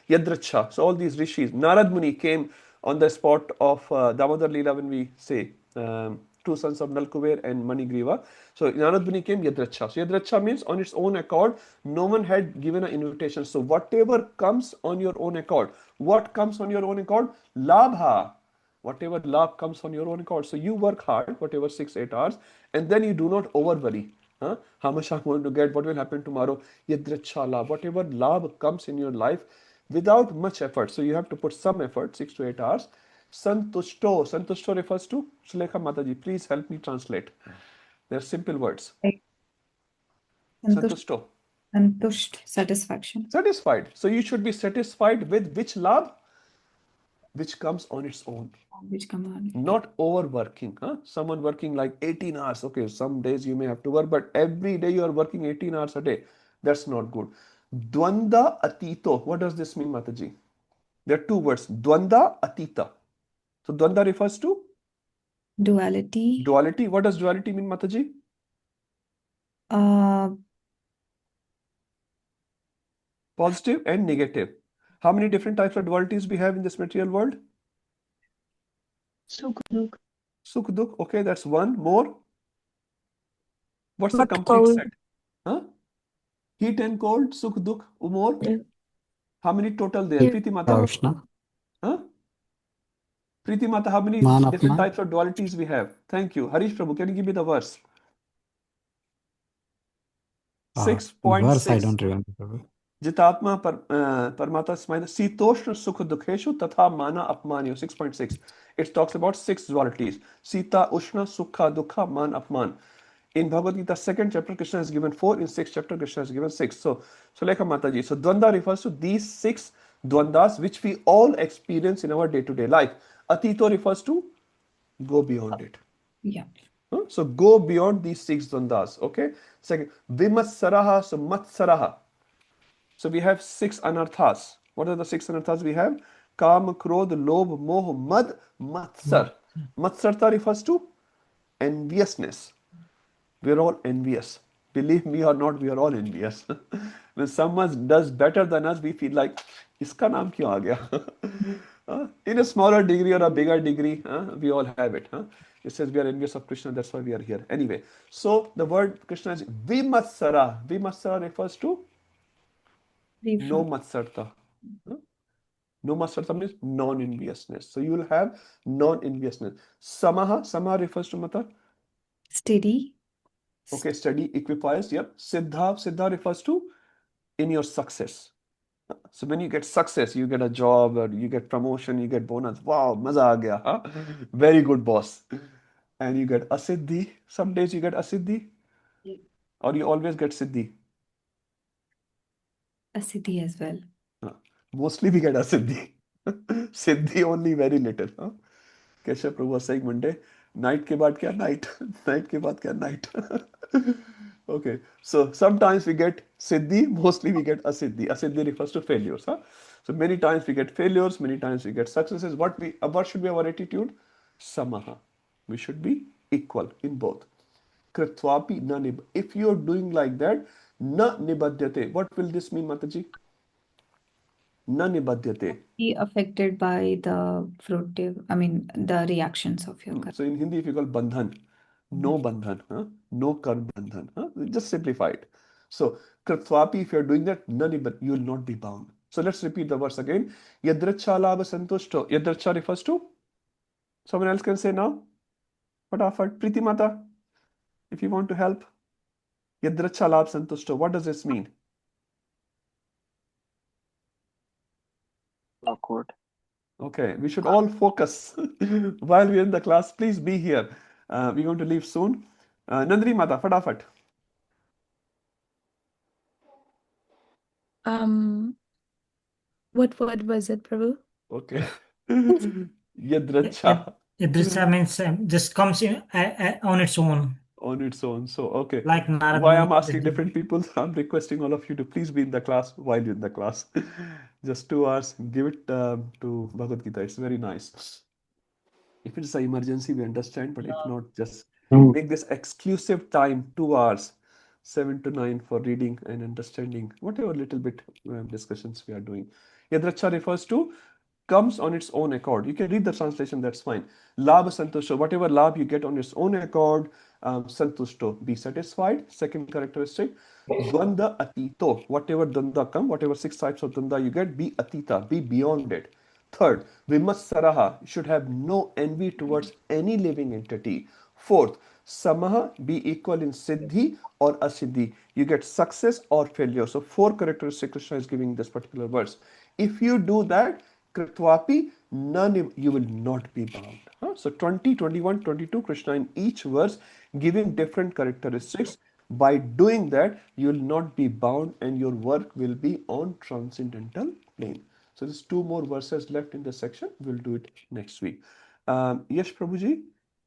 Yadracha. So all these rishis. Narad Muni came on the spot of Damodar Leela when we say two sons of Nalkuver and Manigriva. So Narad Muni came yadracha. So yadracha means on its own accord, no one had given an invitation. So whatever comes on your own accord, what comes on your own accord? Labha. Whatever labh comes on your own accord. So you work hard, whatever 6-8 hours, and then you do not over worry. How much I'm going to get, what will happen tomorrow? Yadracha labh. Whatever labh comes in your life without much effort. So you have to put some effort, 6 to 8 hours. Santushto. Santushto refers to, Sulekha Mataji, please help me translate. They're simple words. Santushto. Santusht, satisfaction. Satisfied. So you should be satisfied with which labh? Which comes on its own. Which come on. Not overworking. Someone working like 18 hours. Okay, some days you may have to work, but every day you are working 18 hours a day. That's not good. Dvanda atito. What does this mean, Mataji? There are two words. Dvanda atita. So dvanda refers to? Duality. Duality. What does duality mean, Mataji? Positive and negative. How many different types of dualities we have in this material world? Sukh dukh. Sukh dukh. Okay, that's one. More? What's the Hot, complete cold. set? Heat and cold, sukh dukh, more? Yeah. How many total there? Yeah. Priti Mata? Ushna. Priti Mata, how many Man different Apman. types of dualities we have? Thank you. Harish Prabhu, can you give me the verse? Verse I 6.6. don't remember. Prabhu. Jitatma Parmata Smaina Sitoshna Sukha Dukheshu Tatha Mana Apmanyo 6.6. It talks about 6 dualities. Sita, Ushna, Sukha, Dukha, Man, Apman. In Bhagavad Gita, 2nd chapter, Krishna has given 4. In 6th chapter, Krishna has given 6. So Lekha Mataji. So Dvanda refers to these 6 Dvandas which we all experience in our day-to-day life. Atito refers to go beyond it. Yeah. So go beyond these 6 Dvandas. Okay. Second, Vimatsaraha, so Matsaraha. So we have 6 anarthas. What are the 6 anarthas we have? Kam, Krodh, Lobh, Moh, Mad, Matsar. Matsarta refers to enviousness. We are all envious. Believe me or not, we are all envious. When someone does better than us, we feel like, iska naam kyun aa gaya? In a smaller degree or a bigger degree, we all have it. It says we are envious of Krishna, that's why we are here. Anyway, so the word Krishna is Vimatsara. Vimatsara refers to no matsarta. No matsarta means non-enviousness. So you will have non-enviousness. Samaha. Samaha refers to mata? Steady. Okay, steady, equipoised. Yep. Siddha. Siddha refers to in your success. So when you get success, you get a job or you get promotion, you get bonus. Wow, maza aa gaya. Very good boss. And you get asiddhi. Some days you get asiddhi. Or you always get siddhi. Asiddhi as well. Mostly we get asiddhi. Siddhi only very little. Keshav Prabhu was saying Monday, night ke baad kya night? Night ke baad kya night? Okay, so sometimes we get siddhi, mostly we get asiddhi. Asiddhi refers to failures. So many times we get failures, many times we get successes. What should be our attitude? Samaha. We should be equal in both. Kritvapi na nib. If you are doing like that, na nibadyate. What will this mean, Mataji? Na nibadyate. Be affected by the the reactions of your karma. So in Hindi, if you call bandhan, no bandhan, no karma bandhan. Just simplify it. So kritvapi, if you are doing that, you will not be bound. So let's repeat the verse again. Yadracha labha santushto. Yadracha refers to? Someone else can say now. Fatafat. Priti Mata, if you want to help. Yadracha labha santushto. What does this mean? Awkward. Okay, we should all focus while we're in the class. Please be here. We're going to leave soon. Nandini Mata, fatafat. What word was it, Prabhu? Okay. Yadracha. Idrisa means just comes in on its own. On its own. So, okay. Like Narad Why Muni. I'm asking different people, I'm requesting all of you to please be in the class while you're in the class. Just 2 hours, give it to Bhagavad Gita. It's very nice. If it's an emergency, we understand, but if not, just make this exclusive time 2 hours, 7 to 9 for reading and understanding whatever little bit discussions we are doing. Yadracha refers to comes on its own accord. You can read the translation, that's fine. Labha santushto, whatever labh you get on its own accord, santushto, be satisfied. Second characteristic, dvanda atito, whatever dvanda come, whatever 6 types of dvanda you get, be atita, be beyond it. Third, vimatsaraha, should have no envy towards any living entity. Fourth, samaha, be equal in siddhi or asiddhi. You get success or failure. So 4 characteristics Krishna is giving this particular verse. If you do that, kritvapi, none you will not be bound. So 20, 21, 22, Krishna in each verse giving different characteristics. By doing that, you will not be bound and your work will be on transcendental plane. So there's 2 more verses left in this section. We'll do it next week. Yes, Prabhuji,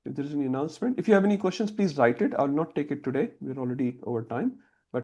if there is any announcement. If you have any questions, please write it. I'll not take it today. We're already over time.